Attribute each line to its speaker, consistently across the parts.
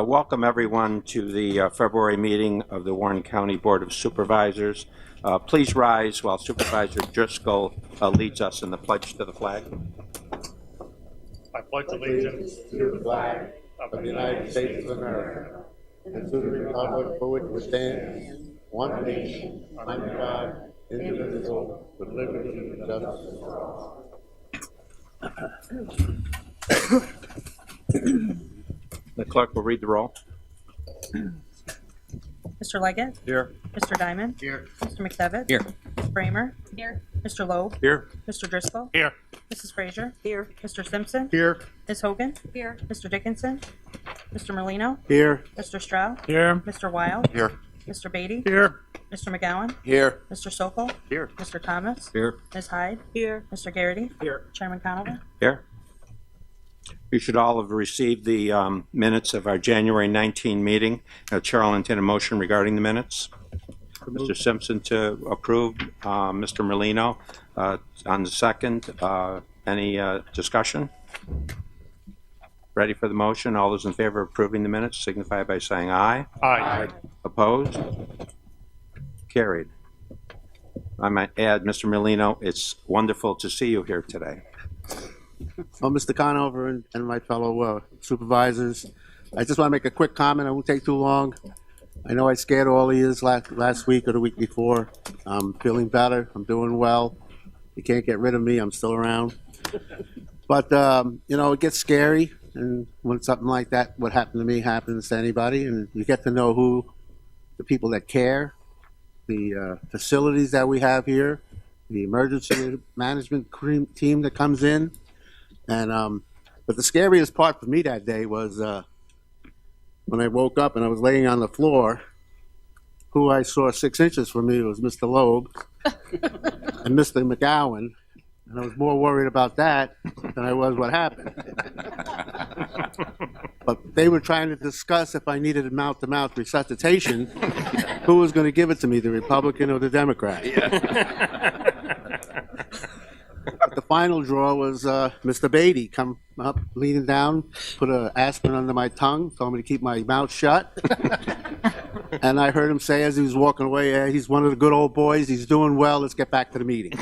Speaker 1: Welcome everyone to the February meeting of the Warren County Board of Supervisors. Please rise while Supervisor Driscoll leads us in the pledge to the flag.
Speaker 2: I pledge allegiance to the flag of the United States of America and to the republic for which it stands, one nation, under God, indivisible, with liberty and justice for all.
Speaker 1: The clerk will read the roll.
Speaker 3: Mr. Leggett?
Speaker 1: Here.
Speaker 3: Mr. Diamond?
Speaker 2: Here.
Speaker 3: Mr. McDevitt?
Speaker 1: Here.
Speaker 3: Ms. Bramer? Here. Mr. Loeb?
Speaker 1: Here.
Speaker 3: Mr. Driscoll?
Speaker 2: Here.
Speaker 3: Mrs. Frazier? Here. Mr. Simpson?
Speaker 2: Here.
Speaker 3: Ms. Hogan? Here. Mr. Dickinson? Mr. Merlino?
Speaker 2: Here.
Speaker 3: Mr. Stroud?
Speaker 2: Here.
Speaker 3: Mr. Wild?
Speaker 2: Here.
Speaker 3: Mr. Beatty?
Speaker 2: Here.
Speaker 3: Mr. McGowan?
Speaker 2: Here.
Speaker 3: Mr. Sokol?
Speaker 2: Here.
Speaker 3: Mr. Thomas?
Speaker 1: Here.
Speaker 3: Ms. Hyde? Here. Mr. Garrity?
Speaker 2: Here.
Speaker 3: Chairman Conover?
Speaker 1: Here. You should all have received the minutes of our January 19 meeting. Chair will entertain a motion regarding the minutes. Mr. Simpson to approve, Mr. Merlino on the second. Any discussion? Ready for the motion? All those in favor of approving the minutes signify by saying aye.
Speaker 2: Aye.
Speaker 1: Opposed? Carried. I might add, Mr. Merlino, it's wonderful to see you here today.
Speaker 4: Well, Mr. Conover and my fellow supervisors, I just want to make a quick comment. I won't take too long. I know I scared all of you last week or the week before. I'm feeling better. I'm doing well. You can't get rid of me. I'm still around. But, you know, it gets scary. And when something like that, what happened to me, happens to anybody. And you get to know who the people that care, the facilities that we have here, the emergency management team that comes in. And but the scariest part for me that day was when I woke up and I was laying on the floor. Who I saw 6 inches from me was Mr. Loeb and Mr. McGowan, and I was more worried about that than I was what happened. But they were trying to discuss if I needed mouth-to-mouth resuscitation, who was going to give it to me, the Republican or the Democrat. The final draw was Mr. Beatty come up, leaning down, put an aspirin under my tongue, told me to keep my mouth shut. And I heard him say as he was walking away, yeah, he's one of the good old boys, he's doing well, let's get back to the meeting.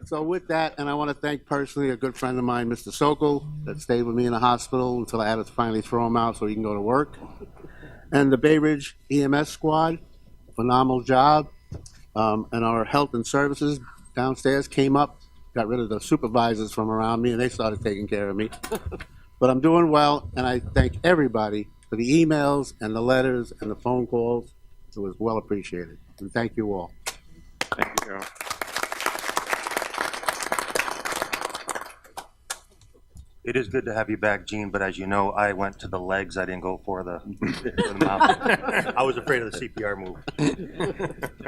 Speaker 4: So with that, and I want to thank personally a good friend of mine, Mr. Sokol, that stayed with me in the hospital until I had to finally throw him out so he can go to work. And the Bay Ridge EMS squad, phenomenal job. And our health and services downstairs came up, got rid of the supervisors from around me, and they started taking care of me. But I'm doing well, and I thank everybody for the emails and the letters and the phone calls. It was well appreciated. And thank you all.
Speaker 1: Thank you.
Speaker 5: It is good to have you back, Gene, but as you know, I went to the legs. I didn't go for the mouth. I was afraid of the CPR move.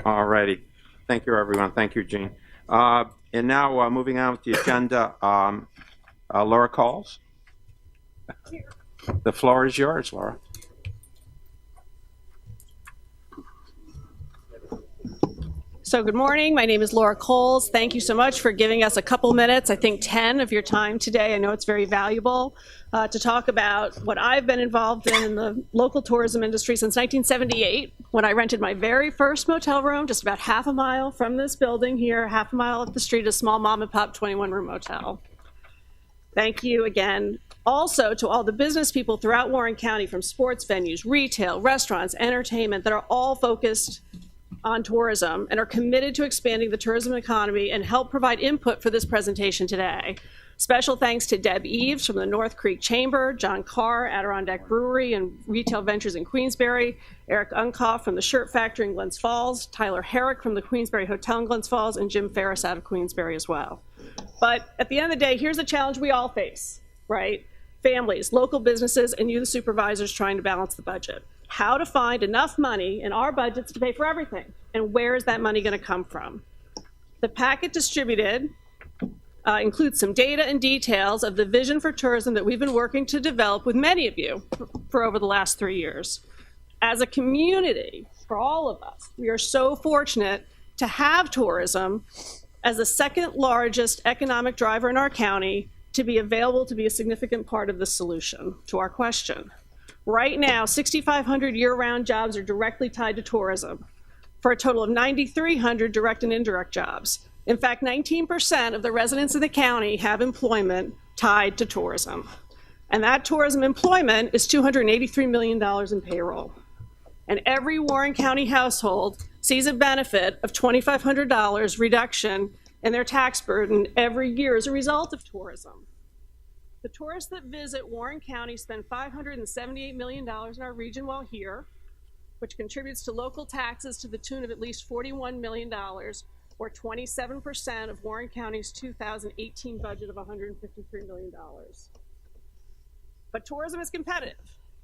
Speaker 1: All righty. Thank you, everyone. Thank you, Gene. And now, moving on with the agenda, Laura Calls. The floor is yours, Laura.
Speaker 6: So good morning. My name is Laura Coles. Thank you so much for giving us a couple minutes, I think 10 of your time today. I know it's very valuable to talk about what I've been involved in the local tourism industry since 1978, when I rented my very first motel room just about half a mile from this building here, half a mile up the street, a small mom and pop 21-room motel. Thank you again. Also to all the business people throughout Warren County, from sports venues, retail, restaurants, entertainment, that are all focused on tourism and are committed to expanding the tourism economy and help provide input for this presentation today. Special thanks to Deb Eves from the North Creek Chamber, John Carr, Adirondack Brewery and Retail Ventures in Queensbury, Eric Unkoff from the Shirt Factory in Glens Falls, Tyler Herrick from the Queensbury Hotel in Glens Falls, and Jim Ferris out of Queensbury as well. But at the end of the day, here's a challenge we all face, right? Families, local businesses, and you, the supervisors, trying to balance the budget. How to find enough money in our budgets to pay for everything, and where is that money going to come from? The packet distributed includes some data and details of the vision for tourism that we've been working to develop with many of you for over the last 3 years. As a community, for all of us, we are so fortunate to have tourism as the second largest economic driver in our county, to be available to be a significant part of the solution to our question. Right now, 6,500 year-round jobs are directly tied to tourism, for a total of 9,300 direct and indirect jobs. In fact, 19% of the residents of the county have employment tied to tourism. And that tourism employment is $283 million in payroll. And every Warren County household sees a benefit of $2,500 reduction in their tax burden every year as a result of tourism. The tourists that visit Warren County spend $578 million in our region while here, which contributes to local taxes to the tune of at least $41 million, or 27% of Warren County's 2018 budget of $153 million. But tourism is competitive,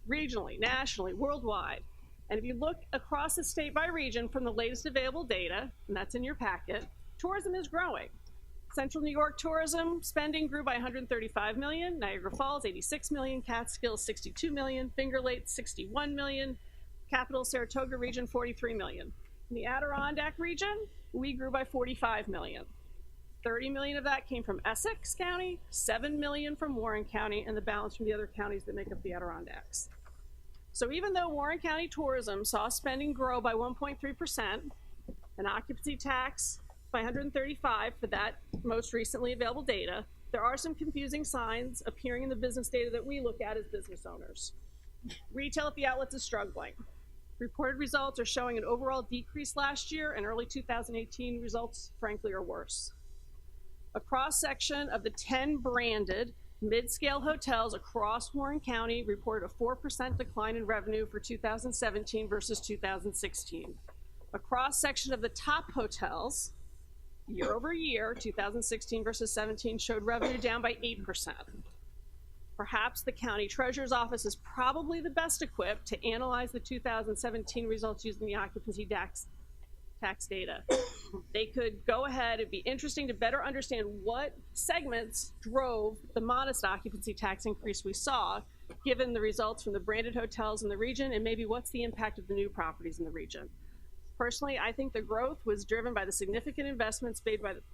Speaker 6: regionally, nationally, worldwide. And if you look across the state by region from the latest available data, and that's in your packet, tourism is growing. Central New York tourism spending grew by 135 million, Niagara Falls 86 million, Catskills 62 million, Finger Lakes 61 million, Capital Saratoga region 43 million. In the Adirondack region, we grew by 45 million. 30 million of that came from Essex County, 7 million from Warren County, and the balance from the other counties that make up the Adirondacks. So even though Warren County tourism saw spending grow by 1.3%, an occupancy tax by 135 for that most recently available data, there are some confusing signs appearing in the business data that we look at as business owners. Retail at the outlets is struggling. Reported results are showing an overall decrease last year, and early 2018 results, frankly, are worse. A cross-section of the 10 branded mid-scale hotels across Warren County reported a 4% decline in revenue for 2017 versus 2016. A cross-section of the top hotels, year over year, 2016 versus 17, showed revenue down by 8%. Perhaps the county treasurer's office is probably the best equipped to analyze the 2017 results using the occupancy tax data. They could go ahead. It'd be interesting to better understand what segments drove the modest occupancy tax increase we saw, given the results from the branded hotels in the region, and maybe what's the impact of the new properties in the region. Personally, I think the growth was driven by the significant investments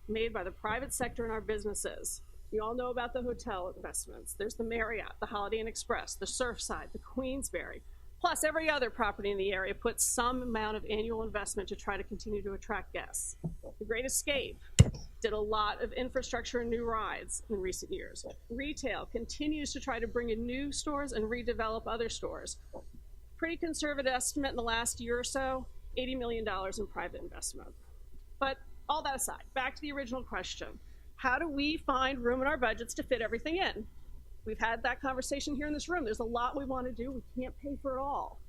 Speaker 6: made by the private sector in our businesses. We all know about the hotel investments. There's the Marriott, the Holiday Inn Express, the Surfside, the Queensberry, plus every other property in the area puts some amount of annual investment to try to continue to attract guests. The Great Escape did a lot of infrastructure and new rides in recent years. Retail continues to try to bring in new stores and redevelop other stores. Pretty conservative estimate in the last year or so, $80 million in private investment. But all that aside, back to the original question. How do we find room in our budgets to fit everything in? We've had that conversation here in this room. There's a lot we want to do. We can't pay for it all.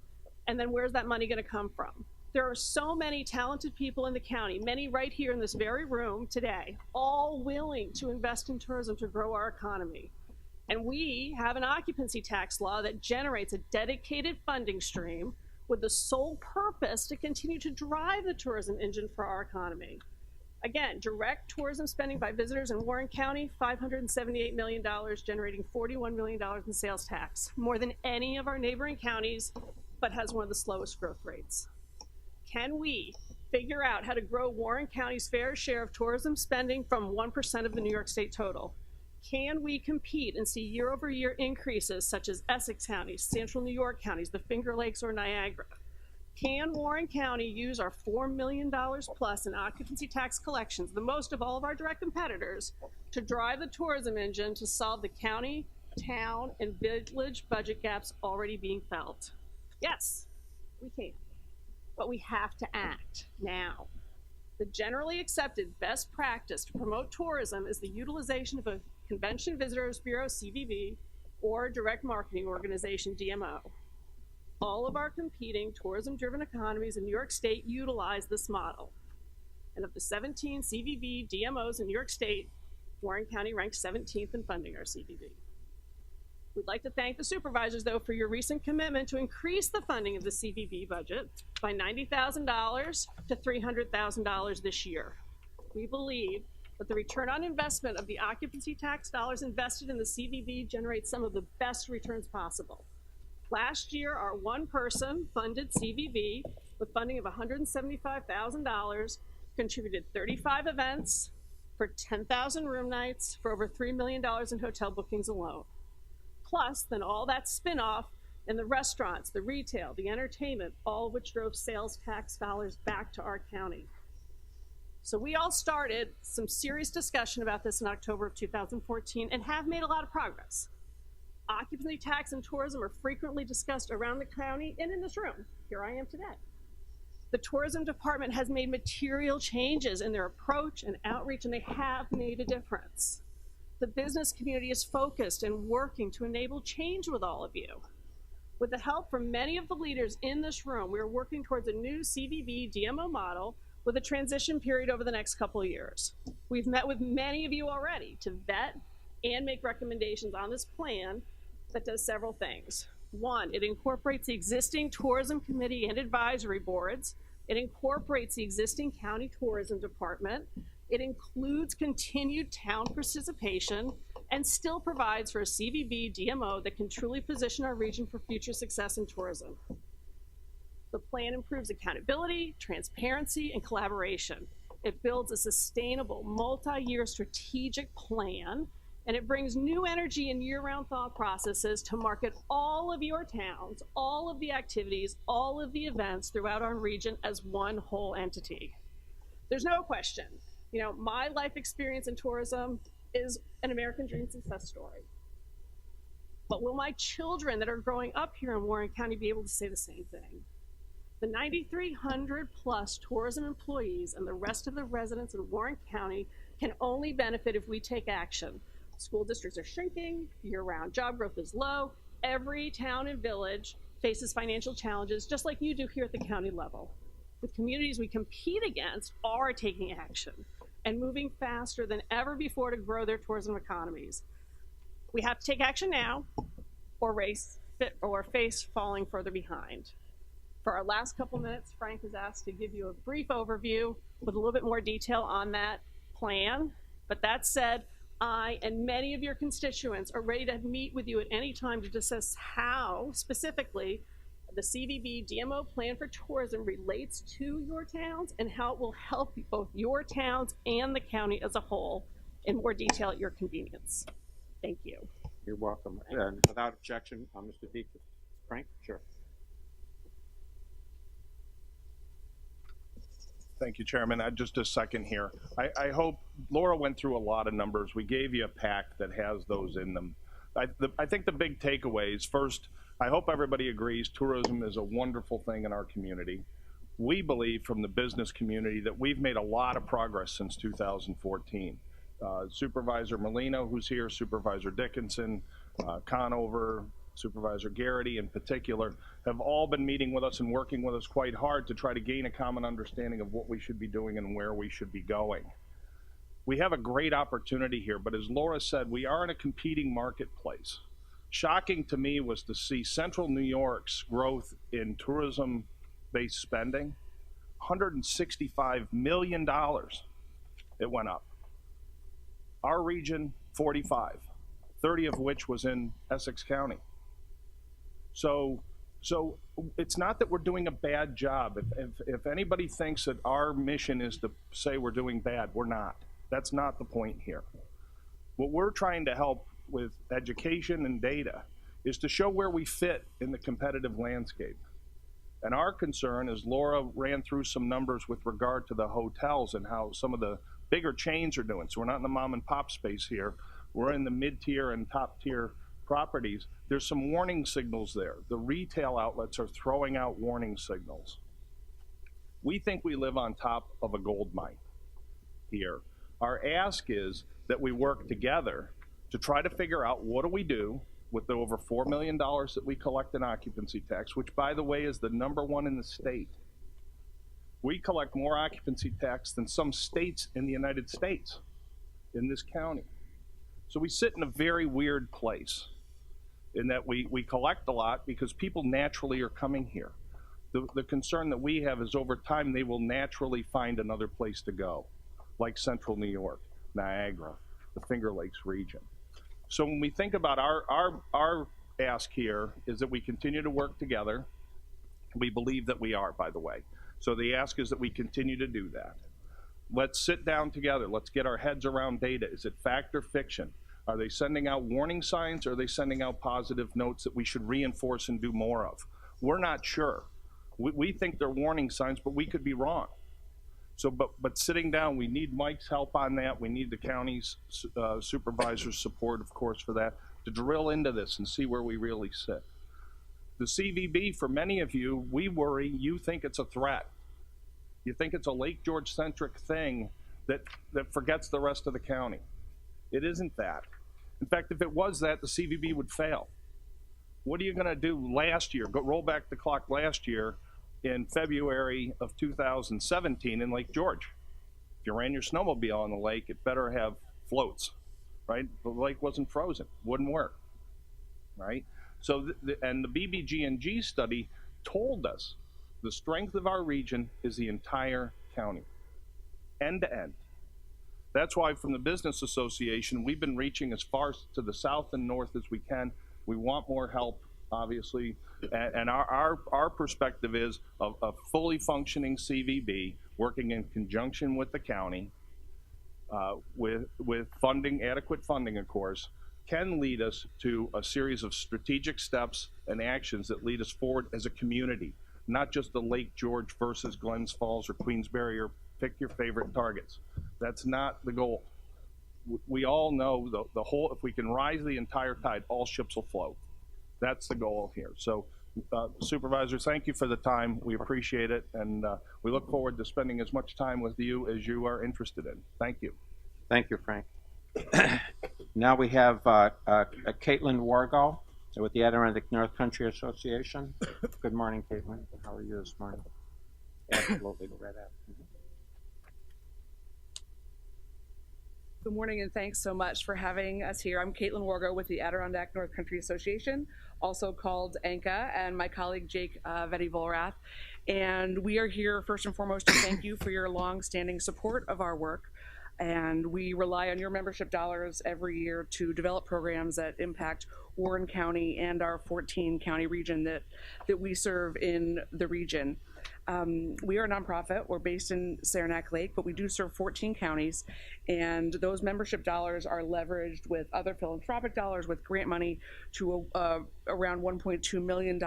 Speaker 6: And then where's that money going to come from? There are so many talented people in the county, many right here in this very room today, all willing to invest in tourism to grow our economy. And we have an occupancy tax law that generates a dedicated funding stream with the sole purpose to continue to drive the tourism engine for our economy. Again, direct tourism spending by visitors in Warren County, $578 million, generating $41 million in sales tax, more than any of our neighboring counties, but has one of the slowest growth rates. Can we figure out how to grow Warren County's fair share of tourism spending from 1% of the New York State total? Can we compete and see year-over-year increases such as Essex County, Central New York counties, the Finger Lakes, or Niagara? Can Warren County use our $4 million plus in occupancy tax collections, the most of all of our direct competitors, to drive the tourism engine to solve the county, town, and village budget gaps already being felt? Yes, we can, but we have to act now. The generally accepted best practice to promote tourism is the utilization of a Convention Visitors Bureau, CVB, or direct marketing organization, DMO. All of our competing tourism-driven economies in New York State utilize this model. And of the 17 CVB DMOs in New York State, Warren County ranks 17th in funding our CVB. We'd like to thank the supervisors, though, for your recent commitment to increase the funding of the CVB budget by $90,000 to $300,000 this year. We believe that the return on investment of the occupancy tax dollars invested in the CVB generates some of the best returns possible. Last year, our one-person funded CVB with funding of $175,000 contributed 35 events, for 10,000 room nights for over $3 million in hotel bookings alone. Plus, then all that spin-off in the restaurants, the retail, the entertainment, all of which drove sales tax dollars back to our county. So we all started some serious discussion about this in October of 2014 and have made a lot of progress. Occupancy tax and tourism are frequently discussed around the county and in this room. Here I am today. The tourism department has made material changes in their approach and outreach, and they have made a difference. The business community is focused and working to enable change with all of you. With the help from many of the leaders in this room, we are working towards a new CVB DMO model with a transition period over the next couple of years. We've met with many of you already to vet and make recommendations on this plan that does several things. One, it incorporates the existing tourism committee and advisory boards. It incorporates the existing county tourism department. It includes continued town participation and still provides for a CVB DMO that can truly position our region for future success in tourism. The plan improves accountability, transparency, and collaboration. It builds a sustainable, multi-year strategic plan, and it brings new energy and year-round thought processes to market all of your towns, all of the activities, all of the events throughout our region as one whole entity. There's no question, my life experience in tourism is an American dream success story. But will my children that are growing up here in Warren County be able to say the same thing? The 9,300 plus tourism employees and the rest of the residents in Warren County can only benefit if we take action. School districts are shrinking, year-round job growth is low. Every town and village faces financial challenges just like you do here at the county level. The communities we compete against are taking action and moving faster than ever before to grow their tourism economies. We have to take action now or face falling further behind. For our last couple minutes, Frank is asked to give you a brief overview with a little bit more detail on that plan. But that said, I and many of your constituents are ready to meet with you at any time to discuss how, specifically, the CVB DMO plan for tourism relates to your towns and how it will help both your towns and the county as a whole in more detail at your convenience. Thank you.
Speaker 1: You're welcome. And without objection, Mr. Deacon. Frank? Sure.
Speaker 7: Thank you, Chairman. Just a second here. I hope Laura went through a lot of numbers. We gave you a pack that has those in them. I think the big takeaways, first, I hope everybody agrees tourism is a wonderful thing in our community. We believe from the business community that we've made a lot of progress since 2014. Supervisor Molina, who's here, Supervisor Dickinson, Conover, Supervisor Garrity in particular, have all been meeting with us and working with us quite hard to try to gain a common understanding of what we should be doing and where we should be going. We have a great opportunity here, but as Laura said, we are in a competing marketplace. Shocking to me was to see Central New York's growth in tourism-based spending, $165 million it went up. Our region, 45, 30 of which was in Essex County. So it's not that we're doing a bad job. If anybody thinks that our mission is to say we're doing bad, we're not. That's not the point here. What we're trying to help with education and data is to show where we fit in the competitive landscape. And our concern, as Laura ran through some numbers with regard to the hotels and how some of the bigger chains are doing. So we're not in the mom and pop space here. We're in the mid-tier and top-tier properties. There's some warning signals there. The retail outlets are throwing out warning signals. We think we live on top of a gold mine here. Our ask is that we work together to try to figure out what do we do with the over $4 million that we collect in occupancy tax, which, by the way, is the #1 in the state. We collect more occupancy tax than some states in the United States in this county. So we sit in a very weird place in that we collect a lot because people naturally are coming here. The concern that we have is over time they will naturally find another place to go, like Central New York, Niagara, the Finger Lakes region. So when we think about our ask here is that we continue to work together. We believe that we are, by the way. So the ask is that we continue to do that. Let's sit down together. Let's get our heads around data. Is it fact or fiction? Are they sending out warning signs, or are they sending out positive notes that we should reinforce and do more of? We're not sure. We think they're warning signs, but we could be wrong. So, but sitting down, we need Mike's help on that. We need the county's supervisor's support, of course, for that, to drill into this and see where we really sit. The CVB, for many of you, we worry you think it's a threat. You think it's a Lake George-centric thing that forgets the rest of the county. It isn't that. In fact, if it was that, the CVB would fail. What are you going to do last year? Roll back the clock last year in February of 2017 in Lake George. If you ran your snowmobile on the lake, it better have floats, right? The lake wasn't frozen, wouldn't work, right? So, and the BBG&G study told us the strength of our region is the entire county, end to end. That's why from the Business Association, we've been reaching as far to the south and north as we can. We want more help, obviously, and our perspective is a fully functioning CVB working in conjunction with the county, with funding, adequate funding, of course, can lead us to a series of strategic steps and actions that lead us forward as a community, not just the Lake George versus Glens Falls or Queensbury, or pick your favorite targets. That's not the goal. We all know the whole, if we can rise the entire tide, all ships will float. That's the goal here. So, supervisors, thank you for the time. We appreciate it, and we look forward to spending as much time with you as you are interested in. Thank you.
Speaker 1: Thank you, Frank. Now we have Caitlin Wargo with the Adirondack North Country Association. Good morning, Caitlin. How are you this morning? Absolutely, go right ahead.
Speaker 8: Good morning, and thanks so much for having us here. I'm Caitlin Wargo with the Adirondack North Country Association, also called ANCA, and my colleague Jake Vetty-Volrath. And we are here first and foremost to thank you for your long-standing support of our work. And we rely on your membership dollars every year to develop programs that impact Warren County and our 14-county region that we serve in the region. We are a nonprofit. We're based in Saranac Lake, but we do serve 14 counties, and those membership dollars are leveraged with other philanthropic dollars, with grant money, to around $1.2 million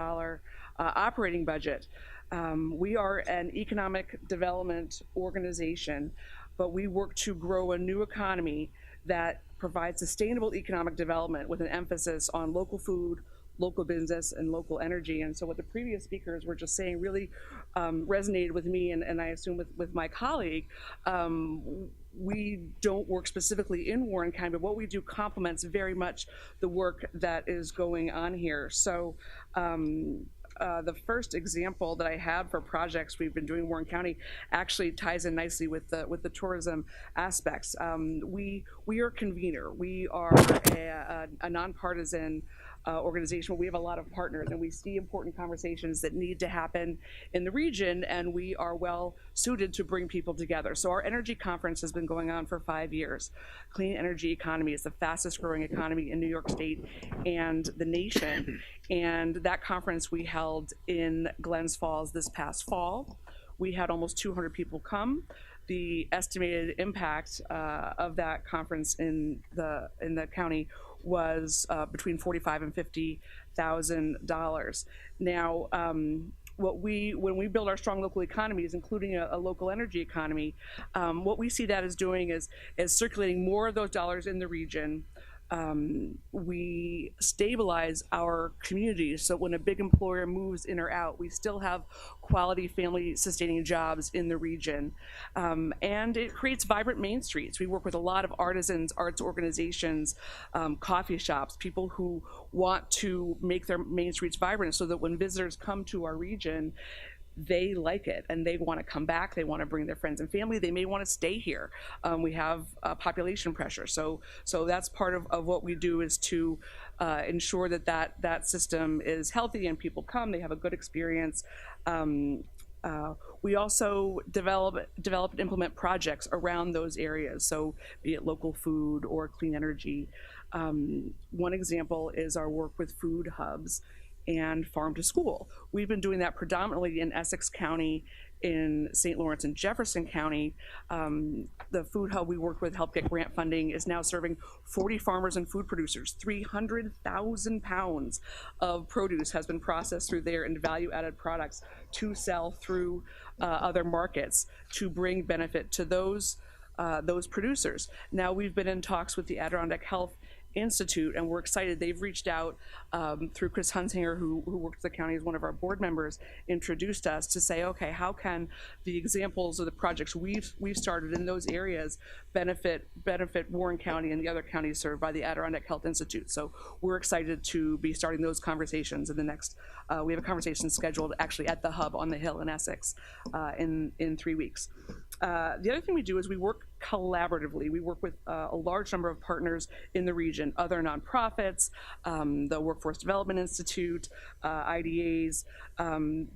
Speaker 8: operating budget. We are an economic development organization, but we work to grow a new economy that provides sustainable economic development with an emphasis on local food, local business, and local energy. And so what the previous speakers were just saying really resonated with me, and I assume with my colleague. We don't work specifically in Warren County, but what we do complements very much the work that is going on here. So the first example that I had for projects we've been doing in Warren County actually ties in nicely with the tourism aspects. We are a convener. We are a nonpartisan organization. We have a lot of partners, and we see important conversations that need to happen in the region, and we are well suited to bring people together. So our energy conference has been going on for 5 years. Clean energy economy is the fastest growing economy in New York State and the nation. And that conference we held in Glens Falls this past fall. We had almost 200 people come. The estimated impact of that conference in the county was between $45,000 and $50,000. Now, when we build our strong local economies, including a local energy economy, what we see that as doing is circulating more of those dollars in the region. We stabilize our communities, so when a big employer moves in or out, we still have quality family sustaining jobs in the region. And it creates vibrant main streets. We work with a lot of artisans, arts organizations, coffee shops, people who want to make their main streets vibrant so that when visitors come to our region, they like it and they want to come back. They want to bring their friends and family. They may want to stay here. We have population pressure. So that's part of what we do, is to ensure that system is healthy and people come, they have a good experience. We also develop and implement projects around those areas. So be it local food or clean energy. One example is our work with food hubs and farm to school. We've been doing that predominantly in Essex County in St. Lawrence and Jefferson County, the food hub we worked with helped get grant funding is now serving 40 farmers and food producers. 300,000 pounds of produce has been processed through there into value-added products to sell through other markets to bring benefit to those producers. Now, we've been in talks with the Adirondack Health Institute, and we're excited. They've reached out through Chris Hunsinger, who works at the county as one of our board members, introduced us to say, okay, how can the examples of the projects we've started in those areas benefit Warren County and the other counties served by the Adirondack Health Institute? So we're excited to be starting those conversations in the next. We have a conversation scheduled actually at the hub on the Hill in Essex in 3 weeks. The other thing we do is we work collaboratively. We work with a large number of partners in the region, other nonprofits, the Workforce Development Institute, IDAs,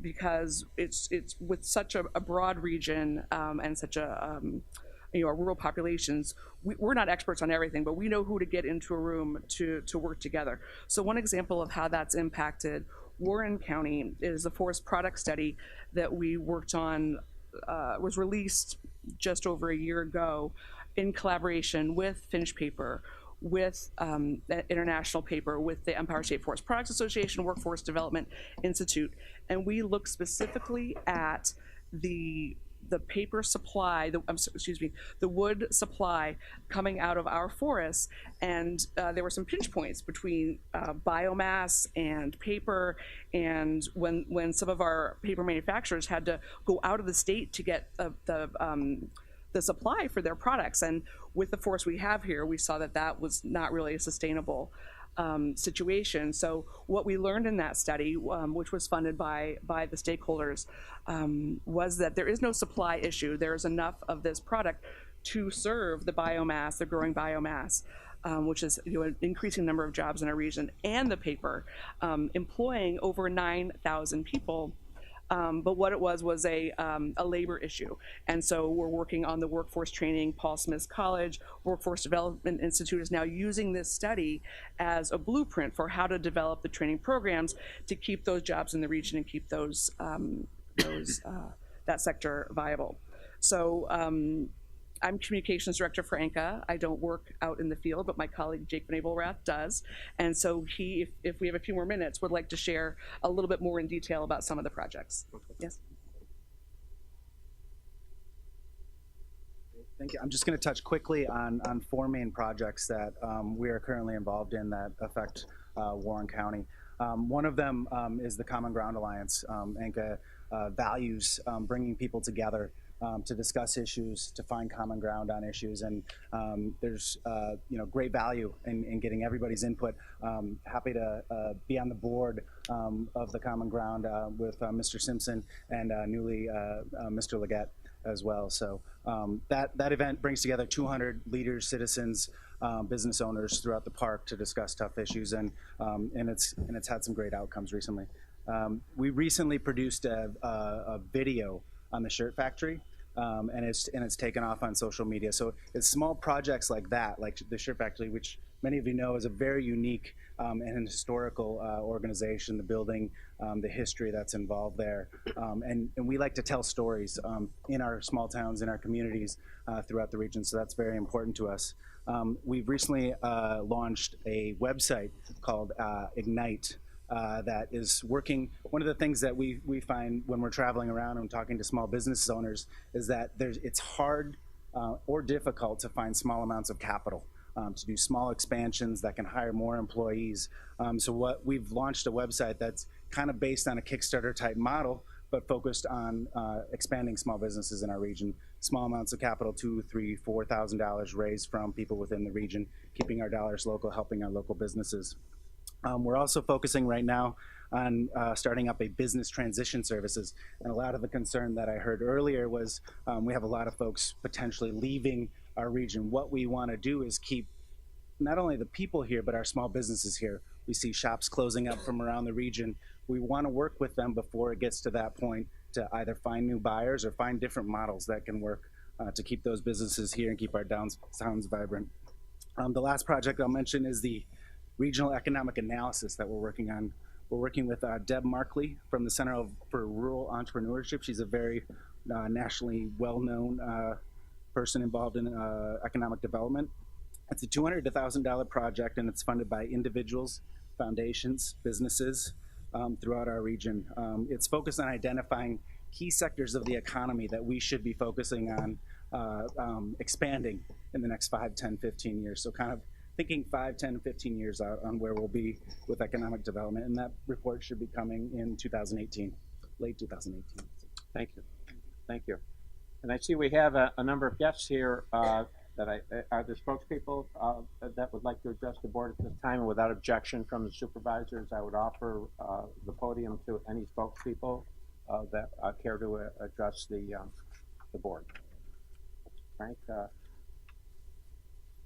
Speaker 8: because it's with such a broad region and such a rural populations, we're not experts on everything, but we know who to get into a room to work together. So one example of how that's impacted Warren County is the forest product study that we worked on, was released just over a year ago in collaboration with Finnish Paper, with International Paper, with the Empire State Forest Products Association, Workforce Development Institute. And we looked specifically at the paper supply, the wood supply coming out of our forests, and there were some pinch points between biomass and paper, and when some of our paper manufacturers had to go out of the state to get the supply for their products. And with the forest we have here, we saw that was not really a sustainable situation. So what we learned in that study, which was funded by the stakeholders, was that there is no supply issue. There is enough of this product to serve the biomass, the growing biomass, which is an increasing number of jobs in our region, and the paper, employing over 9,000 people. But what it was a labor issue. And so we're working on the workforce training. Paul Smith's College, Workforce Development Institute is now using this study as a blueprint for how to develop the training programs to keep those jobs in the region and keep that sector viable. So I'm communications director for ANCA. I don't work out in the field, but my colleague Jake Van Abelrath does. And so he, if we have a few more minutes, would like to share a little bit more in detail about some of the projects. Yes.
Speaker 9: Thank you. I'm just going to touch quickly on 4 main projects that we are currently involved in that affect Warren County. One of them is the Common Ground Alliance. ANCA values bringing people together to discuss issues, to find common ground on issues, and there's great value in getting everybody's input. Happy to be on the board of the Common Ground with Mr. Simpson and newly Mr. Leggett as well. So that event brings together 200 leaders, citizens, business owners throughout the park to discuss tough issues, and it's had some great outcomes recently. We recently produced a video on the shirt factory, and it's taken off on social media. So it's small projects like that, like the shirt factory, which many of you know is a very unique and historical organization, the building, the history that's involved there. And we like to tell stories in our small towns, in our communities throughout the region, so that's very important to us. We've recently launched a website called Ignite, that is working. One of the things that we find when we're traveling around and talking to small business owners is that it's hard or difficult to find small amounts of capital to do small expansions that can hire more employees. So what we've launched a website that's kind of based on a Kickstarter type model, but focused on expanding small businesses in our region. Small amounts of capital, $2,000, $3,000, $4,000 raised from people within the region, keeping our dollars local, helping our local businesses. We're also focusing right now on starting up a business transition services. And a lot of the concern that I heard earlier was we have a lot of folks potentially leaving our region. What we want to do is keep not only the people here, but our small businesses here. We see shops closing up from around the region. We want to work with them before it gets to that point to either find new buyers or find different models that can work to keep those businesses here and keep our downtowns vibrant. The last project I'll mention is the regional economic analysis that we're working on. We're working with Deb Markley from the Center for Rural Entrepreneurship. She's a very nationally well-known person involved in economic development. It's a $200 to $1,000 project, and it's funded by individuals, foundations, businesses throughout our region. It's focused on identifying key sectors of the economy that we should be focusing on expanding in the next 5, 10, 15 years. So kind of thinking 5, 10, 15 years out on where we'll be with economic development, and that report should be coming in 2018, late 2018.
Speaker 1: Thank you. Thank you. And I see we have a number of guests here are the spokespeople that would like to address the board at this time, and without objection from the supervisors, I would offer the podium to any spokespeople that care to address the board. Frank, are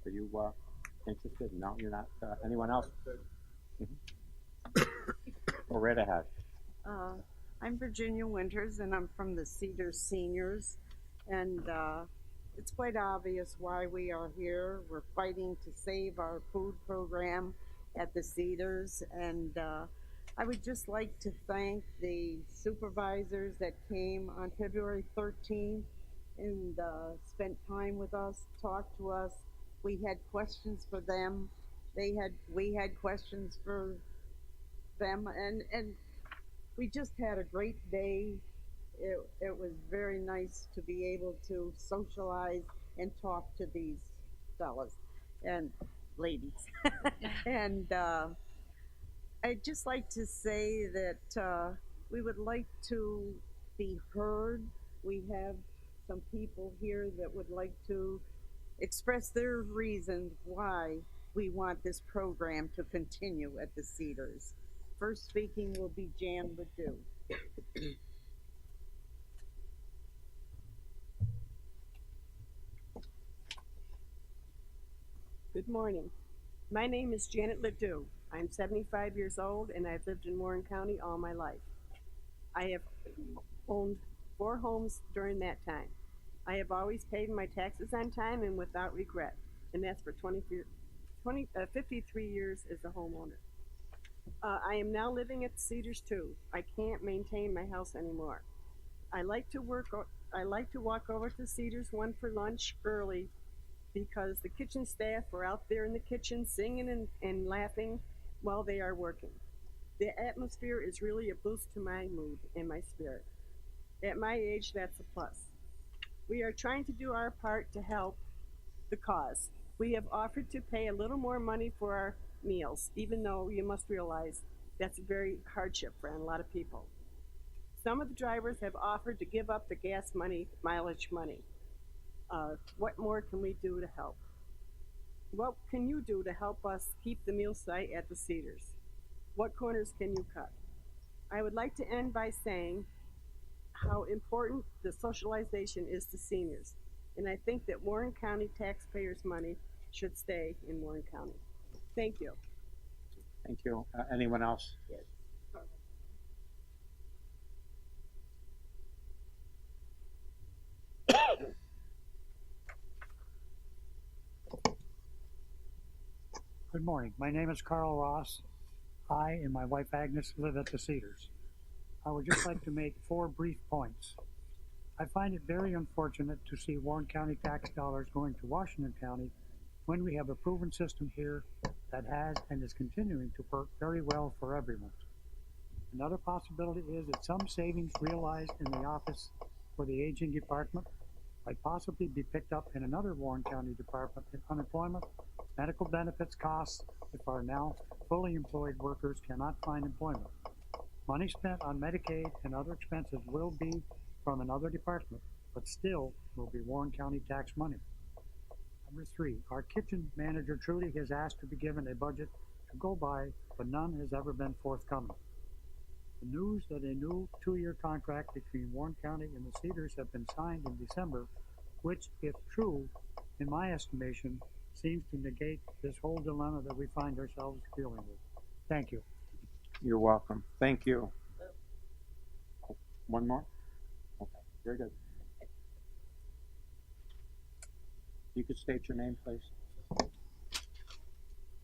Speaker 1: you interested? No, you're not. Anyone else? Mm-hmm. Go right ahead.
Speaker 10: I'm Virginia Winters, and I'm from the Cedars Seniors, and it's quite obvious why we are here. We're fighting to save our food program at the Cedars, and I would just like to thank the supervisors that came on February 13th and spent time with us, talked to us. We had questions for them. We had questions for them, and we just had a great day. It was very nice to be able to socialize and talk to these fellas and ladies. And I'd just like to say that we would like to be heard. We have some people here that would like to express their reasons why we want this program to continue at the Cedars. First speaking will be Jan LeDoux.
Speaker 6: Good morning. My name is Janet LeDoux. I'm 75 years old, and I've lived in Warren County all my life. I have owned 4 homes during that time. I have always paid my taxes on time and without regret, and that's for 53 years as a homeowner. I am now living at the Cedars too. I can't maintain my house anymore. I like to walk over to Cedars one for lunch early because the kitchen staff are out there in the kitchen singing and laughing while they are working. The atmosphere is really a boost to my mood and my spirit. At my age, that's a plus. We are trying to do our part to help the cause. We have offered to pay a little more money for our meals, even though you must realize that's a very hardship for a lot of people. Some of the drivers have offered to give up the gas money, mileage money. What more can we do to help? What can you do to help us keep the meal site at the Cedars? What corners can you cut? I would like to end by saying how important the socialization is to seniors, and I think that Warren County taxpayers' money should stay in Warren County. Thank you.
Speaker 1: Thank you. Anyone else?
Speaker 10: Yes.
Speaker 11: Good morning. My name is Carl Ross. I and my wife Agnes live at the Cedars. I would just like to make 4 brief points. I find it very unfortunate to see Warren County tax dollars going to Washington County when we have a proven system here that has and is continuing to work very well for everyone. Another possibility is that some savings realized in the office for the aging department might possibly be picked up in another Warren County department in unemployment, medical benefits costs if our now fully employed workers cannot find employment. Money spent on Medicaid and other expenses will be from another department, but still will be Warren County tax money. Number 3, our kitchen manager Trudy has asked to be given a budget to go by, but none has ever been forthcoming. The news that a new 2-year contract between Warren County and the Cedars have been signed in December, which, if true, in my estimation, seems to negate this whole dilemma that we find ourselves dealing with. Thank you.
Speaker 1: You're welcome. Thank you. One more? Okay, very good. You could state your name, please.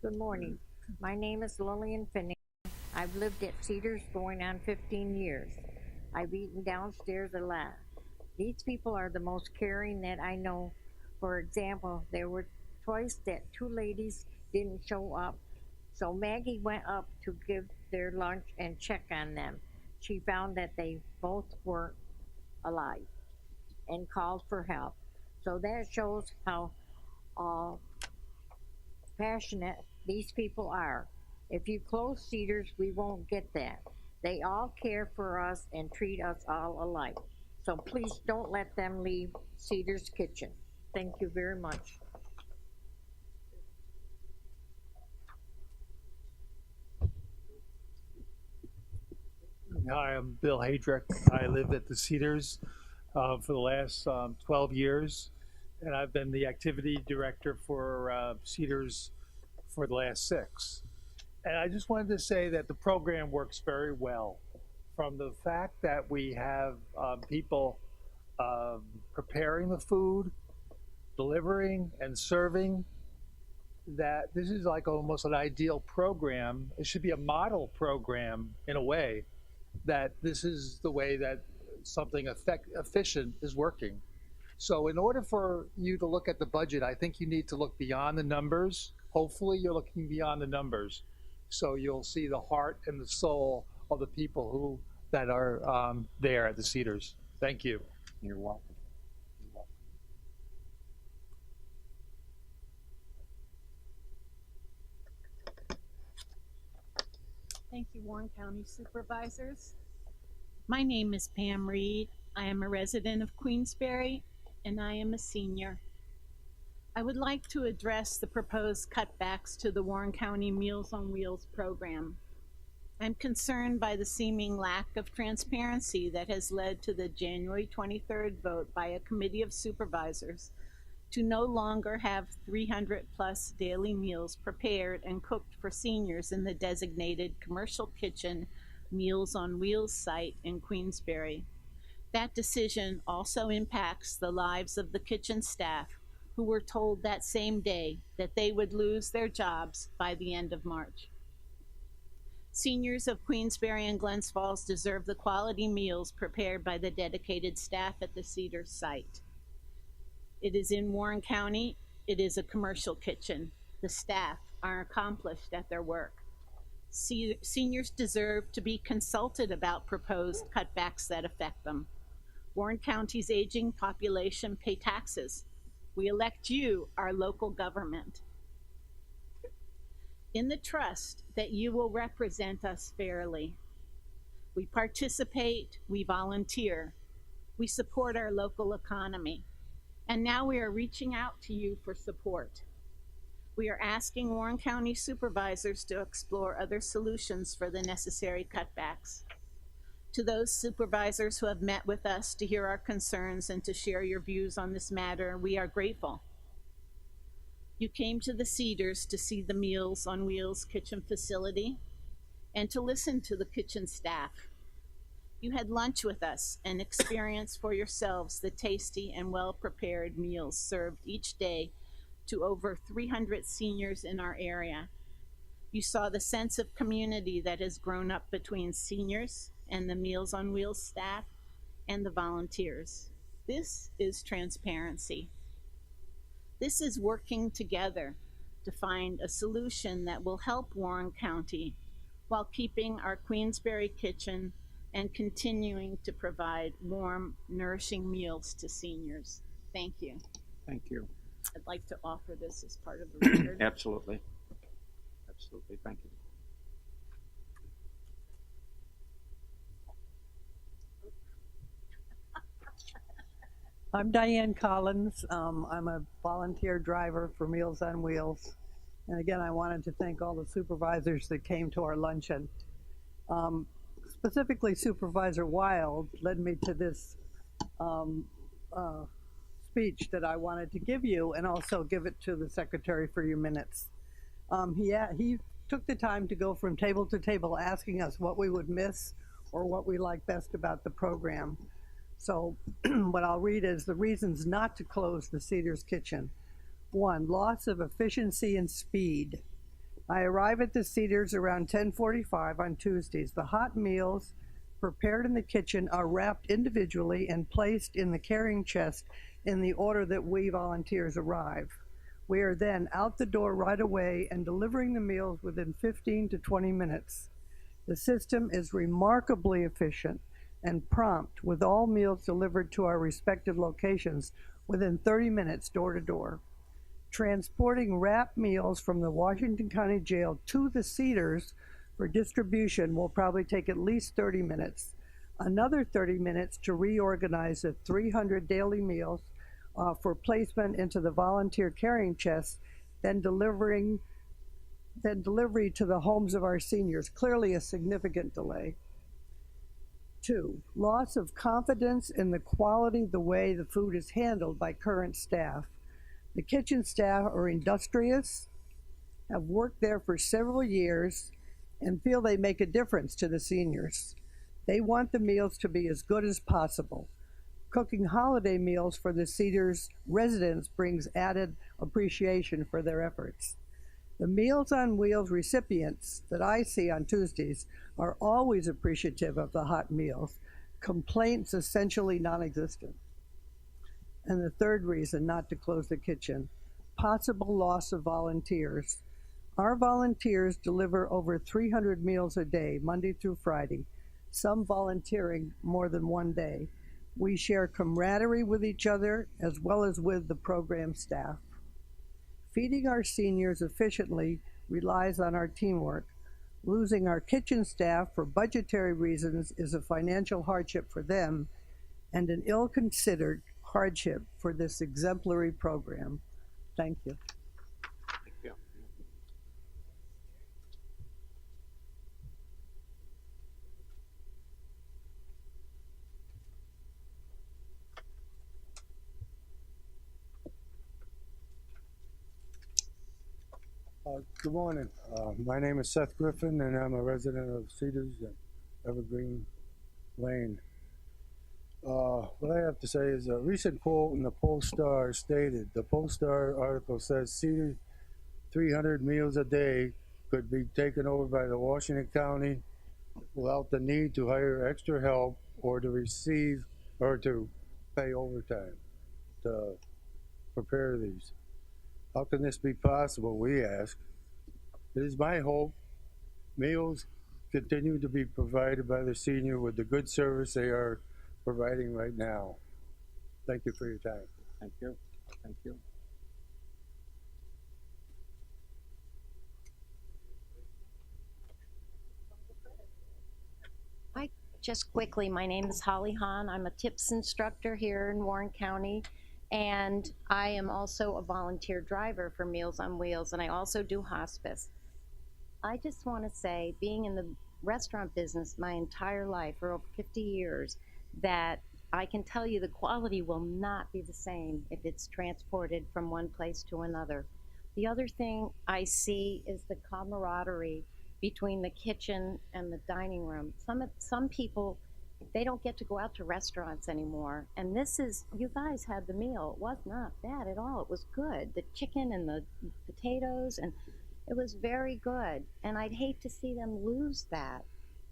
Speaker 12: Good morning. My name is Lillian Finish. I've lived at Cedars going on 15 years. I've eaten downstairs a lot. These people are the most caring that I know. For example, there were twice that two ladies didn't show up. So Maggie went up to give their lunch and check on them. She found that they both were alive and called for help. So that shows how passionate these people are. If you close Cedars, we won't get that. They all care for us and treat us all alike. So please don't let them leave Cedars Kitchen. Thank you very much.
Speaker 13: Hi, I'm Bill Heydrich. I live at the Cedars for the last 12 years, and I've been the activity director for Cedars for the last 6. And I just wanted to say that the program works very well. From the fact that we have people preparing the food, delivering and serving, that this is like almost an ideal program. It should be a model program in a way, that this is the way that something efficient is working. So in order for you to look at the budget, I think you need to look beyond the numbers. Hopefully you're looking beyond the numbers. So you'll see the heart and the soul of the people that are there at the Cedars. Thank you.
Speaker 1: You're welcome.
Speaker 14: Thank you, Warren County Supervisors. My name is Pam Reed. I am a resident of Queensbury, and I am a senior. I would like to address the proposed cutbacks to the Warren County Meals on Wheels program. I'm concerned by the seeming lack of transparency that has led to the January 23rd vote by a committee of supervisors to no longer have 300+ daily meals prepared and cooked for seniors in the designated commercial kitchen Meals on Wheels site in Queensbury. That decision also impacts the lives of the kitchen staff who were told that same day that they would lose their jobs by the end of March. Seniors of Queensbury and Glens Falls deserve the quality meals prepared by the dedicated staff at the Cedars site. It is in Warren County. It is a commercial kitchen. The staff are accomplished at their work. Seniors deserve to be consulted about proposed cutbacks that affect them. Warren County's aging population pay taxes. We elect you, our local government, in the trust that you will represent us fairly. We participate, we volunteer, we support our local economy. And now we are reaching out to you for support. We are asking Warren County supervisors to explore other solutions for the necessary cutbacks. To those supervisors who have met with us to hear our concerns and to share your views on this matter, we are grateful. You came to the Cedars to see the Meals on Wheels kitchen facility and to listen to the kitchen staff. You had lunch with us and experienced for yourselves the tasty and well-prepared meals served each day to over 300 seniors in our area. You saw the sense of community that has grown up between seniors and the Meals on Wheels staff and the volunteers. This is transparency. This is working together to find a solution that will help Warren County while keeping our Queensbury kitchen and continuing to provide warm, nourishing meals to seniors. Thank you.
Speaker 1: Thank you.
Speaker 14: I'd like to offer this as part of the record.
Speaker 1: Absolutely. Absolutely. Thank you.
Speaker 15: I'm Dian Collins. I'm a volunteer driver for Meals on Wheels. And again, I wanted to thank all the supervisors that came to our luncheon. Specifically, Supervisor Wild led me to this speech that I wanted to give you and also give it to the secretary for your minutes. He took the time to go from table to table asking us what we would miss or what we like best about the program. So what I'll read is the reasons not to close the Cedars Kitchen. 1, loss of efficiency and speed. I arrive at the Cedars around 10:45 on Tuesdays. The hot meals prepared in the kitchen are wrapped individually and placed in the carrying chest in the order that we volunteers arrive. We are then out the door right away and delivering the meals within 15 to 20 minutes. The system is remarkably efficient and prompt, with all meals delivered to our respective locations within 30 minutes door to door. Transporting wrapped meals from the Washington County Jail to the Cedars for distribution will probably take at least 30 minutes. Another 30 minutes to reorganize the 300 daily meals for placement into the volunteer carrying chests, then delivery to the homes of our seniors. Clearly a significant delay. 2, loss of confidence in the quality, the way the food is handled by current staff. The kitchen staff are industrious, have worked there for several years, and feel they make a difference to the seniors. They want the meals to be as good as possible. Cooking holiday meals for the Cedars residents brings added appreciation for their efforts. The Meals on Wheels recipients that I see on Tuesdays are always appreciative of the hot meals, complaints essentially non-existent. And the third reason not to close the kitchen, possible loss of volunteers. Our volunteers deliver over 300 meals a day, Monday through Friday, some volunteering more than one day. We share camaraderie with each other as well as with the program staff. Feeding our seniors efficiently relies on our teamwork. Losing our kitchen staff for budgetary reasons is a financial hardship for them and an ill-considered hardship for this exemplary program. Thank you.
Speaker 1: Thank you.
Speaker 16: Good morning. My name is Seth Griffin, and I'm a resident of Cedars and Evergreen Lane. What I have to say is a recent quote in the Poll-Star stated, the Poll-Star article says Cedars 300 meals a day could be taken over by the Washington County without the need to hire extra help or to receive or to pay overtime to prepare these. How can this be possible, we ask? It is my hope meals continue to be provided by the senior with the good service they are providing right now. Thank you for your time.
Speaker 1: Thank you. Thank you.
Speaker 12: Hi, just quickly, my name is Holly Hahn. I'm a tips instructor here in Warren County, and I am also a volunteer driver for Meals on Wheels, and I also do hospice. I just want to say, being in the restaurant business my entire life, for over 50 years, that I can tell you the quality will not be the same if it's transported from one place to another. The other thing I see is the camaraderie between the kitchen and the dining room. Some people, they don't get to go out to restaurants anymore. And this is, you guys had the meal. It was not bad at all. It was good. The chicken and the potatoes, and it was very good. And I'd hate to see them lose that.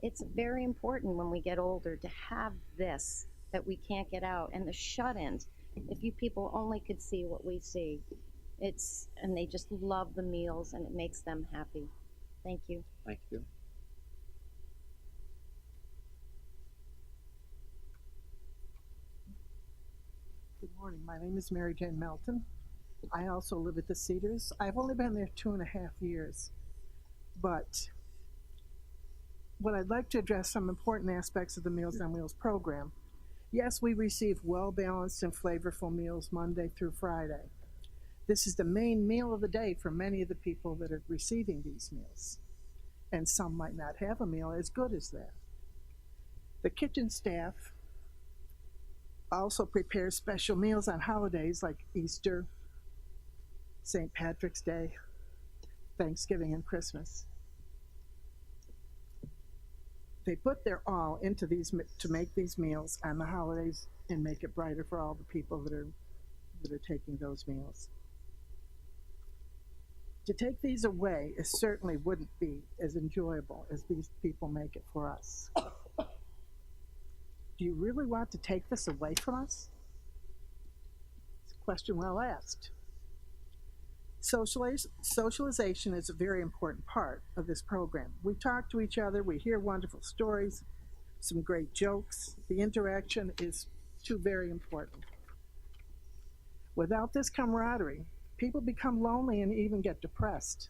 Speaker 12: It's very important when we get older to have this that we can't get out. And the shut-ins, if you people only could see what we see, and they just love the meals and it makes them happy. Thank you.
Speaker 1: Thank you.
Speaker 17: Good morning. My name is Mary Jane Melton. I also live at the Cedars. I've only been there 2.5 years, but what I'd like to address some important aspects of the Meals on Wheels program. Yes, we receive well-balanced and flavorful meals Monday through Friday. This is the main meal of the day for many of the people that are receiving these meals, and some might not have a meal as good as that. The kitchen staff also prepares special meals on holidays like Easter, St. Patrick's Day, Thanksgiving, and Christmas. They put their all into these to make these meals on the holidays and make it brighter for all the people that are taking those meals. To take these away, it certainly wouldn't be as enjoyable as these people make it for us. Do you really want to take this away from us? It's a question well asked. Socialization is a very important part of this program. We talk to each other, we hear wonderful stories, some great jokes. The interaction is too very important. Without this camaraderie, people become lonely and even get depressed.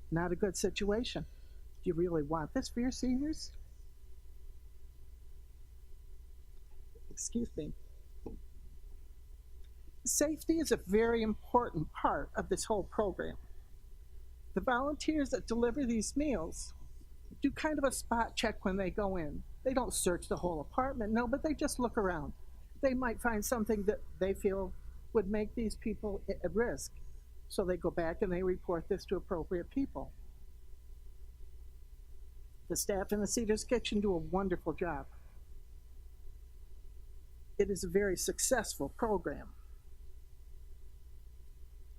Speaker 17: Not a good situation. Do you really want this for your seniors? Excuse me. Safety is a very important part of this whole program. The volunteers that deliver these meals do kind of a spot check when they go in. They don't search the whole apartment, no, but they just look around. They might find something that they feel would make these people at risk. So they go back and they report this to appropriate people. The staff in the Cedars Kitchen do a wonderful job. It is a very successful program.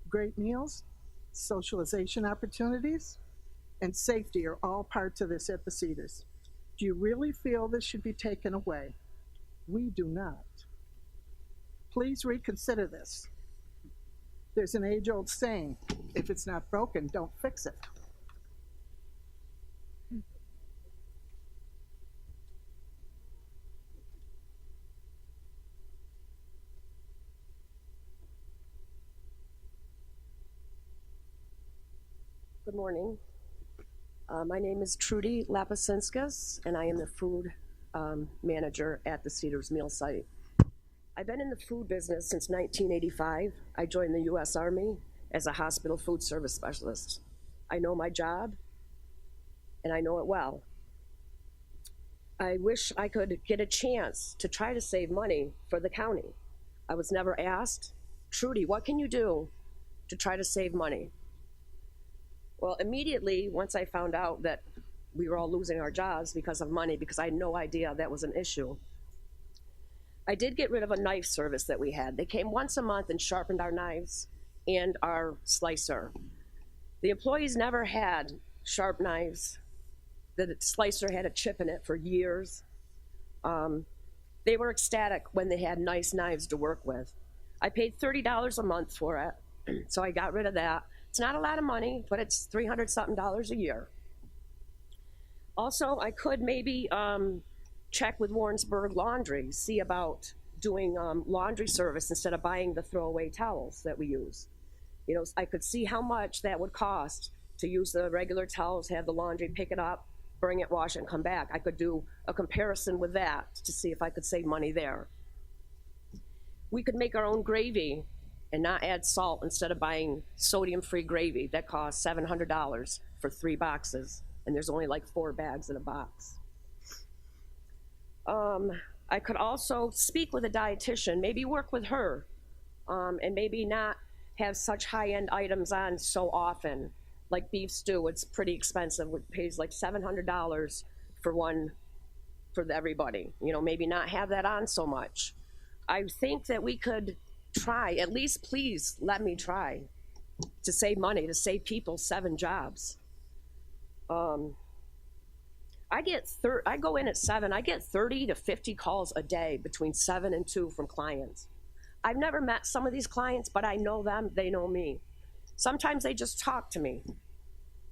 Speaker 17: Great meals, socialization opportunities, and safety are all parts of this at the Cedars. Do you really feel this should be taken away? We do not. Please reconsider this. There's an age-old saying, if it's not broken, don't fix it.
Speaker 18: Good morning. My name is Trudy Lapis, and I am the food manager at the Cedars Meal Site. I've been in the food business since 1985. I joined the U.S. Army as a hospital food service specialist. I know my job, and I know it well. I wish I could get a chance to try to save money for the county. I was never asked, Trudy, what can you do to try to save money? Well, immediately, once I found out that we were all losing our jobs because of money, because I had no idea that was an issue, I did get rid of a knife service that we had. They came once a month and sharpened our knives and our slicer. The employees never had sharp knives. The slicer had a chip in it for years. They were ecstatic when they had nice knives to work with. I paid $30 a month for it, so I got rid of that. It's not a lot of money, but it's $300-something a year. Also, I could maybe check with Warrensburg Laundry, see about doing laundry service instead of buying the throwaway towels that we use. You know, I could see how much that would cost to use the regular towels, have the laundry pick it up, bring it, wash it, and come back. I could do a comparison with that to see if I could save money there. We could make our own gravy and not add salt instead of buying sodium-free gravy. That costs $700 for 3 boxes, and there's only like 4 bags in a box. I could also speak with a dietitian, maybe work with her, and maybe not have such high-end items on so often. Like beef stew, it's pretty expensive. It pays like $700 for one for everybody. You know, maybe not have that on so much. I think that we could try, at least please let me try to save money, to save people 7 jobs. I go in at 7, I get 30 to 50 calls a day between 7 and 2 from clients. I've never met some of these clients, but I know them, they know me. Sometimes they just talk to me.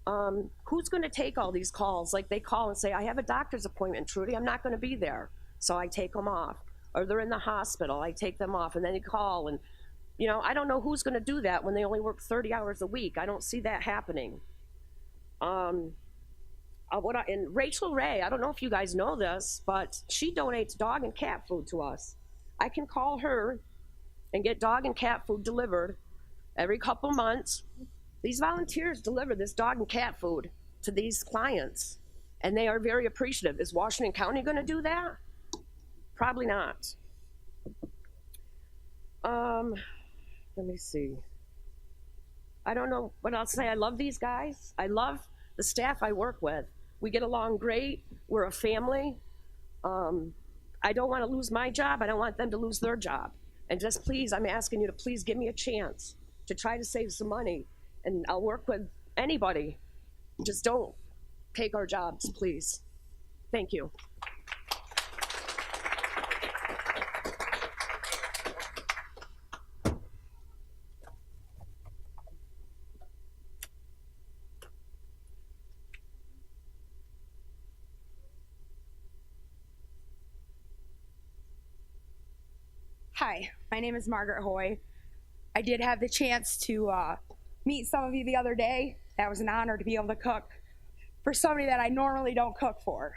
Speaker 18: Who's gonna take all these calls? Like they call and say, I have a doctor's appointment, Trudy, I'm not gonna be there. So I take them off. Or they're in the hospital, I take them off, and then they call, and you know, I don't know who's gonna do that when they only work 30 hours a week. I don't see that happening. And Rachel Ray, I don't know if you guys know this, but she donates dog and cat food to us. I can call her and get dog and cat food delivered every couple months. These volunteers deliver this dog and cat food to these clients, and they are very appreciative. Is Washington County gonna do that? Probably not. Let me see. I don't know what else to say. I love these guys. I love the staff I work with. We get along great. We're a family. I don't want to lose my job. I don't want them to lose their job. And just please, I'm asking you to please give me a chance to try to save some money. And I'll work with anybody. Just don't take our jobs, please. Thank you.
Speaker 19: Hi, my name is Margaret Hoy. I did have the chance to meet some of you the other day. That was an honor to be able to cook for somebody that I normally don't cook for.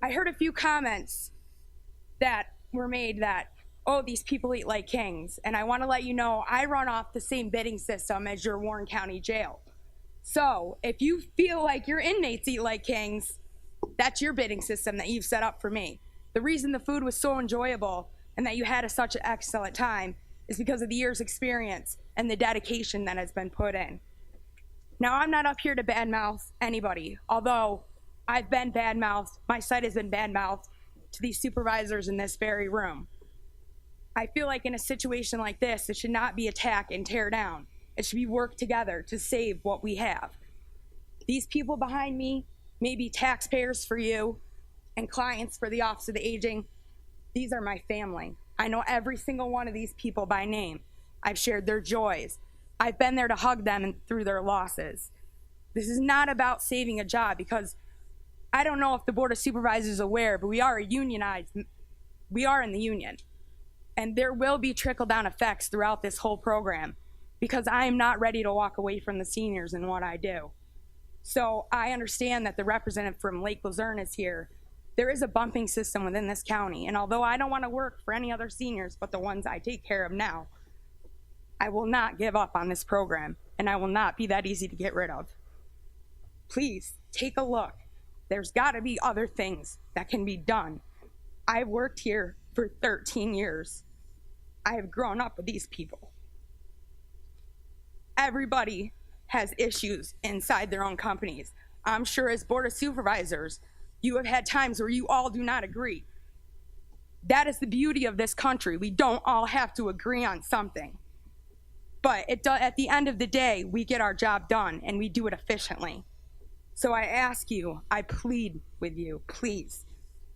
Speaker 19: I heard a few comments that were made that, oh, these people eat like kings. And I want to let you know, I run off the same bidding system as your Warren County Jail. So if you feel like your inmates eat like kings, that's your bidding system that you've set up for me. The reason the food was so enjoyable and that you had such an excellent time is because of the years' experience and the dedication that has been put in. Now, I'm not up here to badmouth anybody, although I've been badmouthed, my site has been badmouthed to these supervisors in this very room. I feel like in a situation like this, it should not be attack and tear down. It should be work together to save what we have. These people behind me may be taxpayers for you and clients for the Office of the Aging. These are my family. I know every single one of these people by name. I've shared their joys. I've been there to hug them and through their losses. This is not about saving a job, because I don't know if the Board of Supervisors is aware, but we are unionized. We are in the union. And there will be trickle-down effects throughout this whole program, because I am not ready to walk away from the seniors in what I do. So I understand that the representative from Lake Luzerne is here. There is a bumping system within this county, and although I don't want to work for any other seniors but the ones I take care of now, I will not give up on this program, and I will not be that easy to get rid of. Please take a look. There's got to be other things that can be done. I've worked here for 13 years. I have grown up with these people. Everybody has issues inside their own companies. I'm sure as Board of Supervisors, you have had times where you all do not agree. That is the beauty of this country. We don't all have to agree on something. But at the end of the day, we get our job done and we do it efficiently. So I ask you, I plead with you, please,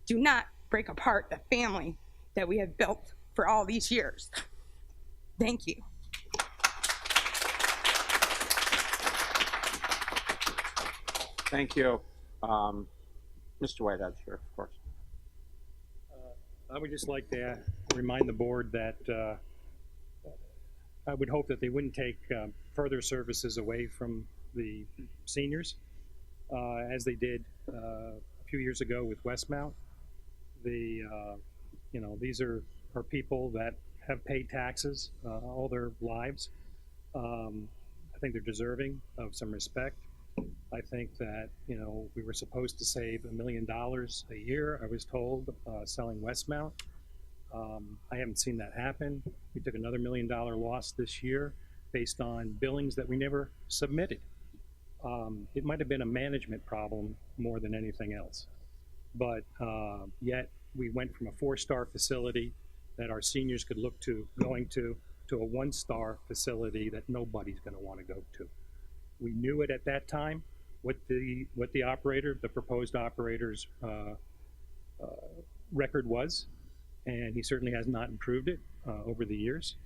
Speaker 19: do not break apart the family that we have built for all these years. Thank you.
Speaker 1: Thank you. Mr. Whitehead, sure, of course.
Speaker 20: I would just like to remind the board that I would hope that they wouldn't take further services away from the seniors, as they did a few years ago with Westmount. These are people that have paid taxes all their lives. I think they're deserving of some respect. I think that, we were supposed to save $1 million a year, I was told, selling Westmount. I haven't seen that happen. We took another $1 million loss this year based on billings that we never submitted. It might have been a management problem more than anything else. But yet we went from a 4-star facility that our seniors could look to going to a 1-star facility that nobody's going to want to go to. We knew it at that time, what the proposed operator's record was, and he certainly has not improved it over the years.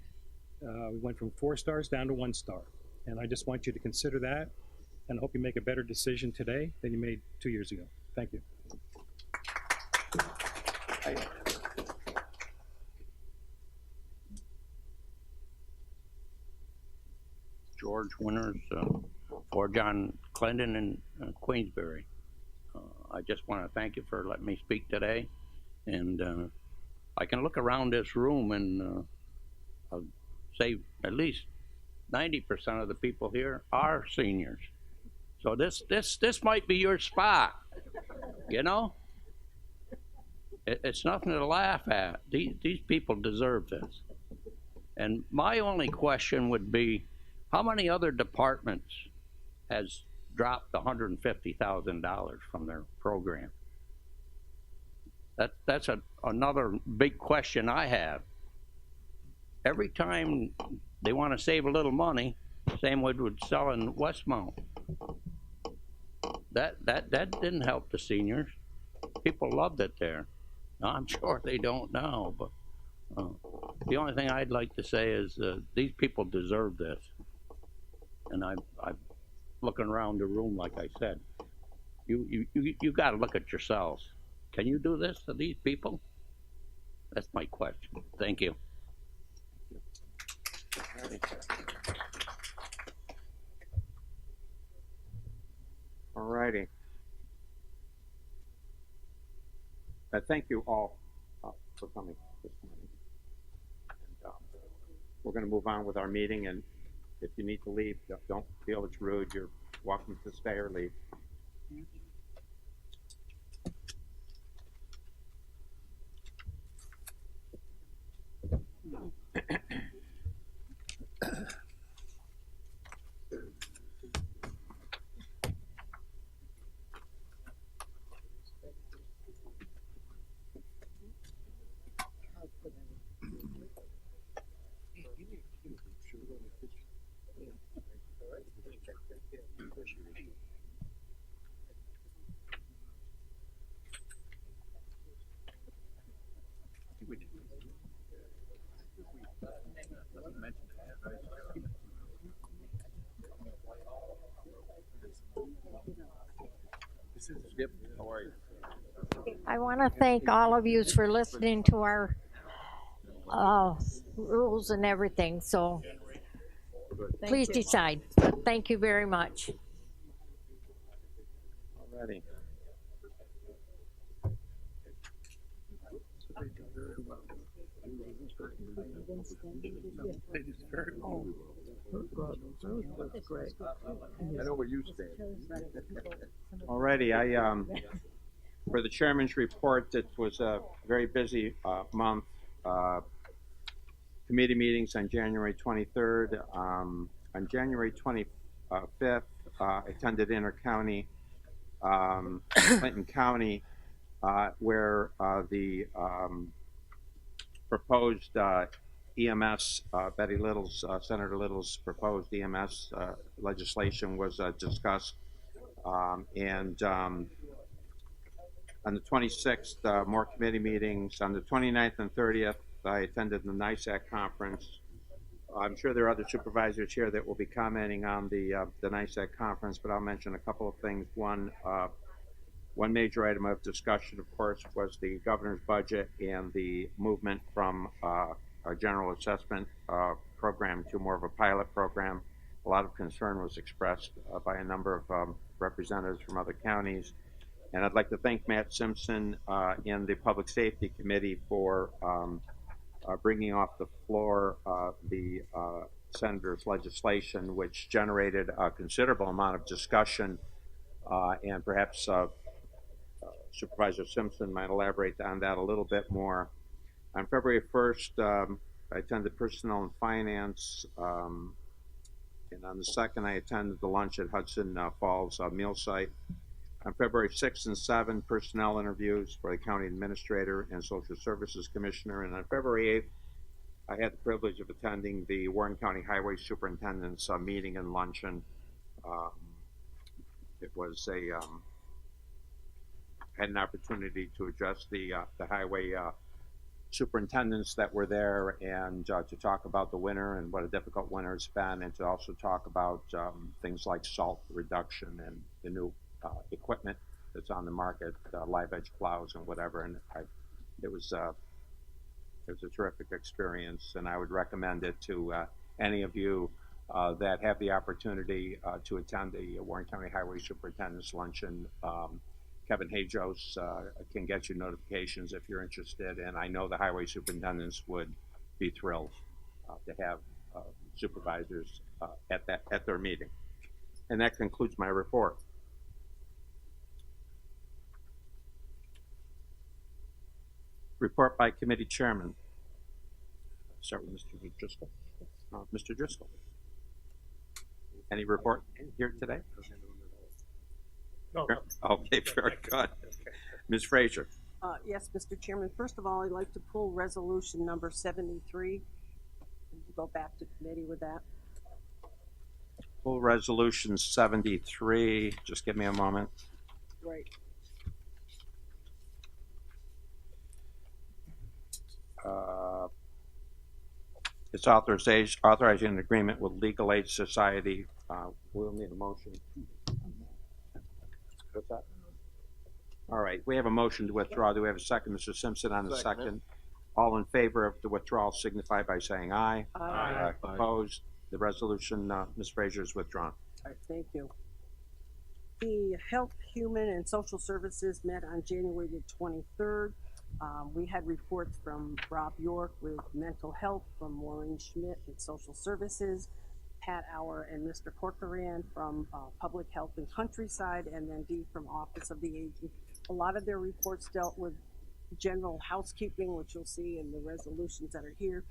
Speaker 20: We went from 4 stars down to 1 star, and I just want you to consider that, and I hope you make a better decision today than you made 2 years ago. Thank you.
Speaker 21: George Winters, for John Clendenin and Queensbury. I just want to thank you for letting me speak today. And I can look around this room and I'll say at least 90% of the people here are seniors. So this might be your spot, It's nothing to laugh at. These people deserve this. And my only question would be, how many other departments has dropped $150,000 from their program? That's another big question I have. Every time they want to save a little money, same way with selling Westmount. That didn't help the seniors. People loved it there. Now, I'm sure they don't now, but the only thing I'd like to say is these people deserve this. And I'm looking around the room, like I said. You got to look at yourselves. Can you do this to these people? That's my question. Thank you.
Speaker 1: All righty. Thank you all for coming this morning. And, we're going to move on with our meeting, and if you need to leave, don't feel it's rude. You're welcome to stay or leave.
Speaker 12: I want to thank all of you for listening to our rules and everything, so please decide. Thank you very much.
Speaker 1: Alrighty.
Speaker 2: I know where you stand.
Speaker 1: Alrighty, for the chairman's report, it was a very busy month. Committee meetings on January 23rd. On January 25th, attended Inter-County, Clinton County, where the proposed EMS, Betty Little's, Senator Little's proposed EMS legislation was discussed. And on the 26th, more committee meetings. On the 29th and 30th, I attended the NISAC conference. I'm sure there are other supervisors here that will be commenting on the NISAC conference, but I'll mention a couple of things. One major item of discussion, of course, was the governor's budget and the movement from a general assessment program to more of a pilot program. A lot of concern was expressed by a number of representatives from other counties. And I'd like to thank Matt Simpson and the Public Safety Committee for bringing off the floor the senator's legislation, which generated a considerable amount of discussion, and perhaps Supervisor Simpson might elaborate on that a little bit more. On February 1st, I attended Personnel and Finance, and on the 2nd, I attended the lunch at Hudson Falls meal site. On February 6th and 7th, personnel interviews for the county administrator and social services commissioner. And on February 8th, I had the privilege of attending the Warren County Highway Superintendent's meeting and luncheon. It was had an opportunity to address the highway superintendents that were there, and to talk about the winter and what a difficult winter it's been, and to also talk about things like salt reduction and the new equipment that's on the market, live edge plows and whatever. And it was a terrific experience, and I would recommend it to any of you that have the opportunity to attend the Warren County Highway Superintendent's Luncheon. Kevin Heydrich can get you notifications if you're interested, and I know the highway superintendents would be thrilled to have supervisors at their meeting. And that concludes my report. Report by committee chairman. Start with Mr. Driscoll. Mr. Driscoll. Any report here today?
Speaker 3: No.
Speaker 1: Okay, very good. Ms. Frazier.
Speaker 3: Yes, Mr. Chairman. First of all, I'd like to pull resolution number 73. We'll go back to committee with that.
Speaker 1: Full resolution 73. Just give me a moment.
Speaker 3: Right.
Speaker 1: It's authorizing an agreement with Legal Aid Society. We'll need a motion. What's that? All right, we have a motion to withdraw. Do we have a second? Mr. Simpson on the second. All in favor of the withdrawal signify by saying aye.
Speaker 3: Aye.
Speaker 1: Opposed? The resolution, Ms. Frazier, is withdrawn.
Speaker 3: All right, thank you. The Health, Human, and Social Services met on January the 23rd. We had reports from Rob York with mental health, from Maureen Schmidt with social services, Pat Auer and Mr. Corcoran from Public Health and Countryside, and then Dee from Office of the Aging. A lot of their reports dealt with general housekeeping, which you'll see in the resolutions that are here.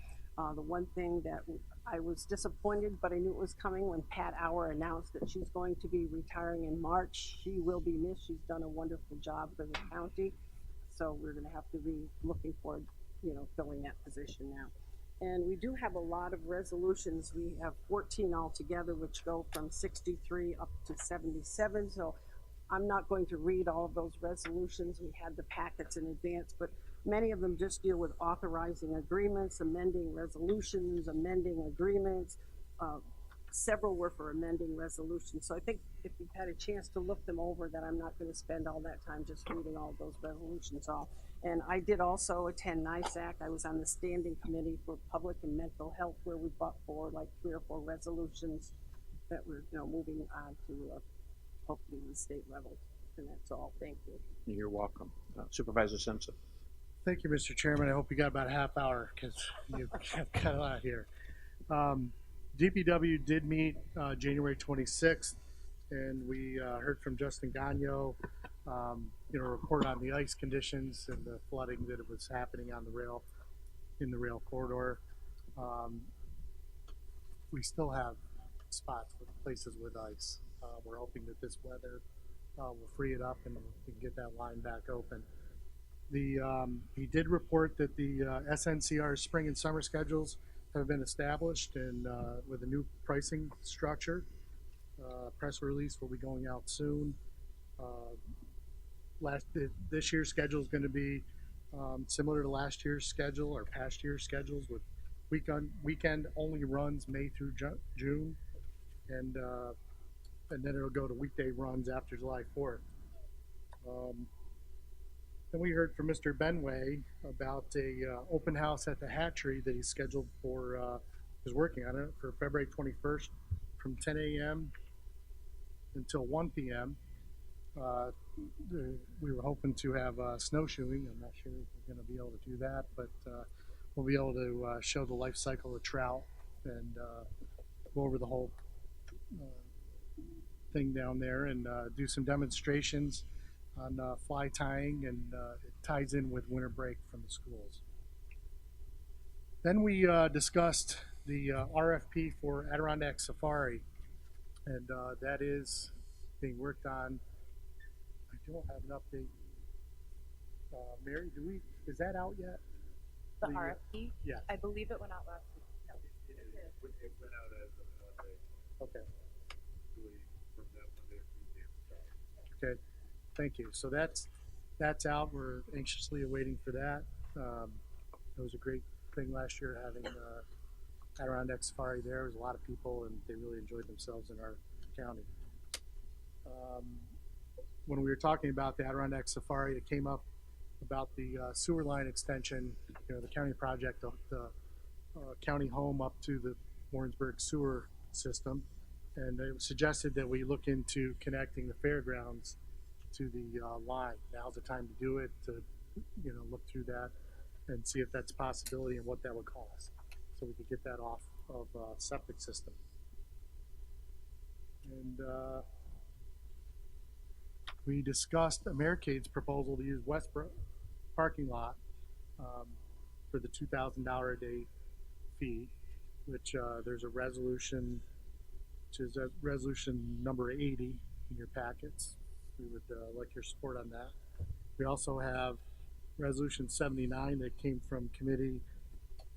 Speaker 3: The one thing that I was disappointed, but I knew it was coming when Pat Auer announced that she's going to be retiring in March. She will be missed. She's done a wonderful job for the county. So we're going to have to be looking for, filling that position now. And we do have a lot of resolutions. We have 14 altogether, which go from 63 up to 77. So I'm not going to read all of those resolutions. We had the packets in advance, but many of them just deal with authorizing agreements, amending resolutions, amending agreements. Several were for amending resolutions. So I think if you've had a chance to look them over, that I'm not going to spend all that time just reading all those resolutions off. And I did also attend NISAC. I was on the standing committee for public and mental health, where we fought for like 3 or 4 resolutions that we're moving on to hopefully the state level. And that's all. Thank you.
Speaker 1: You're welcome. Supervisor Simpson.
Speaker 4: Thank you, Mr. Chairman. I hope you got about a half hour because you've got a lot here. DPW did meet January 26th, and we heard from Justin Gagno, report on the ice conditions and the flooding that was happening on the rail, in the rail corridor. We still have spots with places with ice. We're hoping that this weather will free it up and we can get that line back open. He did report that the SNCR spring and summer schedules have been established, and with a new pricing structure. Press release will be going out soon. This year's schedule is going to be similar to last year's schedule or past year's schedules, with weekend only runs May through June, and then it'll go to weekday runs after July 4th. Then we heard from Mr. Benway about a open house at the hatchery that he's scheduled for, is working on it for February 21st from 10 a.m. until 1 p.m. We were hoping to have snowshoeing. I'm not sure if we're going to be able to do that, but we'll be able to show the life cycle of trout and go over the whole thing down there and do some demonstrations on fly tying, and it ties in with winter break from the schools. Then we discussed the RFP for Adirondack Safari, and that is being worked on. I don't have an update. Mary, is that out yet?
Speaker 22: The RFP?
Speaker 4: Yeah.
Speaker 22: I believe it went out last week. No.
Speaker 4: It went out as of Monday. Okay. From that Monday or Tuesday. Okay. Thank you. So that's out. We're anxiously awaiting for that. It was a great thing last year having Adirondack Safari there. There was a lot of people, and they really enjoyed themselves in our county. When we were talking about the Adirondack Safari, it came up about the sewer line extension, the county project, the county home up to the Warrensburg sewer system, and it was suggested that we look into connecting the fairgrounds to the line. Now's the time to do it, to look through that and see if that's a possibility and what that would cost, so we could get that off of septic system. And we discussed Americade's proposal to use Westbrook parking lot for the $2,000 a day fee, which there's a resolution, which is resolution number 80 in your packets. We would like your support on that. We also have resolution 79 that came from committee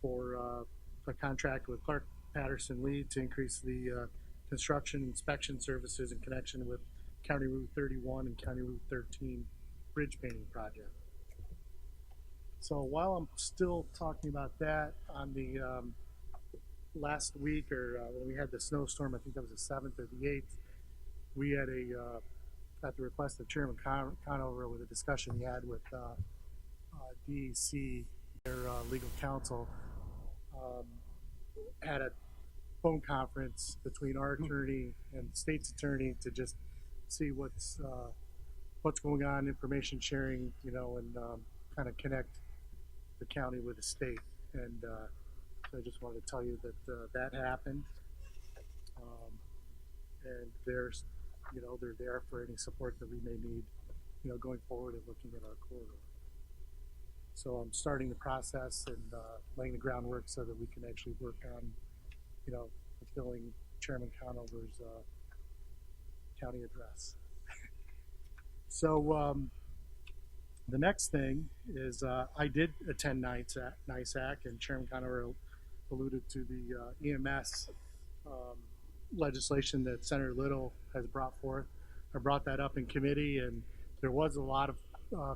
Speaker 4: for a contract with Clark Patterson Lee to increase the construction inspection services in connection with County Route 31 and County Route 13 bridge painting project. So while I'm still talking about that, on the last week, or when we had the snowstorm, I think that was the 7th or the 8th, we had at the request of Chairman Conover, with a discussion he had with DEC their legal counsel had a phone conference between our attorney and the state's attorney to just see what's going on, information sharing, you know, and kind of connect the county with the state. And so I just wanted to tell you that that happened. And there's, you know, they're there for any support that we may need, you know, going forward and looking at our corridor. So I'm starting the process and laying the groundwork so that we can actually work on, you know, fulfilling Chairman Conover's county address. So the next thing is I did attend NISAC, and Chairman Conover alluded to the EMS legislation that Senator Little has brought forth. I brought that up in committee, and there was a lot of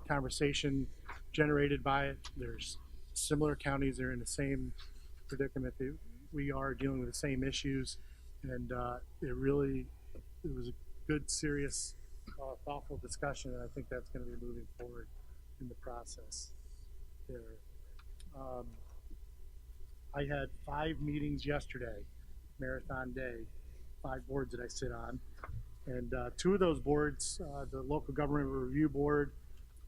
Speaker 4: conversation generated by it. There's similar counties that are in the same predicament that we are, dealing with the same issues, and it was a good, serious, thoughtful discussion, and I think that's going to be moving forward in the process there. I had 5 meetings yesterday, marathon day, 5 boards that I sit on, and 2 of those boards, the Local Government Review Board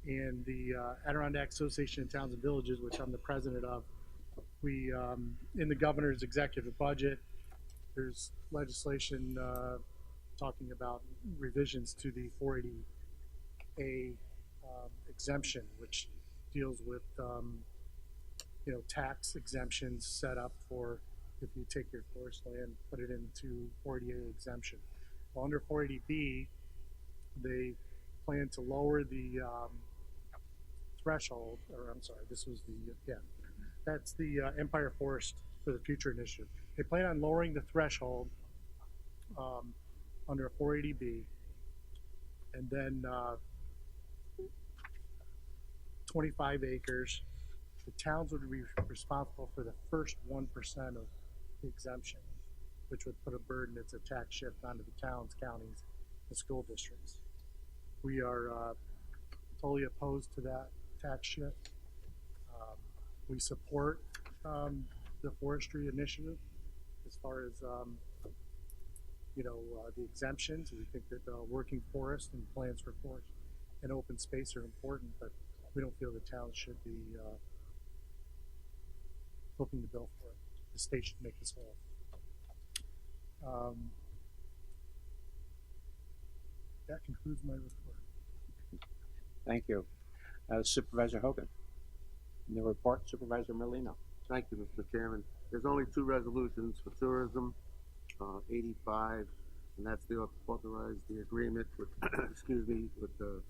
Speaker 4: and the Adirondack Association of Towns and Villages, which I'm the president of, we, in the governor's executive budget, there's legislation talking about revisions to the 480A exemption, which deals with, you know, tax exemptions set up for if you take your forest land, put it into 480A exemption. Well, under 480B, they plan to lower the threshold, or I'm sorry, this was the, yeah, that's the Empire Forest for the Future initiative. They plan on lowering the threshold under 480B, and then 25 acres. The towns would be responsible for the first 1% of the exemption, which would put a burden, it's a tax shift onto the towns, counties, and school districts. We are totally opposed to that tax shift. We support the forestry initiative as far as you know, the exemptions. We think that working forest and plans for forest and open space are important, but we don't feel the towns should be flipping the bill for it. The state should make this whole. That concludes my report.
Speaker 1: Thank you. Supervisor Hogan. The report, Supervisor Molina.
Speaker 2: Thank you, Mr. Chairman. There's only 2 resolutions for tourism, 85, and that's the authorize the agreement with, excuse me, with the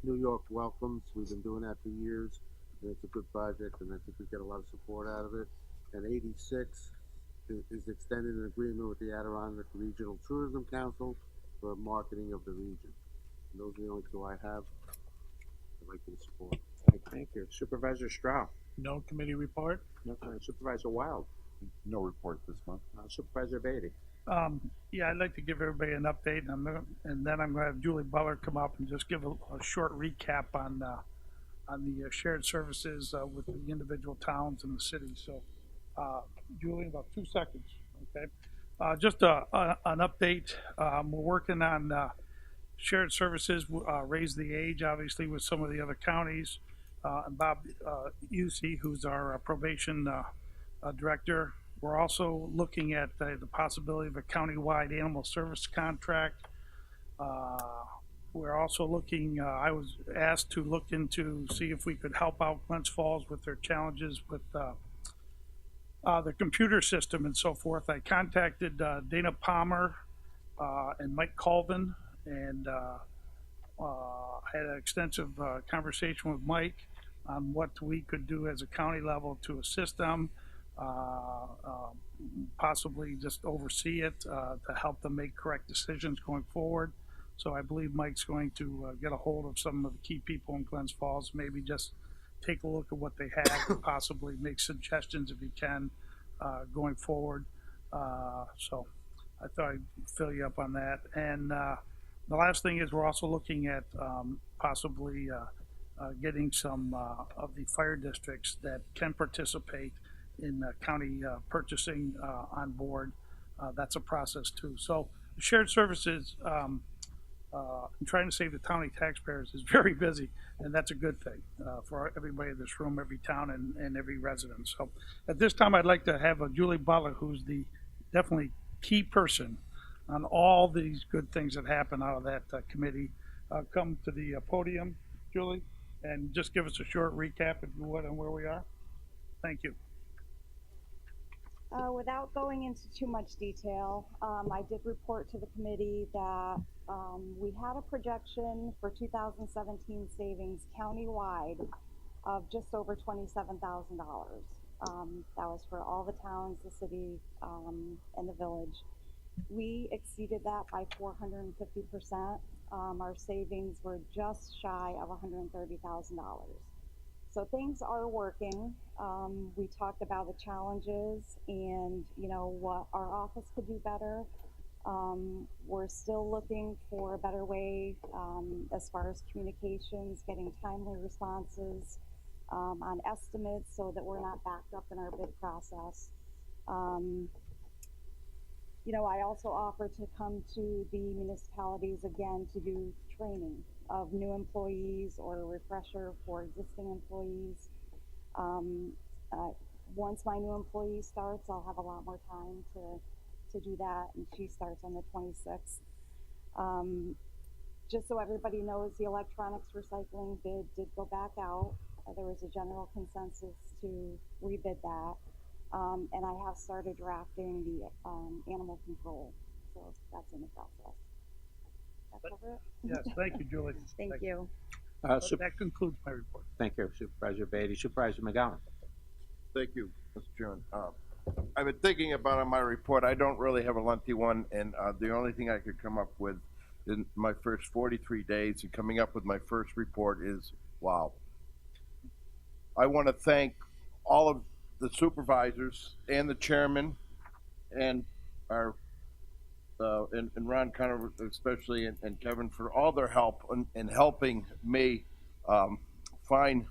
Speaker 2: New York Welcomes. We've been doing that for years, and it's a good project, and I think we get a lot of support out of it. And 86 is extending an agreement with the Adirondack Regional Tourism Council for marketing of the region. And those are the only 2 I have. I'd like to support.
Speaker 1: Thank you. Supervisor Strauss.
Speaker 5: No committee report.
Speaker 1: No. Supervisor Wild.
Speaker 7: No report this month.
Speaker 1: Supervisor Beatty.
Speaker 5: Yeah, I'd like to give everybody an update, and then I'm going to have Julie Butler come up and just give a short recap on the shared services with the individual towns and the city. So, Julie, about 2 seconds, okay? Just an update. We're working on shared services, raise the age, obviously, with some of the other counties. And Bob Usey, who's our probation director. We're also looking at the possibility of a countywide animal service contract. We're also looking, I was asked to look into, see if we could help out Glens Falls with their challenges with the computer system and so forth. I contacted Dana Palmer and Mike Colvin, and had an extensive conversation with Mike on what we could do as a county level to assist them, possibly just oversee it to help them make correct decisions going forward. So I believe Mike's going to get a hold of some of the key people in Glens Falls, maybe just take a look at what they have and possibly make suggestions if he can going forward. So I thought I'd fill you up on that. And the last thing is we're also looking at possibly getting some of the fire districts that can participate in county purchasing on board. That's a process too. So the shared services, and trying to save the county taxpayers is very busy, and that's a good thing for everybody in this room, every town, and every resident. So at this time, I'd like to have Julie Butler, who's the definitely key person on all these good things that happen out of that committee, come to the podium, Julie, and just give us a short recap, if you would, on where we are. Thank you.
Speaker 8: Without going into too much detail, I did report to the committee that we had a projection for 2017 savings countywide of just over $27,000. That was for all the towns, the city, and the village. We exceeded that by 450%. Our savings were just shy of $130,000. So things are working. We talked about the challenges and what our office could do better. We're still looking for a better way as far as communications, getting timely responses on estimates so that we're not backed up in our bid process. I also offer to come to the municipalities again to do training of new employees or a refresher for existing employees. Once my new employee starts, I'll have a lot more time to do that, and she starts on the 26th. Just so everybody knows, the electronics recycling bid did go back out. There was a general consensus to rebid that. And I have started drafting the animal control, so that's in the process. That cover it?
Speaker 5: Yes, thank you, Julie.
Speaker 8: Thank you.
Speaker 5: That concludes my report.
Speaker 1: Thank you, Supervisor Beatty. Supervisor McGowan.
Speaker 9: Thank you, Mr. Chairman. I've been thinking about on my report. I don't really have a lengthy one, and the only thing I could come up with in my first 43 days and coming up with my first report is, wow. I want to thank all of the supervisors and the chairman and our and Ron Connor especially and Kevin for all their help in helping me find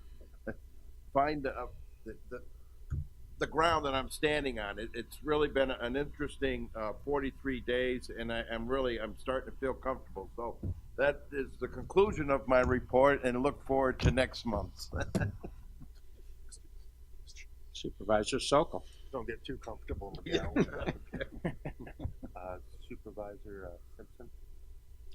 Speaker 9: the ground that I'm standing on. It's really been an interesting 43 days, and I'm starting to feel comfortable. So that is the conclusion of my report, and look forward to next month's.
Speaker 1: Supervisor Sokol.
Speaker 7: Don't get too comfortable. Supervisor Simpson.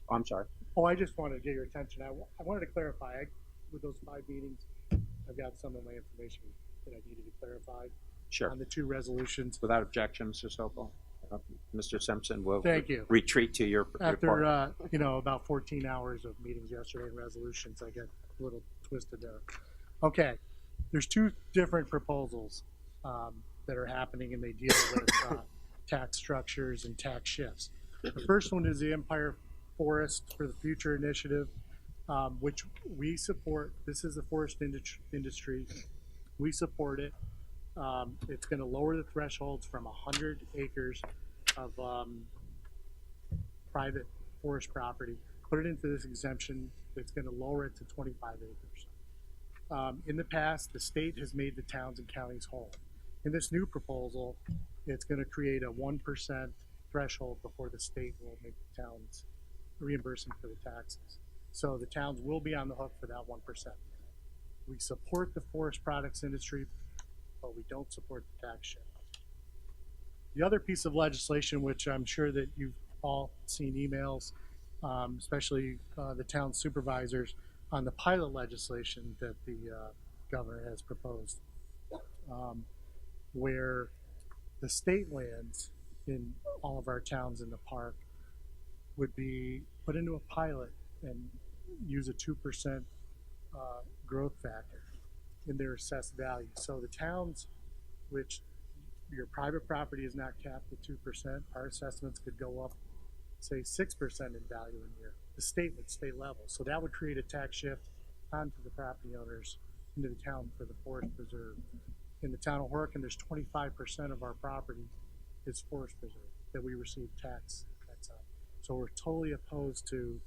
Speaker 1: Oh, I'm sorry.
Speaker 4: Oh, I just wanted to get your attention. I wanted to clarify, with those 5 meetings, I've got some of my information that I needed to clarify.
Speaker 1: Sure.
Speaker 4: On the 2 resolutions.
Speaker 1: Without objection, Mr. Sokol. Mr. Simpson will
Speaker 4: Thank you.
Speaker 1: retreat to your report.
Speaker 4: After, about 14 hours of meetings yesterday and resolutions, I get a little twisted there. Okay. There's 2 different proposals that are happening, and they deal with tax structures and tax shifts. The first one is the Empire Forest for the Future initiative, which we support. This is the forest industry. We support it. It's going to lower the thresholds from 100 acres of private forest property, put it into this exemption. It's going to lower it to 25 acres. In the past, the state has made the towns and counties whole. In this new proposal, it's going to create a 1% threshold before the state will make the towns reimbursement for the taxes. So the towns will be on the hook for that 1%. We support the forest products industry, but we don't support the tax shift. The other piece of legislation, which I'm sure that you've all seen emails, especially the town supervisors, on the pilot legislation that the governor has proposed, where the state lands in all of our towns in the park would be put into a pilot and use a 2% growth factor in their assessed value. So the towns which your private property is not capped at 2%, our assessments could go up, say 6% in value in year. The state would stay level. So that would create a tax shift onto the property owners into the town for the forest preserve. In the town of Horicon, there's 25% of our property is forest preserve that we receive tax cuts on. So we're totally opposed to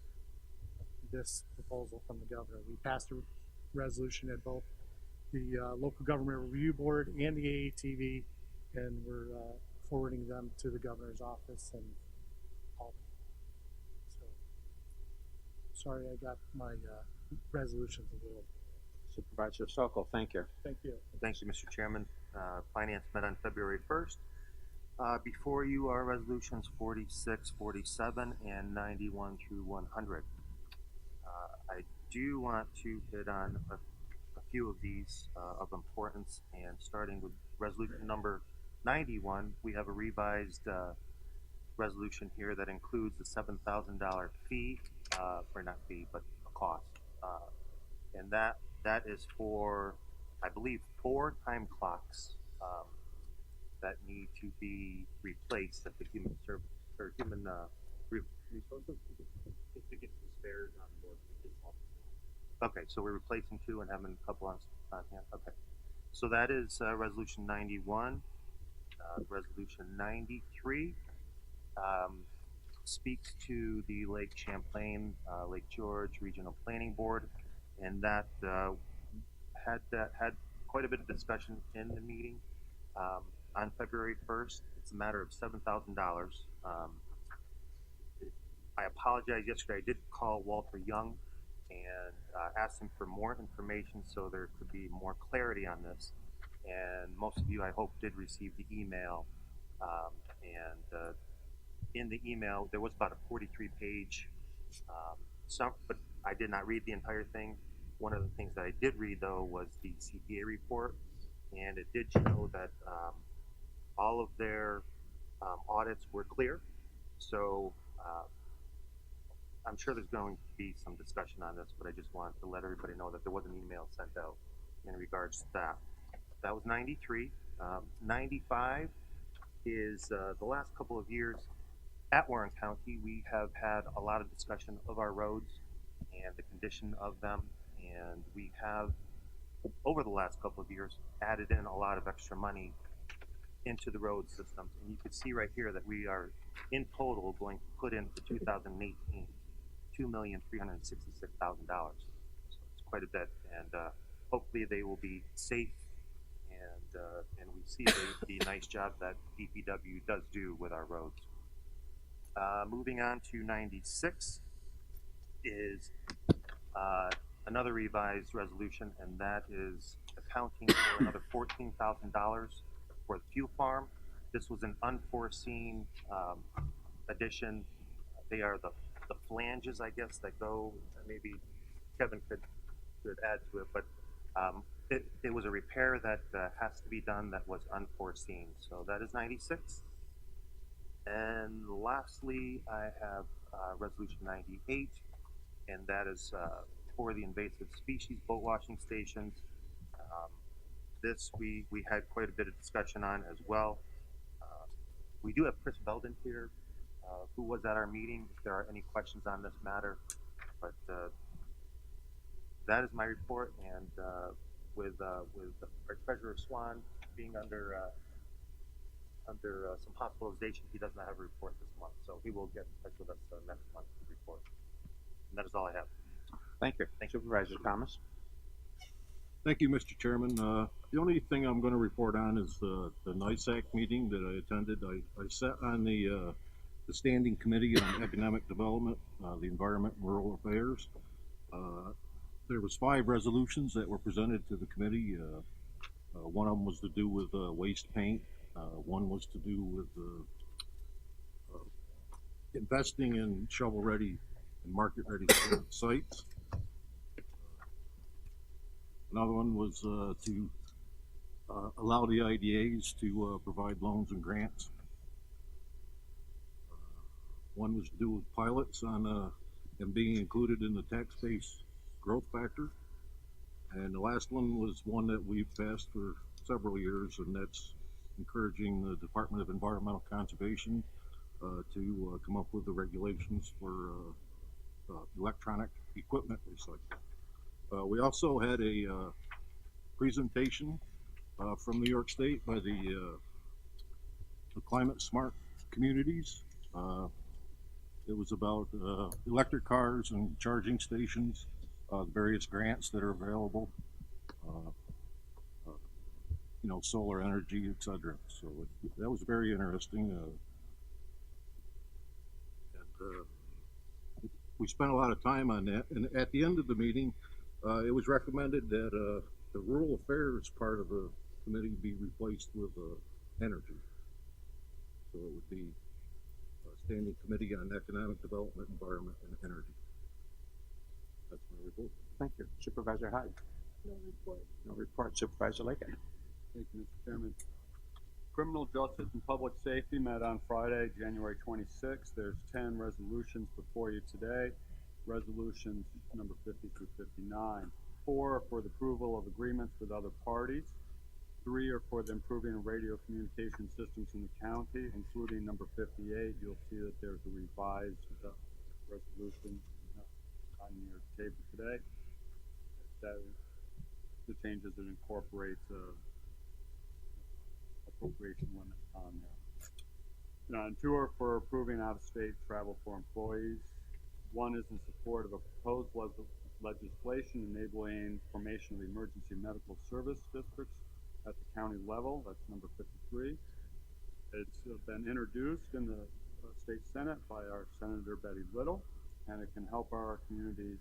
Speaker 4: this proposal from the governor. We passed resolution at both the Local Government Review Board and the AATV, and we're forwarding them to the governor's office and all. So, sorry I got my resolutions a little.
Speaker 1: Supervisor Sokol, thank you.
Speaker 4: Thank you.
Speaker 7: Thank you, Mr. Chairman. Finance met on February 1st. Before you are resolutions 46, 47, and 91 through 100. I do want to hit on a few of these of importance, and starting with resolution number 91, we have a revised resolution here that includes the $7,000 fee, or not fee, but a cost. And that is for, I believe, 4 time clocks that need to be replaced at the human resources to get some spares on board. Okay, so we're replacing 2 and having a couple on hand. Okay, so that is resolution 91. Resolution 93 speaks to the Lake Champlain, Lake George Regional Planning Board, and that had quite a bit of discussion in the meeting. On February 1st, it's a matter of $7,000. I apologize, yesterday I did call Walter Young and asked him for more information so there could be more clarity on this. And most of you, I hope, did receive the email. In the email, there was about a 43-page, but I did not read the entire thing. One of the things that I did read, though, was the CPA report, and it did show that all of their audits were clear. So I'm sure there's going to be some discussion on this, but I just wanted to let everybody know that there was an email sent out in regards to that. That was 93. 95 is the last couple of years at Warren County, we have had a lot of discussion of our roads and the condition of them, and we have, over the last couple of years, added in a lot of extra money into the road systems. And you can see right here that we are, in total, going to put in for 2018, $2,366,000. So it's quite a bit, and hopefully they will be safe, and we see the nice job that DPW does do with our roads. Moving on to 96 is another revised resolution, and that is accounting for another $14,000 for the fuel farm. This was an unforeseen addition. They are the flanges, I guess, that go, maybe Kevin could add to it, but it was a repair that has to be done that was unforeseen. So that is 96. And lastly, I have resolution 98, and that is for the invasive species boat washing stations. This we had quite a bit of discussion on as well. We do have Chris Belden here, who was at our meeting, if there are any questions on this matter. But that is my report, and with our treasurer Swan being under some hospitalization, he does not have a report this month, so he will get in touch with us next month to report. And that is all I have.
Speaker 1: Thank you. Supervisor Thomas.
Speaker 6: Thank you, Mr. Chairman. The only thing I'm going to report on is the NISAC meeting that I attended. I sat on the Standing Committee on Economic Development, the Environment and Rural Affairs. There was 5 resolutions that were presented to the committee. One of them was to do with waste paint. One was to do with investing in shovel-ready and market-ready sites. Another one was to allow the IDAs to provide loans and grants. One was to do with pilots on them being included in the tax base growth factor. And the last one was one that we've passed for several years, and that's encouraging the Department of Environmental Conservation to come up with the regulations for electronic equipment recycling. We also had a presentation from New York State by the Climate Smart Communities. It was about electric cars and charging stations various grants that are available, solar energy, etc. So that was very interesting. We spent a lot of time on that, and at the end of the meeting, it was recommended that the rural affairs part of the committee be replaced with energy. So it would be a standing committee on economic development, environment, and energy. That's my report.
Speaker 1: Thank you. Supervisor Hyde.
Speaker 3: No report.
Speaker 1: No report. Supervisor Lakin.
Speaker 10: Thank you, Mr. Chairman. Criminal Justice and Public Safety met on Friday, January 26th. There's 10 resolutions before you today. Resolutions number 50 through 59. 4 are for the approval of agreements with other parties. 3 are for the improving of radio communication systems in the county, including number 58. You'll see that there's a revised resolution on your table today. That the changes that incorporates appropriation limit on there. And 2 are for approving out-of-state travel for employees. 1 is in support of a proposed legislation enabling formation of emergency medical service districts at the county level. That's number 53. It's been introduced in the state senate by our Senator Betty Little, and it can help our communities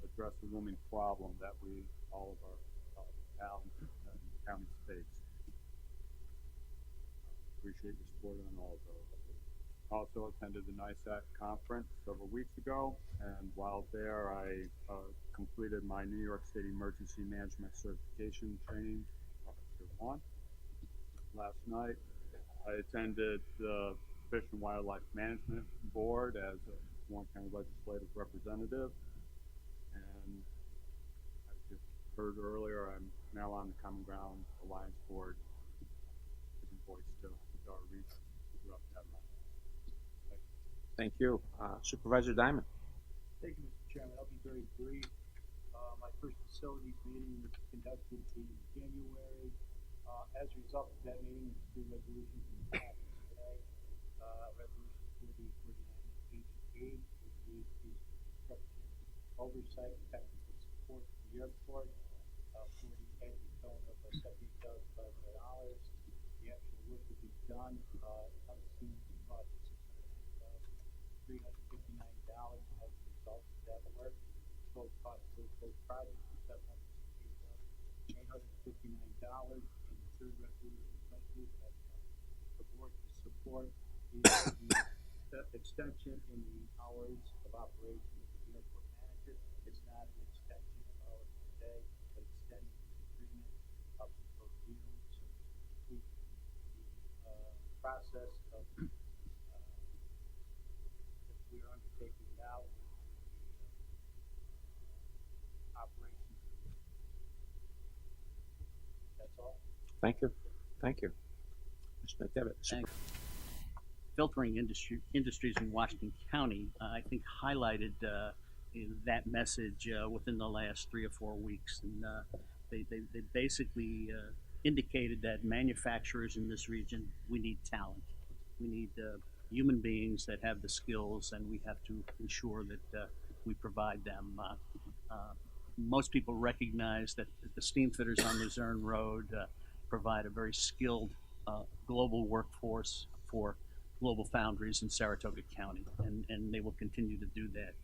Speaker 10: address the looming problem that all of our towns and counties face. Appreciate your support on all of those. Also attended the NISAC conference several weeks ago, and while there I completed my New York State Emergency Management Certification training, Tier 1. Last night I attended the Fish and Wildlife Management Board as a Warren County Legislative Representative, and as you heard earlier, I'm now on the Common Ground Alliance Board, giving voice to our region throughout that month.
Speaker 1: Thank you. Supervisor Diamond.
Speaker 11: Thank you, Mr. Chairman. I'll be very brief. My first facilities meeting was conducted in January. As a result of that meeting, there's 3 resolutions in the package today. Resolution 4049 and 88, which is construction oversight and technical support for the airport. 40A, the tone of $70,500. The actual work will be done. Unseen cost $690,359 as a result of that work. Total cost of both projects is $758,859. And the third resolution that the board to support is the extension in the hours of operation of the airport manager. It's not an extension of hours today, but extending the agreement up until June, so we the process of that we are undertaking now, operation. That's all.
Speaker 1: Thank you. Thank you. Mr. McDevitt.
Speaker 23: Thanks. Filtering industries in Washington County, I think highlighted that message within the last 3 or 4 weeks, and they basically indicated that manufacturers in this region, we need talent, we need human beings that have the skills, and we have to ensure that we provide them. Most people recognize that the steam fitters on Luzerne Road provide a very skilled global workforce for global foundries in Saratoga County, and they will continue to do that.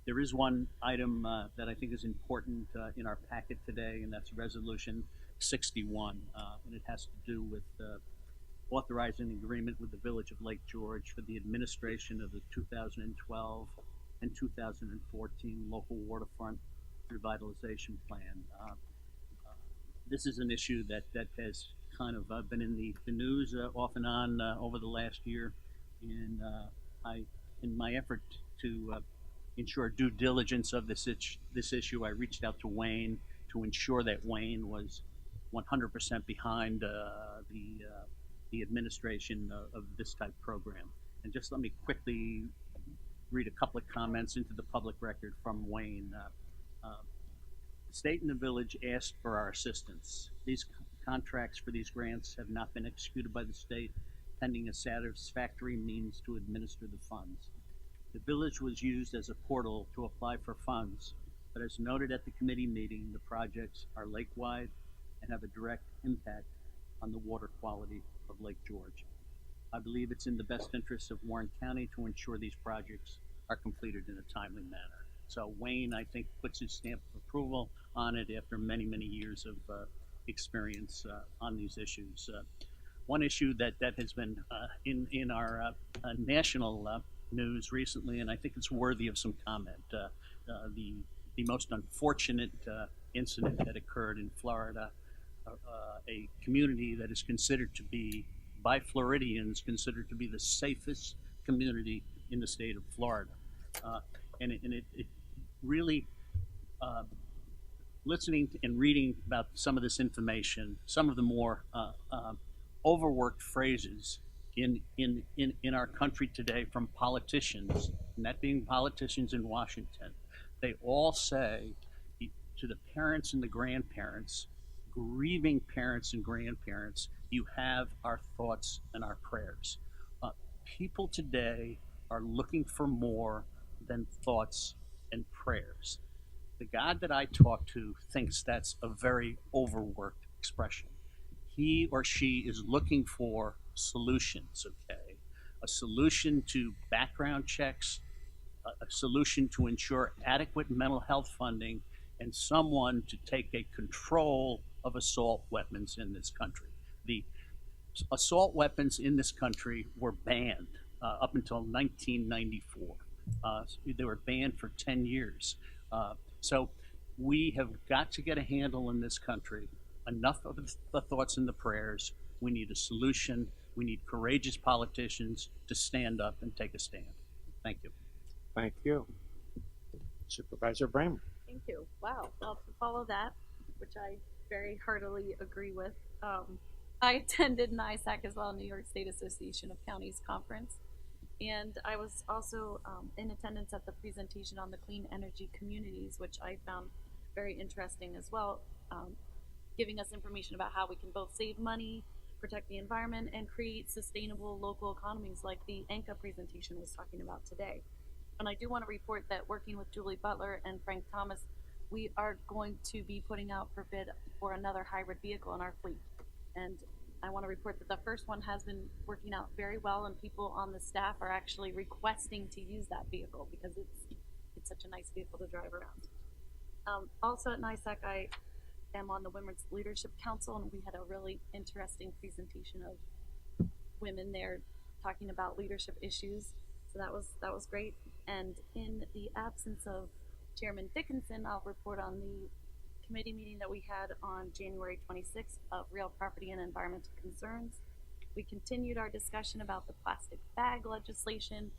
Speaker 23: There is one item that I think is important in our packet today, and that's Resolution 61, and it has to do with authorizing an agreement with the Village of Lake George for the administration of the 2012 and 2014 local waterfront revitalization plan. This is an issue that has kind of been in the news off and on over the last year, and in my effort to ensure due diligence of this issue, I reached out to Wayne to ensure that Wayne was 100% behind the administration of this type program. And just let me quickly read a couple of comments into the public record from Wayne. The state and the village asked for our assistance. These contracts for these grants have not been executed by the state, pending a satisfactory means to administer the funds. The village was used as a portal to apply for funds but as noted at the committee meeting, the projects are lake-wide and have a direct impact on the water quality of Lake George. I believe it's in the best interest of Warren County to ensure these projects are completed in a timely manner. So Wayne, I think, puts his stamp of approval on it after many, many years of experience on these issues. One issue that has been in our national news recently, and I think it's worthy of some comment, the most unfortunate incident that occurred in Florida, a community that is considered to be, by Floridians, considered to be the safest community in the state of Florida. And it really, listening and reading about some of this information, some of the more overworked phrases in our country today from politicians, and that being politicians in Washington, they all say to the parents and the grandparents, grieving parents and grandparents, you have our thoughts and our prayers. People today are looking for more than thoughts and prayers. The God that I talk to thinks that's a very overworked expression. He or she is looking for solutions, okay? A solution to background checks, a solution to ensure adequate mental health funding, and someone to take a control of assault weapons in this country. The assault weapons in this country were banned up until 1994. They were banned for 10 years. So we have got to get a handle in this country. Enough of the thoughts and the prayers. We need a solution. We need courageous politicians to stand up and take a stand. Thank you.
Speaker 1: Thank you. Supervisor Bram.
Speaker 13: Thank you. Wow. Well, to follow that, which I very heartily agree with, I attended NISAC as well, New York State Association of Counties Conference, and I was also in attendance at the presentation on the clean energy communities, which I found very interesting as well, giving us information about how we can both save money, protect the environment, and create sustainable local economies like the ENCA presentation was talking about today. And I do want to report that working with Julie Butler and Frank Thomas, we are going to be putting out for bid for another hybrid vehicle in our fleet. And I want to report that the first one has been working out very well, and people on the staff are actually requesting to use that vehicle because it's such a nice vehicle to drive around. Also at NISAC, I am on the Women's Leadership Council, and we had a really interesting presentation of women there talking about leadership issues. So that was great. And in the absence of Chairman Dickinson, I'll report on the committee meeting that we had on January 26th of real property and environmental concerns. We continued our discussion about the plastic bag legislation,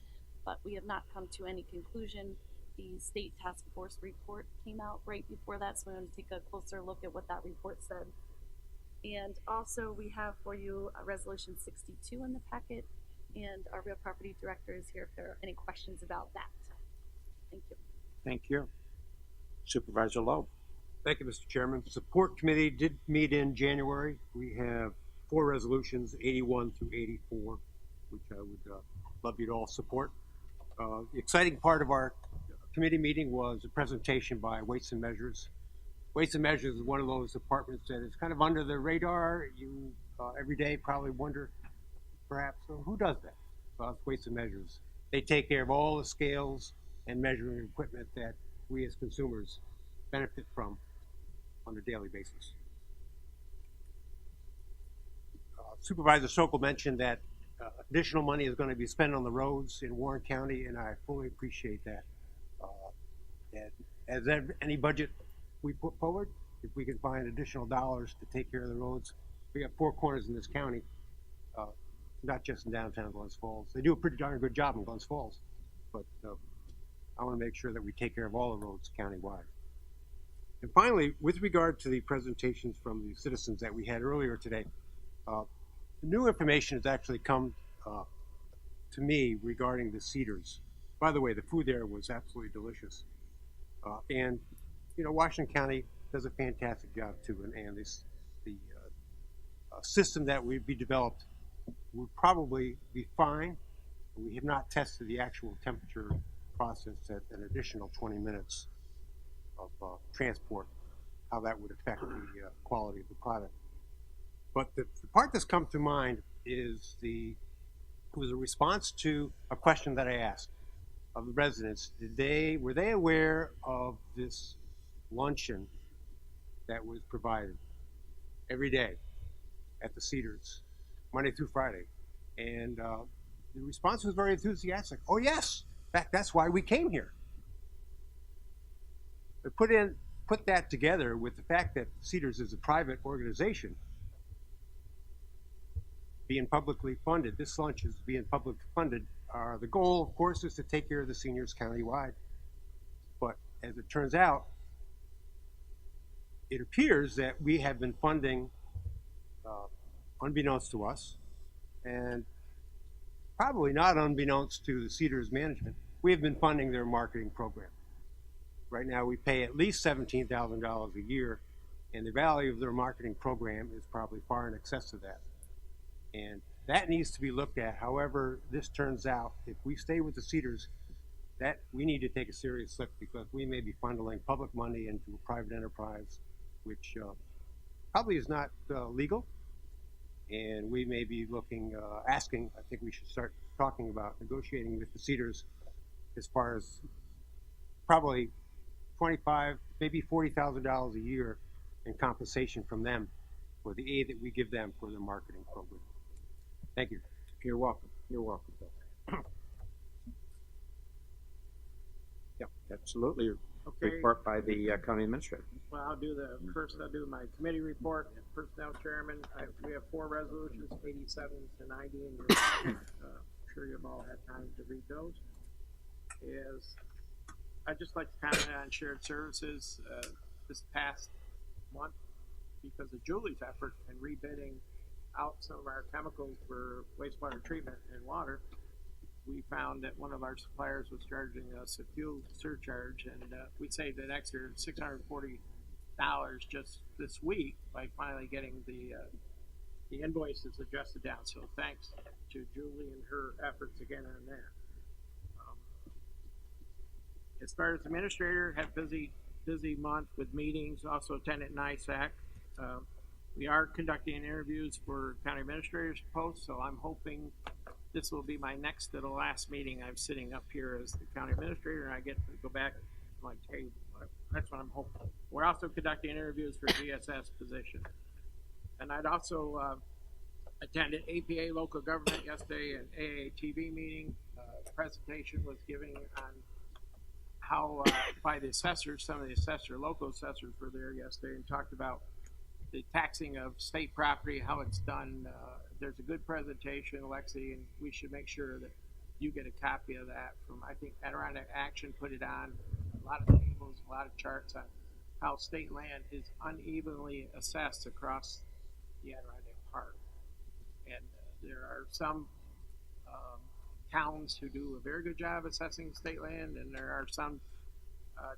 Speaker 13: but we have not come to any conclusion. The state task force report came out right before that, so we're going to take a closer look at what that report said. And also we have for you a resolution 62 in the packet, and our real property director is here if there are any questions about that. Thank you.
Speaker 1: Thank you. Supervisor Lowe.
Speaker 14: Thank you, Mr. Chairman. Support Committee did meet in January. We have 4 resolutions, 81 through 84, which I would love you to all support. The exciting part of our committee meeting was a presentation by Weights and Measures. Weights and Measures is one of those departments that is kind of under the radar. You every day probably wonder, perhaps, who does that? Well, it's Weights and Measures. They take care of all the scales and measuring equipment that we as consumers benefit from on a daily basis. Supervisor Sokol mentioned that additional money is going to be spent on the roads in Warren County, and I fully appreciate that. And as any budget we put forward, if we can find additional dollars to take care of the roads, we have 4 corners in this county, not just in downtown Glens Falls. They do a pretty darn good job in Glens Falls, but I want to make sure that we take care of all the roads countywide. And finally, with regard to the presentations from the citizens that we had earlier today, new information has actually come to me regarding the Cedars. By the way, the food there was absolutely delicious. And, you know, Washington County does a fantastic job too. And the system that would be developed would probably be fine. We have not tested the actual temperature process at an additional 20 minutes. transport, how that would affect the quality of the product. But the part that's come to mind is it was a response to a question that I asked of the residents. Were they aware of this luncheon that was provided every day at the Cedars, Monday through Friday? And the response was very enthusiastic. Oh yes, in fact, that's why we came here. But put that together with the fact that Cedars is a private organization being publicly funded. This lunch is being publicly funded. The goal, of course, is to take care of the seniors countywide. But as it turns out, it appears that we have been funding, unbeknownst to us, and probably not unbeknownst to the Cedars management, we have been funding their marketing program. Right now, we pay at least $17,000 a year, and the value of their marketing program is probably far in excess of that. And that needs to be looked at. However this turns out, if we stay with the Cedars, that we need to take a serious look, because we may be funneling public money into a private enterprise, which probably is not legal. And we may be asking, I think we should start talking about negotiating with the Cedars as far as probably $25,000, maybe $40,000 a year in compensation from them for the aid that we give them for their marketing program. Thank you.
Speaker 1: You're welcome. You're welcome, Bill. Yep, absolutely.
Speaker 15: Okay.
Speaker 1: Report by the county administrator.
Speaker 15: Well, I'll do my committee report. Personnel chairman, we have 4 resolutions, 87 to 90 in your I'm sure you've all had time to read those. I'd just like to comment on shared services this past month, because of Julie's effort in rebidding out some of our chemicals for wastewater treatment and water. We found that one of our suppliers was charging us a fuel surcharge, and we saved an extra $640 just this week by finally getting the invoices adjusted down. So thanks to Julie and her efforts again on that. As far as administrator, had busy month with meetings, also attended NISAC. We are conducting interviews for county administrator's post, so I'm hoping this will be my next to the last meeting I'm sitting up here as the county administrator, and I get to go back like, hey, that's what I'm hoping. We're also conducting interviews for GSS position. And I'd also attended APA local government yesterday, an AATV meeting. Presentation was given on how by the assessors, some of the local assessors were there yesterday and talked about the taxing of state property, how it's done. There's a good presentation, Alexi, and we should make sure that you get a copy of that from, I think, Adirondack Action put it on, a lot of tables, a lot of charts on how state land is unevenly assessed across the Adirondack Park. And there are some towns who do a very good job assessing state land, and there are some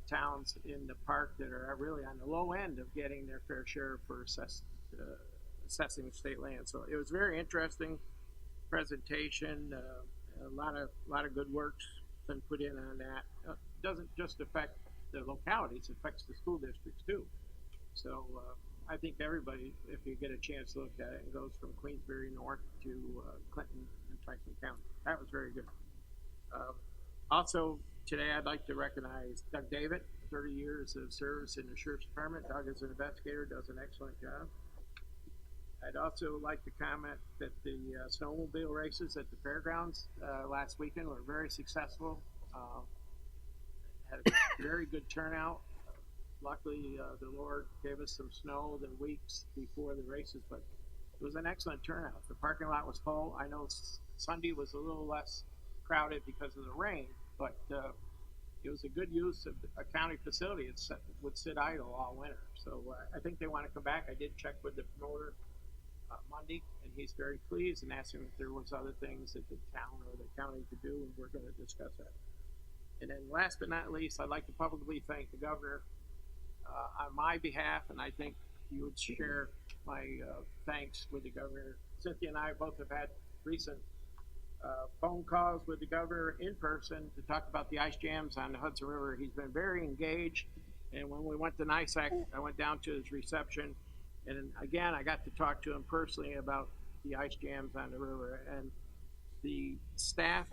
Speaker 15: towns in the park that are really on the low end of getting their fair share for assessing state land. So it was a very interesting presentation. A lot of good work's been put in on that. It doesn't just affect the localities, it affects the school districts too. So I think everybody, if you get a chance to look at it, it goes from Queensbury north to Clinton and Franklin County. That was very good. Also, today I'd like to recognize Doug David, 30 years of service in the Sheriff's Department. Doug is an investigator, does an excellent job. I'd also like to comment that the snowmobile races at the fairgrounds last weekend were very successful. Had a very good turnout. Luckily, the Lord gave us some snow the weeks before the races, but it was an excellent turnout. The parking lot was full. I know Sunday was a little less crowded because of the rain, but it was a good use of a county facility. It would sit idle all winter. So I think they want to come back. I did check with the promoter Monday, and he's very pleased and asked him if there was other things that the town or the county could do, and we're going to discuss that. And then last but not least, I'd like to publicly thank the governor on my behalf, and I think you would share my thanks with the governor. Cynthia and I both have had recent phone calls with the governor in person to talk about the ice jams on the Hudson River. He's been very engaged And when we went to NISAC, I went down to his reception, and again, I got to talk to him personally about the ice jams on the river. And the staff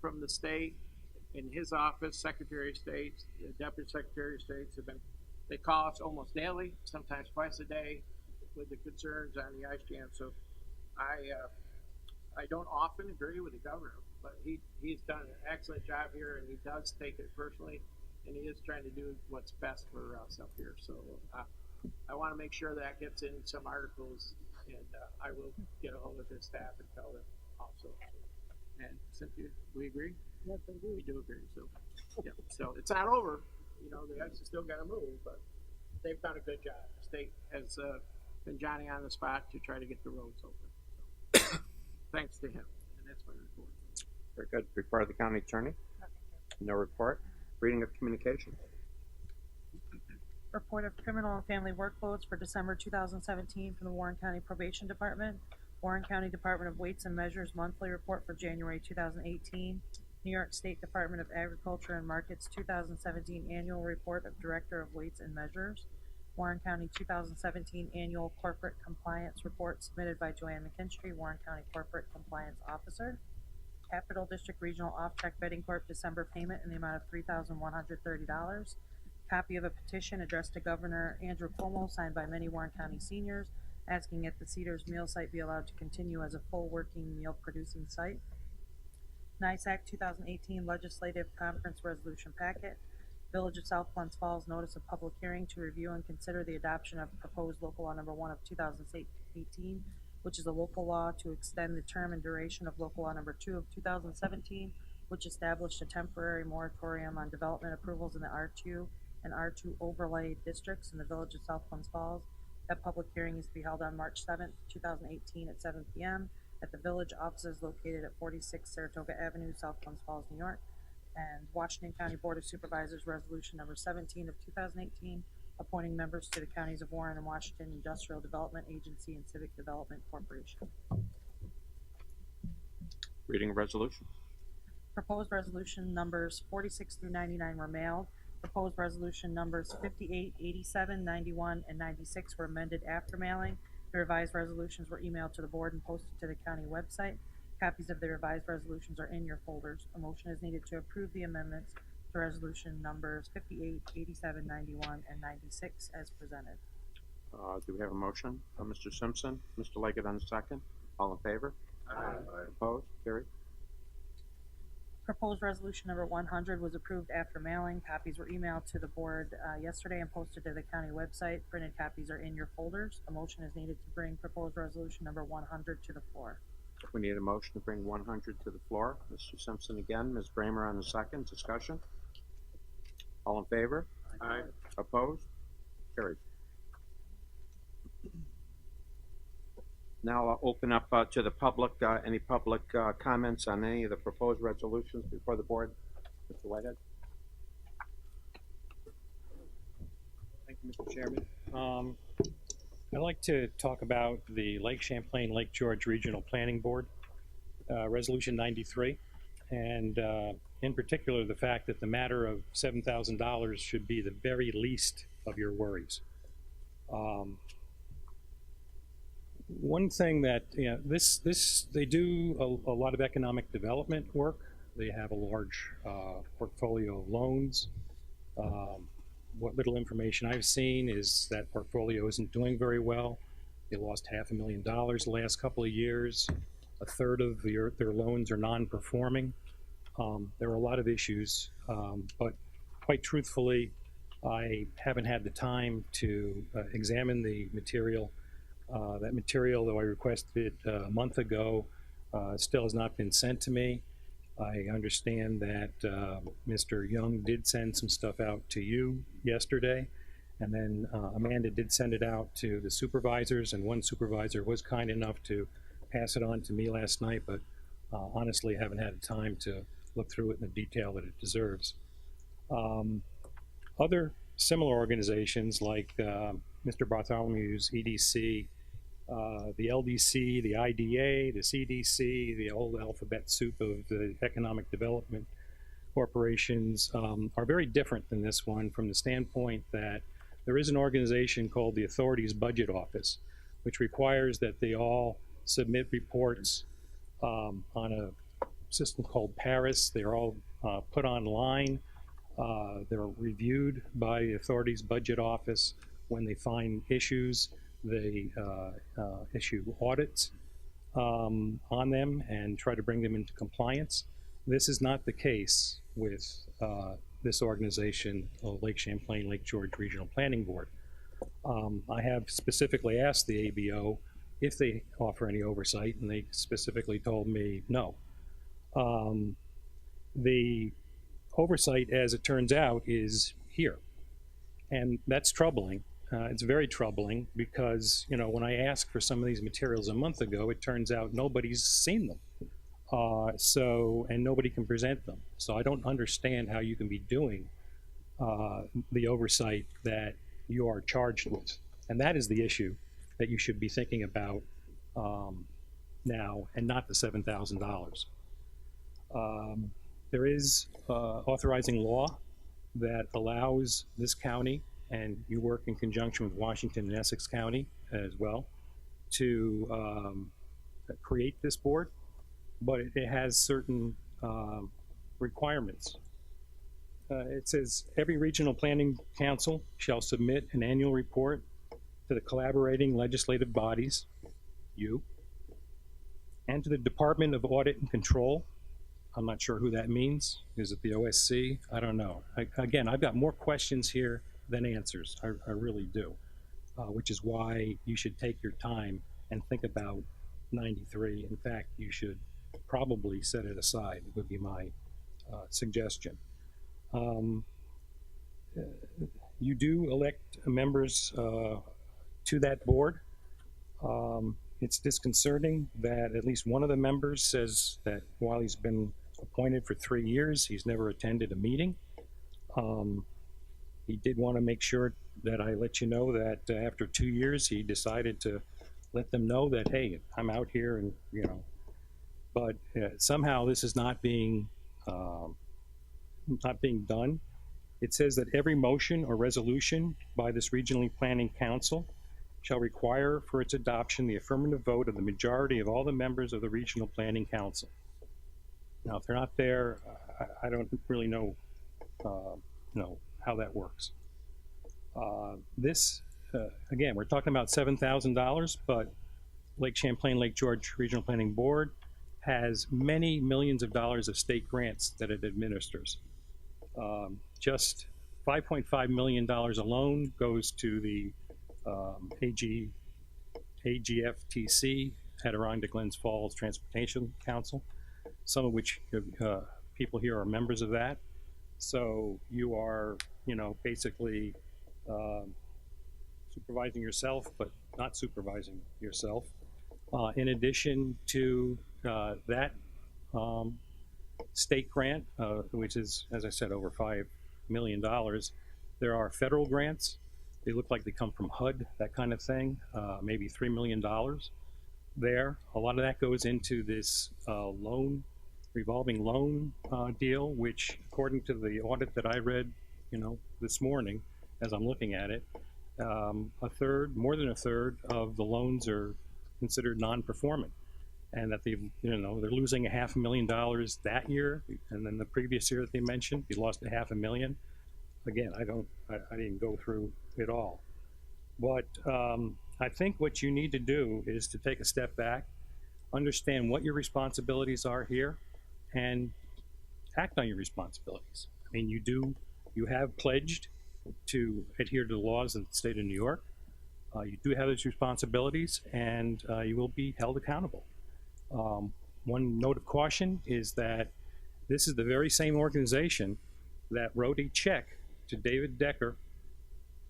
Speaker 15: from the state, in his office, Secretary of State, the Deputy Secretary of State they call us almost daily, sometimes twice a day, with the concerns on the ice jam. So I don't often agree with the governor, but he's done an excellent job here, and he does take it personally, and he is trying to do what's best for us up here. So I want to make sure that gets in some articles, and I will get a hold of his staff and tell them also. And Cynthia, we agree?
Speaker 3: Yes, I do.
Speaker 15: We do agree. So, yeah. So it's not over. You know, the ice is still got to move, but they've done a good job. The state has been Johnny on the spot to try to get the roads open. So, thanks to him. And that's my report.
Speaker 1: Very good. Report of the county attorney? No report. Reading of communications.
Speaker 16: Report of criminal and family workloads for December 2017 from the Warren County Probation Department. Warren County Department of Weights and Measures monthly report for January 2018. New York State Department of Agriculture and Markets 2017 annual report of Director of Weights and Measures. Warren County 2017 annual corporate compliance report submitted by Joanne McKinstry, Warren County Corporate Compliance Officer. Capital District Regional Off-Check Betting Corp. December payment in the amount of $3,130. Copy of a petition addressed to Governor Andrew Cuomo, signed by many Warren County seniors, asking if the Cedars meal site be allowed to continue as a full working meal producing site. NISAC 2018 Legislative Conference Resolution Packet. Village of South Glens Falls notice of public hearing to review and consider the adoption of proposed local law number 1 of 2018, which is a local law to extend the term and duration of local law number 2 of 2017, which established a temporary moratorium on development approvals in the R2 and R2 overlay districts in the Village of South Glens Falls. That public hearing is to be held on March 7th, 2018 at 7 p.m. at the village offices located at 46 Saratoga Avenue, South Glens Falls, New York. And Washington County Board of Supervisors Resolution number 17 of 2018, appointing members to the counties of Warren and Washington Industrial Development Agency and Civic Development Corporation.
Speaker 1: Reading of resolution.
Speaker 16: Proposed resolution numbers 46 through 99 were mailed. Proposed resolution numbers 58, 87, 91, and 96 were amended after mailing. The revised resolutions were emailed to the board and posted to the county website. Copies of the revised resolutions are in your folders. A motion is needed to approve the amendments to resolution numbers 58, 87, 91, and 96 as presented.
Speaker 1: Do we have a motion? Mr. Simpson, Mr. Leggett on the second. All in favor?
Speaker 9: Aye.
Speaker 1: Opposed? Carried.
Speaker 16: Proposed resolution number 100 was approved after mailing. Copies were emailed to the board yesterday and posted to the county website. Printed copies are in your folders. A motion is needed to bring proposed resolution number 100 to the floor.
Speaker 1: We need a motion to bring 100 to the floor. Mr. Simpson again, Ms. Bramer on the second. Discussion? All in favor?
Speaker 9: Aye.
Speaker 1: Opposed? Carried. Now I'll open up to the public. Any public comments on any of the proposed resolutions before the board? Mr. Whitehead?
Speaker 20: Thank you, Mr. Chairman. I'd like to talk about the Lake Champlain Lake George Regional Planning Board, Resolution 93, and in particular the fact that the matter of $7,000 should be the very least of your worries. One thing that, you know, they do a lot of economic development work. They have a large portfolio of loans. What little information I've seen is that portfolio isn't doing very well. They lost $500,000 the last couple of years. A third of their loans are non-performing. There are a lot of issues, but quite truthfully, I haven't had the time to examine the material. That material, though I requested a month ago, still has not been sent to me. I understand that Mr. Young did send some stuff out to you yesterday, and then Amanda did send it out to the supervisors, and one supervisor was kind enough to pass it on to me last night, but honestly haven't had time to look through it in the detail that it deserves. Other similar organizations like Mr. Bartholomew's EDC, the LDC, the IDA, the CDC, the old alphabet soup of the economic development corporations are very different than this one from the standpoint that there is an organization called the Authority's Budget Office, which requires that they all submit reports on a system called Paris. They're all put online. They're reviewed by the Authority's Budget Office. When they find issues, they issue audits on them and try to bring them into compliance. This is not the case with this organization, Lake Champlain, Lake George Regional Planning Board. I have specifically asked the ABO if they offer any oversight, and they specifically told me no. The oversight, as it turns out, is here, and that's troubling. It's very troubling because, you know, when I asked for some of these materials a month ago, it turns out nobody's seen them. And nobody can present them. So I don't understand how you can be doing the oversight that you are charged with. And that is the issue that you should be thinking about now, and not the $7,000. There is authorizing law that allows this county, and you work in conjunction with Washington and Essex County as well, to create this board, but it has certain requirements. It says every regional planning council shall submit an annual report to the collaborating legislative bodies, you, and to the Department of Audit and Control. I'm not sure who that means. Is it the OSC? I don't know. Again, I've got more questions here than answers. I really do, which is why you should take your time and think about 93. In fact, you should probably set it aside, would be my suggestion. You do elect members to that board. It's disconcerting that at least one of the members says that while he's been appointed for 3 years, he's never attended a meeting. He did want to make sure that I let you know that after 2 years, he decided to let them know that, hey, I'm out here, and, you know, but somehow this is not being done. It says that every motion or resolution by this regionally planning council shall require for its adoption the affirmative vote of the majority of all the members of the regional planning council. Now, if they're not there, I don't really know, how that works. Again, we're talking about $7,000, but Lake Champlain, Lake George Regional Planning Board has many millions of dollars of state grants that it administers. Just $5.5 million alone goes to the AGFTC, Adirondack Glens Falls Transportation Council, some of which people here are members of that. So you are, basically supervising yourself, but not supervising yourself. In addition to that state grant, which is, as I said, over $5 million, there are federal grants. They look like they come from HUD, that kind of thing, maybe $3 million there. A lot of that goes into this revolving loan deal, which, according to the audit that I read, this morning, as I'm looking at it, more than a third of the loans are considered non-performing, and that they're losing $500,000 that year, and then the previous year that they mentioned, they lost $500,000. Again, I didn't go through it all, but I think what you need to do is to take a step back, understand what your responsibilities are here, and act on your responsibilities. I mean, you have pledged to adhere to the laws of the state of New York. You do have those responsibilities, and you will be held accountable. One note of caution is that this is the very same organization that wrote a check to David Decker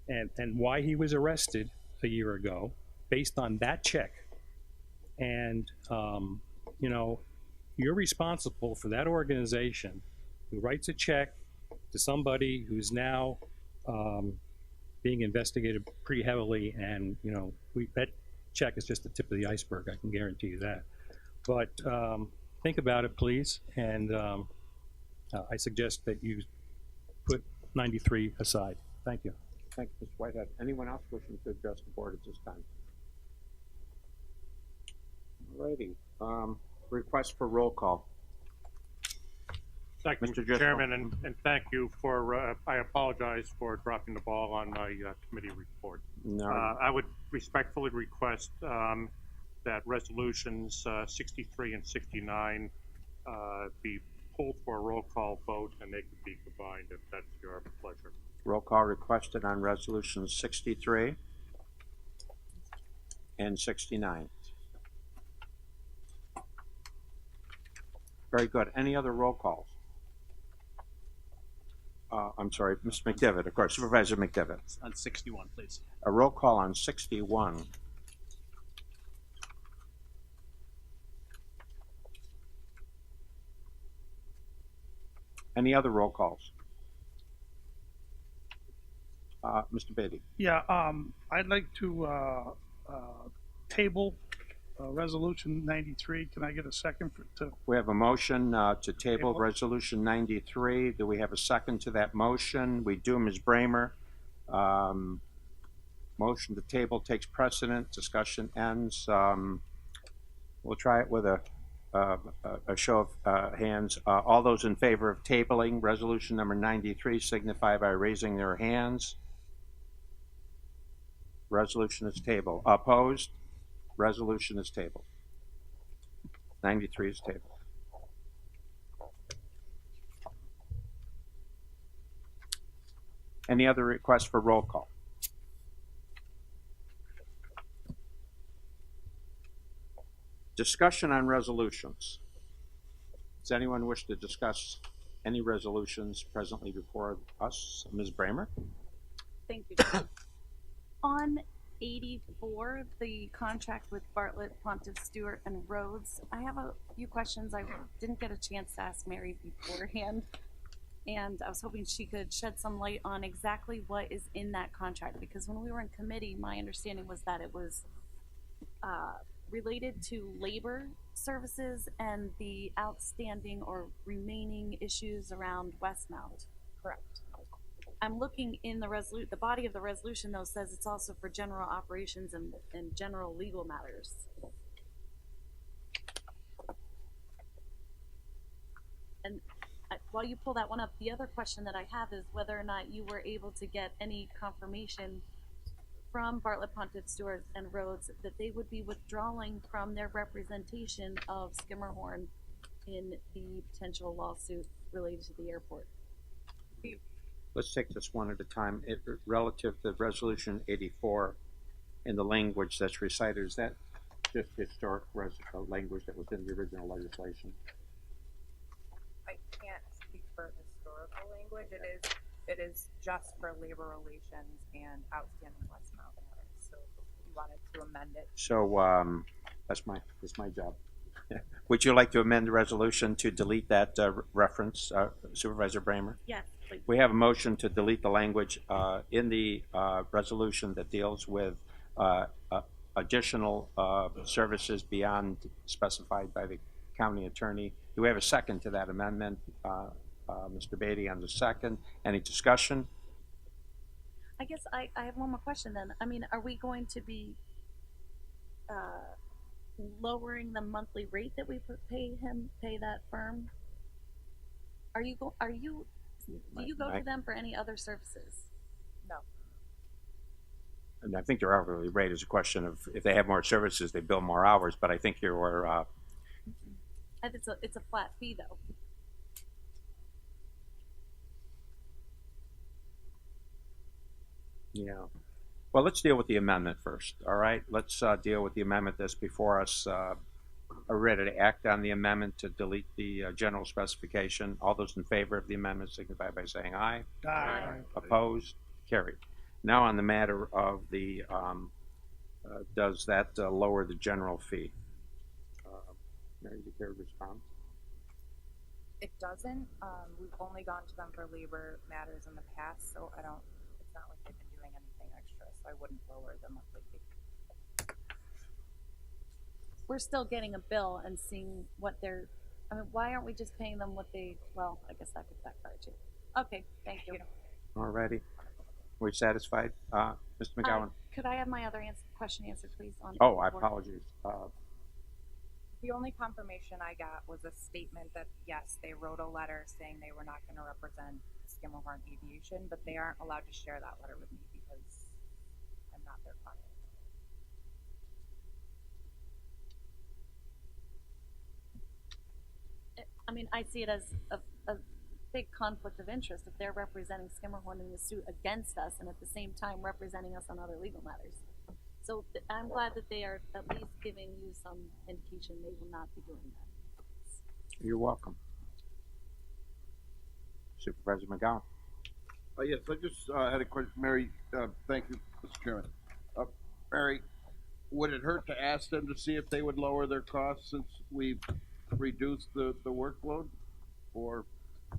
Speaker 20: and why he was arrested a year ago based on that check. And, you're responsible for that organization who writes a check to somebody who's now being investigated pretty heavily, and that check is just the tip of the iceberg, I can guarantee you that. But think about it, please, and I suggest that you put 93 aside. Thank you.
Speaker 1: Thank you, Mr. Whitehead. Anyone else wishing to address the board at this time? Alrighty, request for roll call.
Speaker 17: Thank you,
Speaker 1: Mr.
Speaker 17: Mr.
Speaker 1: Driscoll.
Speaker 17: Chairman, and thank you for, I apologize for dropping the ball on my committee report.
Speaker 1: No.
Speaker 17: I would respectfully request that resolutions 63 and 69 be pulled for a roll call vote, and they could be combined if that's your pleasure.
Speaker 1: Roll call requested on resolutions 63 and 69. Very good. Any other roll calls? I'm sorry, Mr. McDevitt, of course, Supervisor McDevitt.
Speaker 23: On 61, please.
Speaker 1: A roll call on 61. Any other roll calls? Mr. Beatty.
Speaker 5: Yeah, I'd like to table resolution 93. Can I get a second to?
Speaker 1: We have a motion to table resolution 93. Do we have a second to that motion? We do, Ms. Bramer. Motion to table takes precedent. Discussion ends. We'll try it with a show of hands. All those in favor of tabling resolution number 93 signify by raising their hands. Resolution is tabled. Opposed? Resolution is tabled. 93 is tabled. Any other requests for roll call? Discussion on resolutions. Does anyone wish to discuss any resolutions presently before us? Ms. Bramer?
Speaker 13: Thank you. On 84, the contract with Bartlett, Pontiff, Stewart, and Rhodes, I have a few questions I didn't get a chance to ask Mary beforehand, and I was hoping she could shed some light on exactly what is in that contract, because when we were in committee, my understanding was that it was related to labor services and the outstanding or remaining issues around Westmount. Correct. I'm looking in the body of the resolution, though, says it's also for general operations and general legal matters. And while you pull that one up, the other question that I have is whether or not you were able to get any confirmation from Bartlett, Pontiff, Stewart, and Rhodes that they would be withdrawing from their representation of Skimmerhorn in the potential lawsuit related to the airport.
Speaker 1: Let's take this one at a time. Relative to resolution 84 in the language that's recited, is that just historic language that was in the original legislation?
Speaker 18: I can't speak for historical language. It is just for labor relations and outstanding Westmount matters. So if you wanted to amend it.
Speaker 1: So that's my job. Would you like to amend the resolution to delete that reference, Supervisor Bramer?
Speaker 13: Yes, please.
Speaker 1: We have a motion to delete the language in the resolution that deals with additional services beyond specified by the county attorney. Do we have a second to that amendment? Mr. Beatty on the second. Any discussion?
Speaker 13: I guess I have one more question then. I mean, are we going to be lowering the monthly rate that we pay that firm? Do you go to them for any other services?
Speaker 18: No.
Speaker 1: And I think your hourly rate is a question of if they have more services, they bill more hours. But I think your
Speaker 13: it's a flat fee though.
Speaker 1: Yeah. Well, let's deal with the amendment first. All right. Let's deal with the amendment that's before us. Are ready to act on the amendment to delete the general specification? All those in favor of the amendment signify by saying aye.
Speaker 5: Aye.
Speaker 1: Opposed? Carried. Now on the matter of the does that lower the general fee? Mary, do you care to respond?
Speaker 18: It doesn't. We've only gone to them for labor matters in the past, so it's not like they've been doing anything extra, so I wouldn't lower the monthly fee.
Speaker 13: We're still getting a bill and seeing what they're I mean, why aren't we just paying them what they, well, I guess that could backfire too. Okay, thank you.
Speaker 1: All righty. We're satisfied? Mr. McGowan?
Speaker 13: Could I have my other question answered, please? On
Speaker 1: Oh, I
Speaker 13: 84?
Speaker 1: apologize.
Speaker 18: The only confirmation I got was a statement that, yes, they wrote a letter saying they were not going to represent Skimmerhorn Aviation, but they aren't allowed to share that letter with me because I'm not their client.
Speaker 13: I mean, I see it as a big conflict of interest if they're representing Skimmerhorn in the suit against us and at the same time representing us on other legal matters. So I'm glad that they are at least giving you some indication they will not be doing that.
Speaker 1: You're welcome. Supervisor McGowan?
Speaker 9: Yes, I just had a question. Mary, thank you, Mr. Chairman. Mary, would it hurt to ask them to see if they would lower their costs since we've reduced the workload? Or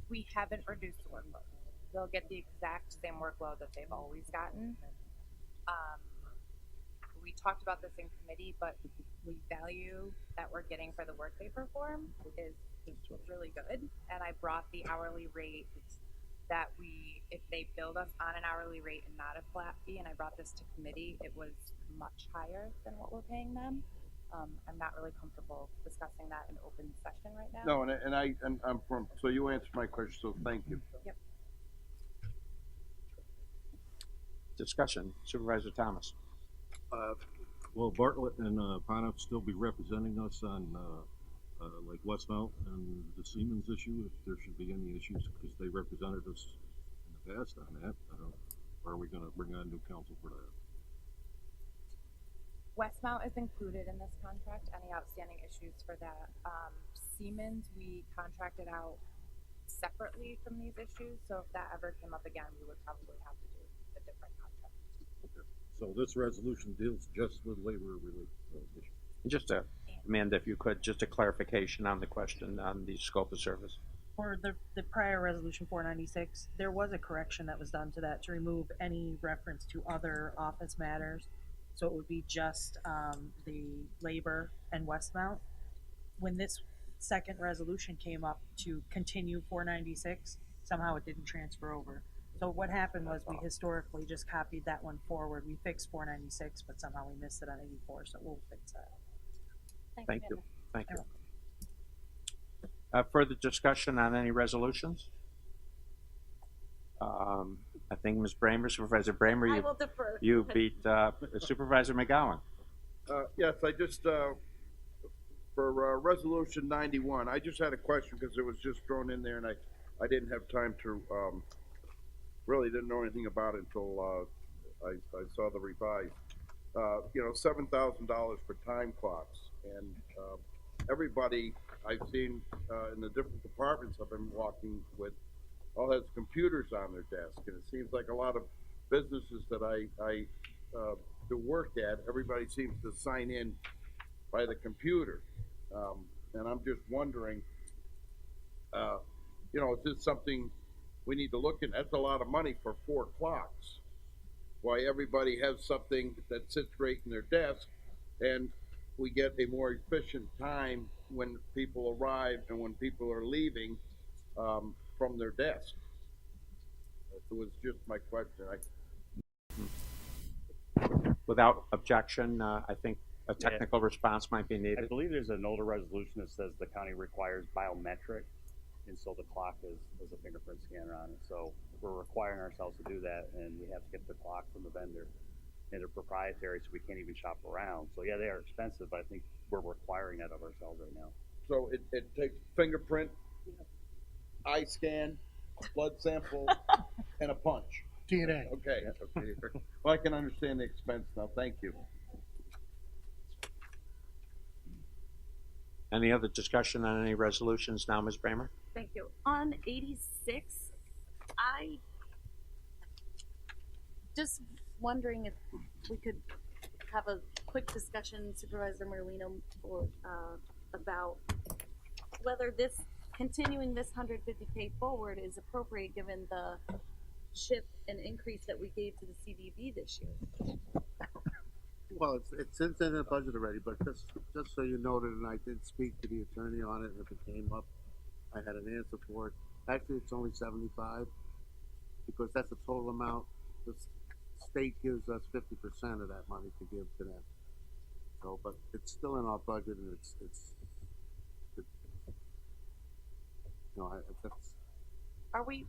Speaker 18: We haven't reduced the workload. They'll get the exact same workload that they've always gotten. We talked about this in committee, but we value that we're getting for the work they perform is really good. And I brought the hourly rate that if they billed us on an hourly rate and not a flat fee, and I brought this to committee, it was much higher than what we're paying them. I'm not really comfortable discussing that in open session right now.
Speaker 9: no, and I'm from. So you answered my question. So thank you.
Speaker 18: Yep.
Speaker 1: Discussion. Supervisor Thomas?
Speaker 6: Will Bartlett and Pontiff still be representing us on like Westmount and the Siemens issue, if there should be any issues, because they represented us in the past on that? Or are we going to bring on new counsel for that?
Speaker 18: Westmount is included in this contract. Any outstanding issues for that? Siemens, we contracted out separately from these issues, so if that ever came up again, we would probably have to do a different contract.
Speaker 6: Okay. So this resolution deals just with labor-related issues.
Speaker 1: Just Amanda, if you could, just a clarification on the question on the scope of service.
Speaker 16: For the prior resolution 496, there was a correction that was done to that to remove any reference to other office matters. So it would be just the labor and Westmount. When this second resolution came up to continue 496, somehow it didn't transfer over. So what happened was we historically just copied that one forward. We fixed 496, but somehow we missed it on 84, so we'll fix that.
Speaker 1: Thank you. Thank you. Further discussion on any resolutions? I think Ms. Bramer, Supervisor Bramer,
Speaker 13: I will defer.
Speaker 1: you beat Supervisor McGowan.
Speaker 9: Yes, I just, for resolution 91, I just had a question because it was just thrown in there and I didn't have time to, really didn't know anything about it until I saw the revised. You know, $7,000 for time clocks. And everybody I've seen in the different departments I've been walking with all has computers on their desk. And it seems like a lot of businesses that I do work at, everybody seems to sign in by the computer. And I'm just wondering, you know, is this something we need to look at? That's a lot of money for 4 clocks. Why everybody has something that sits right in their desk, and we get a more efficient time when people arrive and when people are leaving from their desk. It was just my question.
Speaker 1: Without objection, I think a technical response might be
Speaker 12: I
Speaker 1: needed.
Speaker 12: believe there's an older resolution that says the county requires biometric, and so the clock is a fingerprint scanner on it. So we're requiring ourselves to do that, and we have to get the clock from the vendor. And they're proprietary, so we can't even shop around. So yeah, they are expensive, but I think we're requiring that of ourselves right now.
Speaker 9: So it takes fingerprint, eye scan, blood sample, and a punch.
Speaker 4: DNA.
Speaker 9: Okay. Okay. Well, I can understand the expense now. Thank you.
Speaker 1: Any other discussion on any resolutions now, Ms. Bramer?
Speaker 13: Thank you. On 86, I just wondering if we could have a quick discussion, Supervisor Molina, about whether continuing this 150K forward is appropriate given the shift and increase that we gave to the CDB this year.
Speaker 2: Well, it's in the budget already, but just so you noted, and I did speak to the attorney on it, and if it came up, I had an answer for it. Actually, it's only 75, because that's the total amount. The state gives us 50% of that money to give to them. So, but it's still in our budget, and it's that's.
Speaker 13: Are we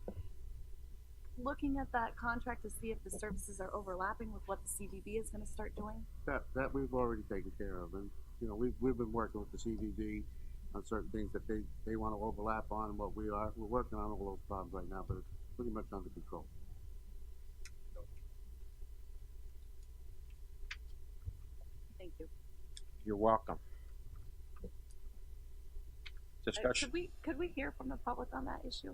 Speaker 13: looking at that contract to see if the services are overlapping with what the CVB is gonna start doing?
Speaker 2: That we've already taken care of, and we've been working with the CVB on certain things that they want to overlap on what we are. We're working on all those problems right now, but it's pretty much under control.
Speaker 13: Thank you.
Speaker 1: You're welcome. Discussion.
Speaker 13: Could we hear from the public on that issue?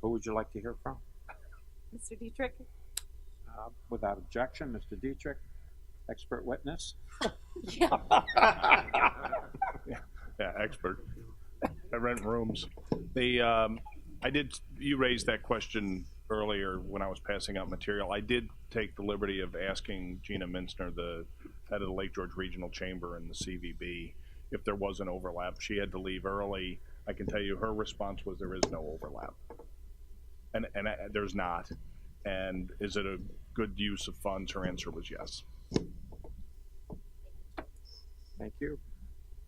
Speaker 1: Who would you like to hear from?
Speaker 13: Mr. Dietrich?
Speaker 1: Without objection, Mr. Dietrich, expert witness.
Speaker 13: Yeah.
Speaker 19: Yeah, expert. I rent rooms. You raised that question earlier when I was passing out material. I did take the liberty of asking Gina Minstner, the head of the Lake George Regional Chamber and the CVB, if there was an overlap. She had to leave early. I can tell you her response was there is no overlap. And there's not. And is it a good use of funds? Her answer was yes.
Speaker 1: Thank you.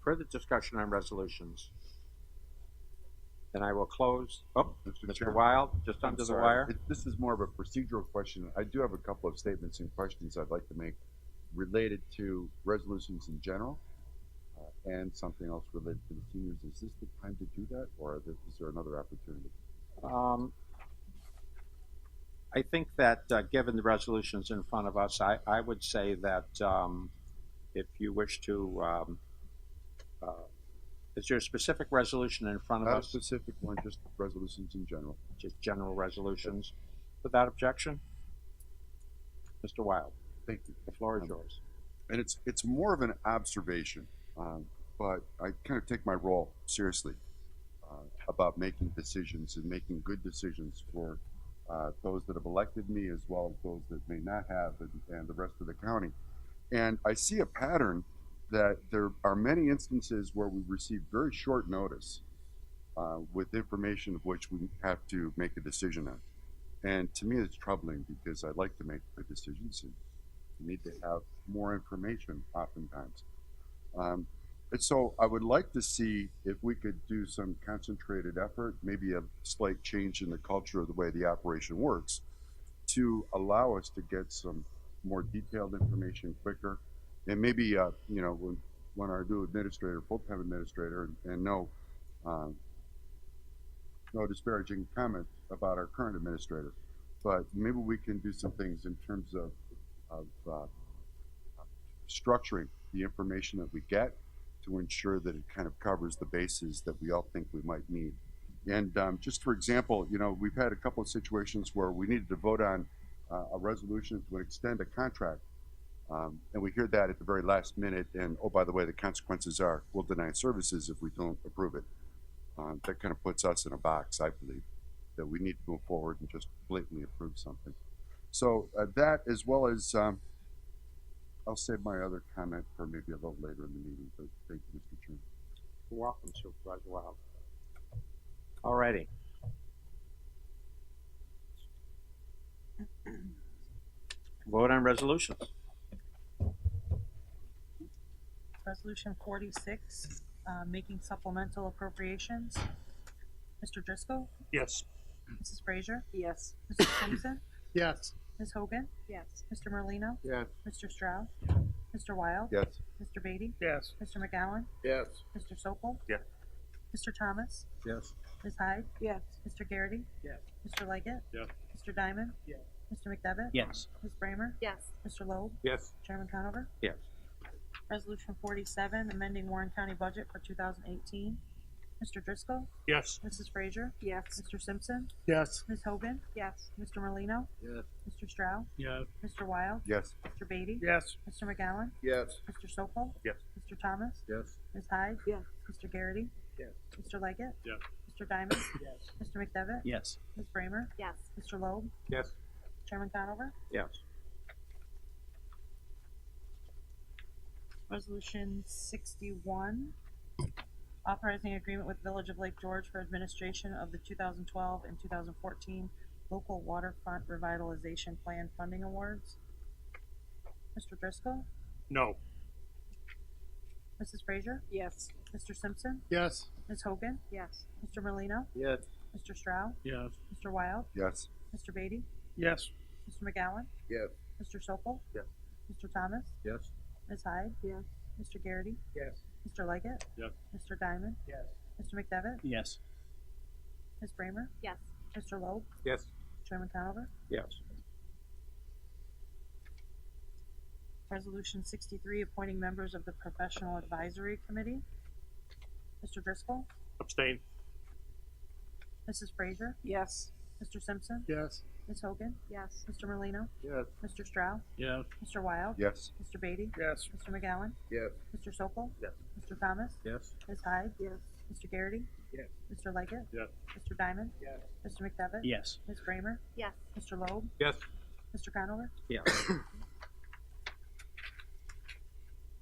Speaker 1: Further discussion on resolutions? And I will close. Oh, Mr. Wild, just under the wire.
Speaker 21: This is more of a procedural question. I do have a couple of statements and questions I'd like to make related to resolutions in general and something else related to the seniors. Is this the time to do that, or is there another opportunity?
Speaker 1: I think that given the resolutions in front of us, I would say that if you wish to, is there a specific resolution in front of us?
Speaker 21: Not a specific one, just resolutions in general.
Speaker 1: Just general resolutions. Without objection? Mr. Wild.
Speaker 21: Thank you.
Speaker 1: The floor is yours.
Speaker 21: And it's more of an observation, but I kind of take my role seriously about making decisions and making good decisions for those that have elected me as well as those that may not have, and the rest of the county. And I see a pattern that there are many instances where we receive very short notice with information of which we have to make a decision on. And to me, it's troubling because I'd like to make good decisions and we need to have more information oftentimes. And so I would like to see if we could do some concentrated effort, maybe a slight change in the culture of the way the operation works, to allow us to get some more detailed information quicker. And maybe, when our new administrator, full-time administrator, and no disparaging comment about our current administrator, but maybe we can do some things in terms of structuring the information that we get to ensure that it kind of covers the bases that we all think we might need. And just for example, we've had a couple of situations where we needed to vote on a resolution to extend a contract. And we hear that at the very last minute, and oh, by the way, the consequences are we'll deny services if we don't approve it. That kind of puts us in a box, I believe, that we need to move forward and just blatantly approve something. So that, as well as, I'll save my other comment for maybe a little later in the meeting, but thank you, Mr. Chairman.
Speaker 1: You're welcome, Supervisor Wild. All righty. Vote on resolutions.
Speaker 16: Resolution 46, making supplemental appropriations. Mr. Driscoll?
Speaker 17: Yes.
Speaker 16: Mrs. Frazier?
Speaker 3: Yes.
Speaker 16: Mr. Simpson?
Speaker 4: Yes.
Speaker 16: Ms. Hogan?
Speaker 3: Yes.
Speaker 16: Mr. Merlino?
Speaker 2: Yes.
Speaker 16: Mr. Stroud? Mr. Wild?
Speaker 21: Yes.
Speaker 16: Mr. Beatty?
Speaker 5: Yes.
Speaker 16: Mr. McGowan?
Speaker 2: Yes.
Speaker 16: Mr. Sokol?
Speaker 19: Yes.
Speaker 16: Mr. Thomas?
Speaker 21: Yes.
Speaker 16: Ms. Hyde?
Speaker 3: Yes.
Speaker 16: Mr. Garrity?
Speaker 11: Yes.
Speaker 16: Mr. Leggett?
Speaker 17: Yes.
Speaker 16: Mr. Diamond?
Speaker 11: Yes.
Speaker 16: Mr. McDevitt?
Speaker 23: Yes.
Speaker 16: Ms. Bramer?
Speaker 13: Yes.
Speaker 16: Mr. Loeb?
Speaker 21: Yes.
Speaker 16: Chairman Conover?
Speaker 1: Yes.
Speaker 16: Resolution 47, amending Warren County budget for 2018. Mr. Driscoll?
Speaker 17: Yes.
Speaker 16: Mrs. Frazier?
Speaker 3: Yes.
Speaker 16: Mr. Simpson?
Speaker 4: Yes.
Speaker 16: Ms. Hogan?
Speaker 3: Yes.
Speaker 16: Mr. Merlino?
Speaker 2: Yes.
Speaker 16: Mr. Stroud?
Speaker 5: Yes.
Speaker 16: Mr. Wild?
Speaker 21: Yes.
Speaker 16: Mr. Beatty?
Speaker 5: Yes.
Speaker 16: Mr. McGowan?
Speaker 2: Yes.
Speaker 16: Mr. Sokol?
Speaker 19: Yes.
Speaker 16: Mr. Thomas?
Speaker 21: Yes.
Speaker 16: Ms. Hyde?
Speaker 3: Yes.
Speaker 16: Mr. Garrity?
Speaker 2: Yes.
Speaker 16: Mr. Leggett?
Speaker 17: Yes.
Speaker 16: Mr. Diamond?
Speaker 11: Yes.
Speaker 16: Mr. McDevitt?
Speaker 23: Yes.
Speaker 16: Ms. Bramer?
Speaker 13: Yes.
Speaker 16: Mr. Loeb?
Speaker 21: Yes.
Speaker 16: Chairman Conover?
Speaker 1: Yes.
Speaker 16: Resolution 61, authorizing agreement with Village of Lake George for administration of the 2012 and 2014 local waterfront revitalization plan funding awards. Mr. Driscoll?
Speaker 17: No.
Speaker 16: Mrs. Frazier?
Speaker 3: Yes.
Speaker 16: Mr. Simpson?
Speaker 4: Yes.
Speaker 16: Ms. Hogan?
Speaker 3: Yes.
Speaker 16: Mr. Merlino?
Speaker 2: Yes.
Speaker 16: Mr. Stroud?
Speaker 10: Yes.
Speaker 16: Mr. Wild?
Speaker 21: Yes.
Speaker 16: Mr. Beatty?
Speaker 5: Yes.
Speaker 16: Mr. McGowan?
Speaker 2: Yes.
Speaker 16: Mr. Sokol?
Speaker 2: Yes.
Speaker 16: Mr. Thomas?
Speaker 10: Yes.
Speaker 16: Ms. Hyde?
Speaker 3: Yes.
Speaker 16: Mr. Garrity?
Speaker 2: Yes.
Speaker 16: Mr. Leggett?
Speaker 10: Yes.
Speaker 16: Mr. Diamond?
Speaker 2: Yes.
Speaker 16: Mr. McDevitt?
Speaker 23: Yes.
Speaker 16: Ms. Bramer?
Speaker 13: Yes.
Speaker 16: Mr. Loeb?
Speaker 1: Yes.
Speaker 16: Chairman Conover?
Speaker 1: Yes.
Speaker 16: Resolution 63, appointing members of the Professional Advisory Committee. Mr. Driscoll?
Speaker 17: Abstain.
Speaker 16: Mrs. Frazier?
Speaker 3: Yes.
Speaker 16: Mr. Simpson?
Speaker 4: Yes.
Speaker 16: Ms. Hogan?
Speaker 13: Yes.
Speaker 16: Mr. Merlino?
Speaker 2: Yes.
Speaker 16: Mr. Stroud?
Speaker 10: Yes.
Speaker 16: Mr. Wild?
Speaker 21: Yes.
Speaker 16: Mr. Beatty?
Speaker 5: Yes.
Speaker 16: Mr. McGowan?
Speaker 2: Yes.
Speaker 16: Mr. Sokol?
Speaker 2: Yes.
Speaker 16: Mr. Thomas?
Speaker 10: Yes.
Speaker 16: Ms. Hyde?
Speaker 3: Yes.
Speaker 16: Mr. Garrity?
Speaker 2: Yes.
Speaker 16: Mr. Leggett?
Speaker 10: Yes.
Speaker 16: Mr. Diamond?
Speaker 2: Yes.
Speaker 16: Mr. McDevitt?
Speaker 23: Yes.
Speaker 16: Ms. Bramer?
Speaker 13: Yes.
Speaker 16: Mr. Loeb?
Speaker 1: Yes.
Speaker 16: Mr. Conover?
Speaker 1: Yes.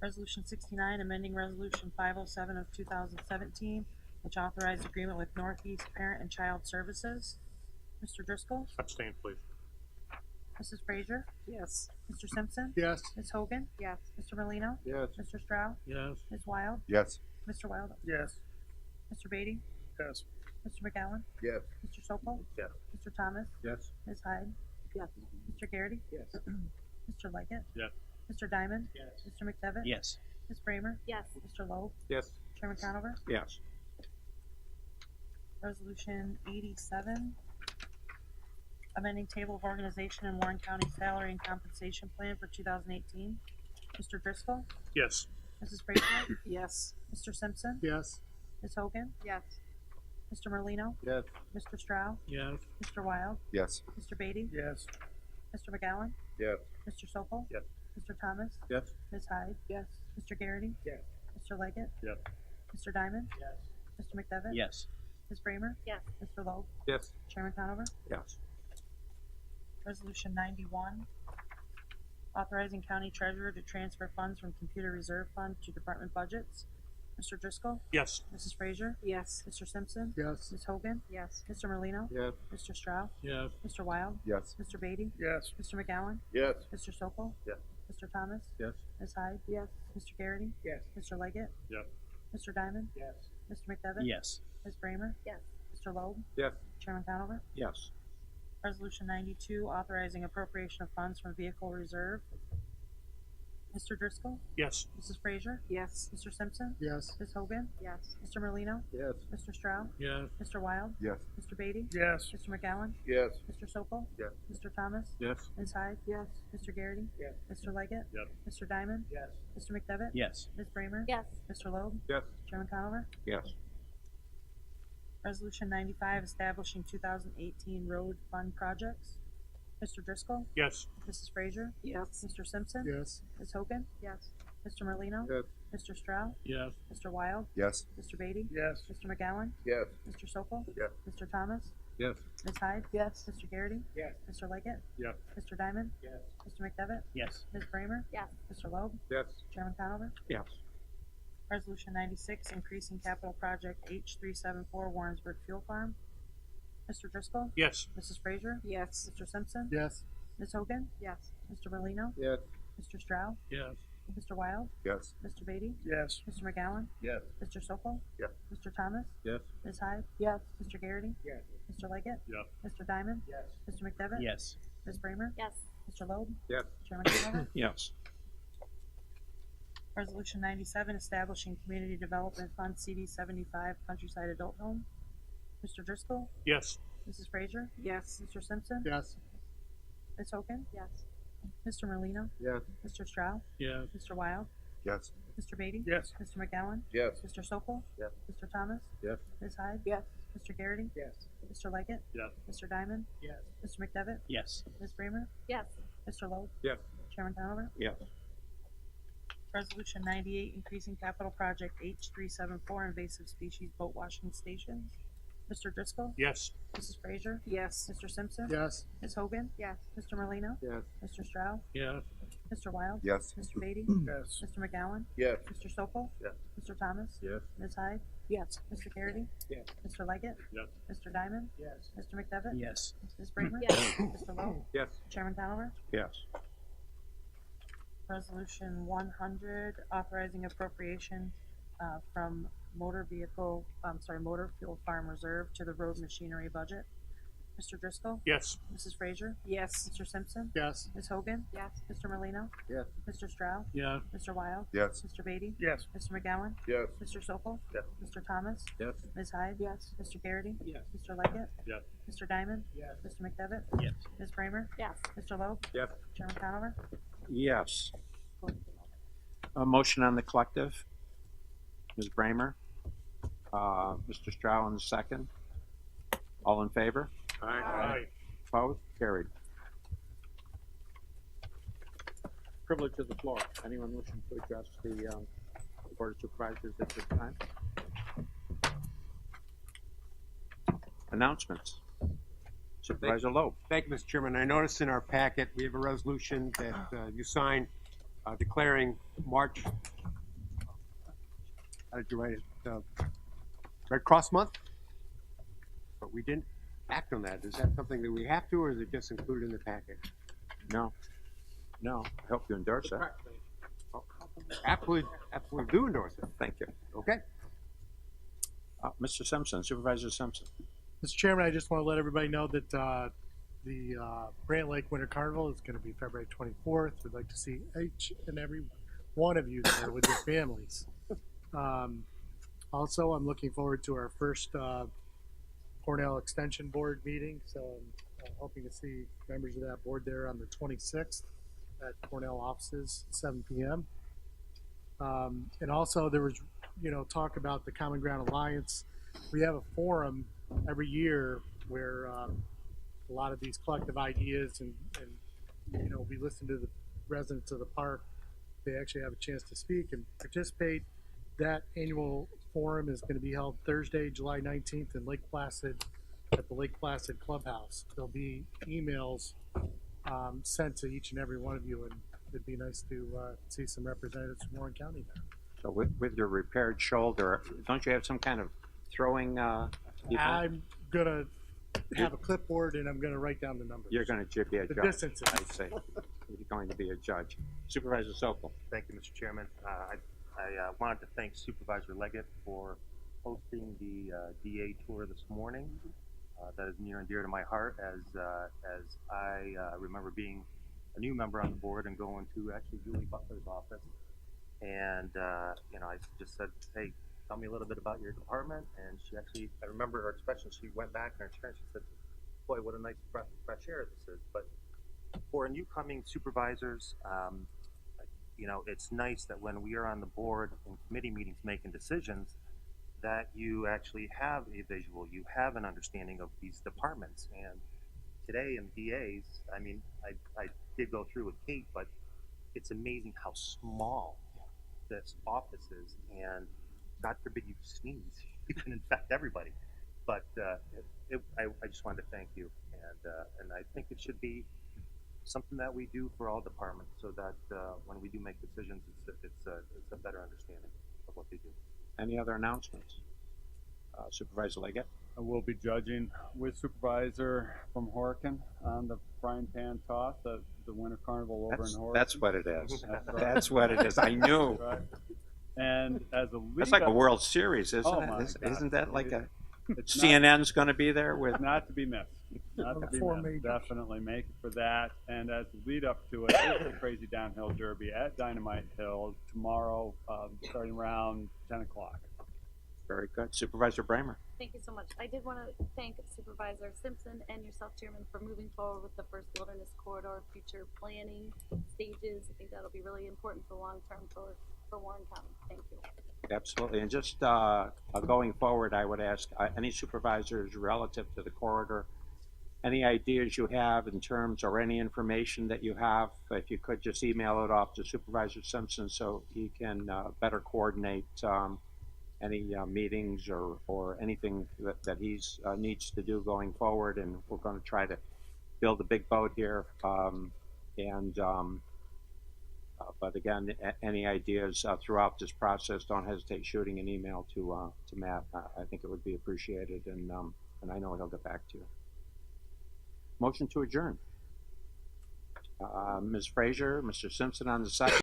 Speaker 16: Resolution 69, amending Resolution 507 of 2017, which authorized agreement with Northeast Parent and Child Services. Mr. Driscoll?
Speaker 17: Abstain, please.
Speaker 16: Mrs. Frazier?
Speaker 3: Yes.
Speaker 16: Mr. Simpson?
Speaker 4: Yes.
Speaker 16: Ms. Hogan?
Speaker 3: Yes.
Speaker 16: Mr. Merlino?
Speaker 2: Yes.
Speaker 16: Mr. Stroud?
Speaker 10: Yes.
Speaker 16: Ms. Wild?
Speaker 21: Yes.
Speaker 16: Mr. Wild?
Speaker 5: Yes.
Speaker 16: Mr. Beatty?
Speaker 5: Yes.
Speaker 16: Mr. McGowan?
Speaker 2: Yes.
Speaker 16: Mr. Sokol?
Speaker 2: Yes.
Speaker 16: Mr. Thomas?
Speaker 10: Yes.
Speaker 16: Ms. Hyde?
Speaker 3: Yes.
Speaker 16: Mr. Garrity?
Speaker 2: Yes.
Speaker 16: Mr. Leggett?
Speaker 10: Yes.
Speaker 16: Mr. Diamond?
Speaker 2: Yes.
Speaker 16: Mr. McDevitt?
Speaker 23: Yes.
Speaker 16: Ms. Bramer?
Speaker 13: Yes.
Speaker 16: Mr. Loeb?
Speaker 1: Yes.
Speaker 16: Chairman Conover?
Speaker 1: Yes.
Speaker 16: Resolution 87, amending table of organization and Warren County salary and compensation plan for 2018. Mr. Driscoll?
Speaker 17: Yes.
Speaker 16: Mrs. Frazier?
Speaker 3: Yes.
Speaker 16: Mr. Simpson?
Speaker 4: Yes.
Speaker 16: Ms. Hogan?
Speaker 3: Yes.
Speaker 16: Mr. Merlino?
Speaker 2: Yes.
Speaker 16: Mr. Stroud?
Speaker 10: Yes.
Speaker 16: Mr. Wild?
Speaker 21: Yes.
Speaker 16: Mr. Beatty?
Speaker 5: Yes.
Speaker 16: Mr. McGowan?
Speaker 2: Yes.
Speaker 16: Mr. Sokol?
Speaker 2: Yes.
Speaker 16: Mr. Thomas?
Speaker 10: Yes.
Speaker 16: Ms. Hyde?
Speaker 3: Yes.
Speaker 16: Mr. Garrity?
Speaker 2: Yes.
Speaker 16: Mr. Leggett?
Speaker 10: Yes.
Speaker 16: Mr. Diamond?
Speaker 2: Yes.
Speaker 16: Mr. McDevitt?
Speaker 23: Yes.
Speaker 16: Ms. Bramer?
Speaker 13: Yes.
Speaker 16: Mr. Loeb?
Speaker 1: Yes.
Speaker 16: Chairman Conover?
Speaker 1: Yes.
Speaker 16: Resolution 91, authorizing county treasurer to transfer funds from computer reserve fund to department budgets. Mr. Driscoll?
Speaker 17: Yes.
Speaker 16: Mrs. Frazier?
Speaker 3: Yes.
Speaker 16: Mr. Simpson?
Speaker 4: Yes.
Speaker 16: Ms. Hogan?
Speaker 3: Yes.
Speaker 16: Mr. Merlino?
Speaker 2: Yes.
Speaker 16: Mr. Stroud?
Speaker 10: Yes.
Speaker 16: Mr. Wild?
Speaker 21: Yes.
Speaker 16: Mr. Beatty?
Speaker 5: Yes.
Speaker 16: Mr. McGowan?
Speaker 2: Yes.
Speaker 16: Mr. Sokol?
Speaker 2: Yes.
Speaker 16: Mr. Thomas?
Speaker 10: Yes.
Speaker 16: Ms. Hyde?
Speaker 3: Yes.
Speaker 16: Mr. Garrity?
Speaker 2: Yes.
Speaker 16: Mr. Leggett?
Speaker 10: Yes.
Speaker 16: Mr. Diamond?
Speaker 2: Yes.
Speaker 16: Mr. McDevitt?
Speaker 23: Yes.
Speaker 16: Ms. Bramer?
Speaker 13: Yes.
Speaker 16: Mr. Loeb?
Speaker 1: Yes.
Speaker 16: Chairman Conover?
Speaker 1: Yes.
Speaker 16: Resolution 92, authorizing appropriation of funds from vehicle reserve. Mr. Driscoll?
Speaker 17: Yes.
Speaker 16: Mrs. Frazier?
Speaker 3: Yes.
Speaker 16: Mr. Simpson?
Speaker 4: Yes.
Speaker 16: Ms. Hogan?
Speaker 3: Yes.
Speaker 16: Mr. Merlino?
Speaker 2: Yes.
Speaker 16: Mr. Stroud?
Speaker 10: Yes.
Speaker 16: Mr. Wild?
Speaker 21: Yes.
Speaker 16: Mr. Beatty?
Speaker 5: Yes.
Speaker 16: Mr. McGowan?
Speaker 2: Yes.
Speaker 16: Mr. Sokol?
Speaker 2: Yes.
Speaker 16: Mr. Thomas?
Speaker 10: Yes.
Speaker 16: Ms. Hyde?
Speaker 3: Yes.
Speaker 16: Mr. Garrity?
Speaker 2: Yes.
Speaker 16: Mr. Leggett?
Speaker 10: Yes.
Speaker 16: Mr. Diamond?
Speaker 2: Yes.
Speaker 16: Mr. McDevitt?
Speaker 23: Yes.
Speaker 16: Ms. Bramer?
Speaker 13: Yes.
Speaker 16: Mr. Loeb?
Speaker 1: Yes.
Speaker 16: Chairman Conover?
Speaker 1: Yes.
Speaker 16: Resolution 95, establishing 2018 road fund projects. Mr. Driscoll?
Speaker 17: Yes.
Speaker 16: Mrs. Frazier?
Speaker 3: Yes.
Speaker 16: Mr. Simpson?
Speaker 4: Yes.
Speaker 16: Ms. Hogan?
Speaker 3: Yes.
Speaker 16: Mr. Merlino?
Speaker 2: Yes.
Speaker 16: Mr. Stroud?
Speaker 10: Yes.
Speaker 16: Mr. Wild?
Speaker 21: Yes.
Speaker 16: Mr. Beatty?
Speaker 5: Yes.
Speaker 16: Mr. McGowan?
Speaker 2: Yes.
Speaker 16: Mr. Sokol?
Speaker 2: Yes.
Speaker 16: Mr. Thomas?
Speaker 10: Yes.
Speaker 16: Ms. Hyde?
Speaker 3: Yes.
Speaker 16: Mr. Garrity?
Speaker 2: Yes.
Speaker 16: Mr. Leggett?
Speaker 10: Yes.
Speaker 16: Mr. Diamond?
Speaker 2: Yes.
Speaker 16: Mr. McDevitt?
Speaker 23: Yes.
Speaker 16: Ms. Bramer?
Speaker 13: Yes.
Speaker 16: Mr. Loeb?
Speaker 1: Yes.
Speaker 16: Chairman Conover?
Speaker 1: Yes.
Speaker 16: Resolution 96, increasing capital project H374 Warrensburg Fuel Farm. Mr. Driscoll?
Speaker 17: Yes.
Speaker 16: Mrs. Frazier?
Speaker 3: Yes.
Speaker 16: Mr. Simpson?
Speaker 4: Yes.
Speaker 16: Ms. Hogan?
Speaker 3: Yes.
Speaker 16: Mr. Merlino?
Speaker 2: Yes.
Speaker 16: Mr. Stroud?
Speaker 10: Yes.
Speaker 16: Mr. Wild?
Speaker 21: Yes.
Speaker 16: Mr. Beatty?
Speaker 5: Yes.
Speaker 16: Mr. McGowan?
Speaker 2: Yes.
Speaker 16: Mr. Sokol?
Speaker 2: Yes.
Speaker 16: Mr. Thomas?
Speaker 10: Yes.
Speaker 16: Ms. Hyde?
Speaker 3: Yes.
Speaker 16: Mr. Garrity?
Speaker 2: Yes.
Speaker 16: Mr. Leggett?
Speaker 10: Yes.
Speaker 16: Mr. Diamond?
Speaker 2: Yes.
Speaker 16: Mr. McDevitt?
Speaker 23: Yes.
Speaker 16: Ms. Bramer?
Speaker 13: Yes.
Speaker 16: Mr. Loeb?
Speaker 1: Yes.
Speaker 16: Chairman Conover?
Speaker 1: Yes.
Speaker 16: Resolution 97, establishing Community Development Fund CD 75 Countryside Adult Home. Mr. Driscoll?
Speaker 17: Yes.
Speaker 16: Mrs. Frazier?
Speaker 3: Yes.
Speaker 16: Mr. Simpson?
Speaker 4: Yes.
Speaker 16: Ms. Hogan?
Speaker 3: Yes.
Speaker 16: Mr. Merlino?
Speaker 2: Yes.
Speaker 16: Mr. Stroud?
Speaker 10: Yes.
Speaker 16: Mr. Wild?
Speaker 21: Yes.
Speaker 16: Mr. Beatty?
Speaker 5: Yes.
Speaker 16: Mr. McGowan?
Speaker 2: Yes.
Speaker 16: Mr. Sokol?
Speaker 2: Yes.
Speaker 16: Mr. Thomas?
Speaker 10: Yes.
Speaker 16: Ms. Hyde?
Speaker 3: Yes.
Speaker 16: Mr. Garrity?
Speaker 2: Yes.
Speaker 16: Mr. Leggett?
Speaker 10: Yes.
Speaker 16: Mr. Diamond?
Speaker 2: Yes.
Speaker 16: Mr. McDevitt?
Speaker 23: Yes.
Speaker 16: Ms. Bramer?
Speaker 13: Yes.
Speaker 16: Mr. Loeb?
Speaker 1: Yes.
Speaker 16: Chairman Conover?
Speaker 1: Yes.
Speaker 16: Resolution 98, increasing capital project H374 invasive species boat washing stations. Mr. Driscoll?
Speaker 17: Yes.
Speaker 16: Mrs. Frazier?
Speaker 3: Yes.
Speaker 16: Mr. Simpson?
Speaker 4: Yes.
Speaker 16: Ms. Hogan?
Speaker 3: Yes.
Speaker 16: Mr. Merlino?
Speaker 2: Yes.
Speaker 16: Mr. Stroud?
Speaker 10: Yes.
Speaker 16: Mr. Wild?
Speaker 21: Yes.
Speaker 16: Mr. Beatty?
Speaker 5: Yes.
Speaker 16: Mr. McGowan?
Speaker 9: Yes.
Speaker 16: Mr. Sokol?
Speaker 9: Yes.
Speaker 16: Mr. Thomas?
Speaker 6: Yes.
Speaker 16: Ms. Hyde?
Speaker 3: Yes.
Speaker 16: Mr. Garrity?
Speaker 10: Yes.
Speaker 16: Mr. Leggett?
Speaker 10: Yes.
Speaker 16: Mr. Diamond?
Speaker 11: Yes.
Speaker 16: Mr. McDevitt?
Speaker 20: Yes.
Speaker 16: Ms. Bramer?
Speaker 13: Yes.
Speaker 16: Mr. Lowe?
Speaker 10: Yes.
Speaker 16: Chairman Conover?
Speaker 1: Yes.
Speaker 16: Resolution 100, authorizing appropriation from motor fuel farm reserve to the road machinery budget. Mr. Driscoll?
Speaker 17: Yes.
Speaker 16: Mrs. Frazier?
Speaker 3: Yes.
Speaker 16: Mr. Simpson?
Speaker 4: Yes.
Speaker 16: Ms. Hogan?
Speaker 13: Yes.
Speaker 16: Mr. Merlino?
Speaker 9: Yes.
Speaker 16: Mr. Stroud?
Speaker 5: Yeah.
Speaker 16: Mr. Wild?
Speaker 21: Yes.
Speaker 16: Mr. Beatty?
Speaker 5: Yes.
Speaker 16: Mr. McGowan?
Speaker 9: Yes.
Speaker 16: Mr. Sokol?
Speaker 9: Yes.
Speaker 16: Mr. Thomas?
Speaker 6: Yes.
Speaker 16: Ms. Hyde?
Speaker 3: Yes.
Speaker 16: Mr. Garrity?
Speaker 11: Yes.
Speaker 16: Mr. Leggett?
Speaker 10: Yes.
Speaker 16: Mr. Diamond?
Speaker 11: Yes.
Speaker 16: Mr. McDevitt?
Speaker 20: Yes.
Speaker 16: Ms. Bramer?
Speaker 13: Yes.
Speaker 16: Mr. Lowe?
Speaker 10: Yes.
Speaker 16: Chairman Conover?
Speaker 1: Yes. A motion on the collective. Ms. Bramer. Mr. Stroud on the second. All in favor?
Speaker 10: Aye.
Speaker 1: Opposed? Carried.
Speaker 10: Privilege of the floor. Anyone wishing to address the Board of Supervisors at this time?
Speaker 1: Announcements. Supervisor Loeb.
Speaker 14: Thank you, Mr. Chairman. I noticed in our packet, we have a resolution that you signed declaring March, how did you write it? Red Cross Month? But we didn't act on that. Is that something that we have to, or is it just included in the packet?
Speaker 1: No. No. I hope you endorse it.
Speaker 14: Absolutely do endorse it.
Speaker 1: Thank you.
Speaker 14: Okay.
Speaker 1: Mr. Simpson, Supervisor Simpson.
Speaker 4: Mr. Chairman, I just want to let everybody know that the Brant Lake Winter Carnival is going to be February 24th. We'd like to see each and every one of you there with your families. Also, I'm looking forward to our first Cornell Extension Board meeting, so I'm hoping to see members of that board there on the 26th at Cornell offices, 7 p.m. And also, there was, talk about the Common Ground Alliance. We have a forum every year where a lot of these collective ideas and we listen to the residents of the park. They actually have a chance to speak and participate. That annual forum is going to be held Thursday, July 19th in Lake Placid at the Lake Placid Clubhouse. There'll be emails sent to each and every one of you, and it'd be nice to see some representatives from Warren County there.
Speaker 1: So with your repaired shoulder, don't you have some kind of throwing event?
Speaker 4: I'm going to have a clipboard and I'm going to write down the numbers.
Speaker 1: You're going to be a
Speaker 4: The
Speaker 1: judge,
Speaker 4: distances.
Speaker 1: I say. You're going to be a judge. Supervisor Sokol.
Speaker 12: Thank you, Mr. Chairman. I wanted to thank Supervisor Leggett for hosting the DA tour this morning. That is near and dear to my heart, as I remember being a new member on the board and going to actually Julie Butler's office. And, I just said, hey, tell me a little bit about your department. And she actually, I remember her expression, she went back in her chair and she said, boy, what a nice breath of fresh air this is. But for new coming supervisors, it's nice that when we are on the board in committee meetings making decisions, that you actually have a visual, you have an understanding of these departments. And today in DAs, I did go through with Kate, but it's amazing how small this office is, and God forbid you sneeze, you can infect everybody. But I just wanted to thank you, and I think it should be something that we do for all departments, so that when we do make decisions, it's a better understanding of what they do.
Speaker 1: Any other announcements? Supervisor Leggett.
Speaker 10: I will be judging with Supervisor from Horkin on the frying pan toss at the Winter Carnival over in Horkin.
Speaker 1: That's what it is.
Speaker 10: That's right.
Speaker 1: That's what it is. I knew.
Speaker 10: Right. And as a lead,
Speaker 1: That's like a World Series, isn't
Speaker 10: Oh
Speaker 1: it?
Speaker 10: my God.
Speaker 1: Isn't that like a
Speaker 10: It's
Speaker 1: CNN's going to be there with?
Speaker 10: not to be missed. Not to be
Speaker 4: Four
Speaker 10: missed.
Speaker 4: majors.
Speaker 10: Definitely make it for that. And as a lead up to it, it's the Crazy Downhill Derby at Dynamite Hill tomorrow, starting around 10 o'clock.
Speaker 1: Very good. Supervisor Bramer.
Speaker 13: Thank you so much. I did want to thank Supervisor Simpson and yourself, Chairman, for moving forward with the first wilderness corridor future planning stages. I think that'll be really important for long term for Warren County. Thank you.
Speaker 1: Absolutely. And just going forward, I would ask any supervisors relative to the corridor, any ideas you have in terms or any information that you have, if you could just email it off to Supervisor Simpson so he can better coordinate any meetings or anything that he's needs to do going forward. And we're going to try to build a big boat here. But again, any ideas throughout this process, don't hesitate shooting an email to Matt. I think it would be appreciated, and I know he'll get back to you. Motion to adjourn. Ms. Frazier, Mr. Simpson on the second.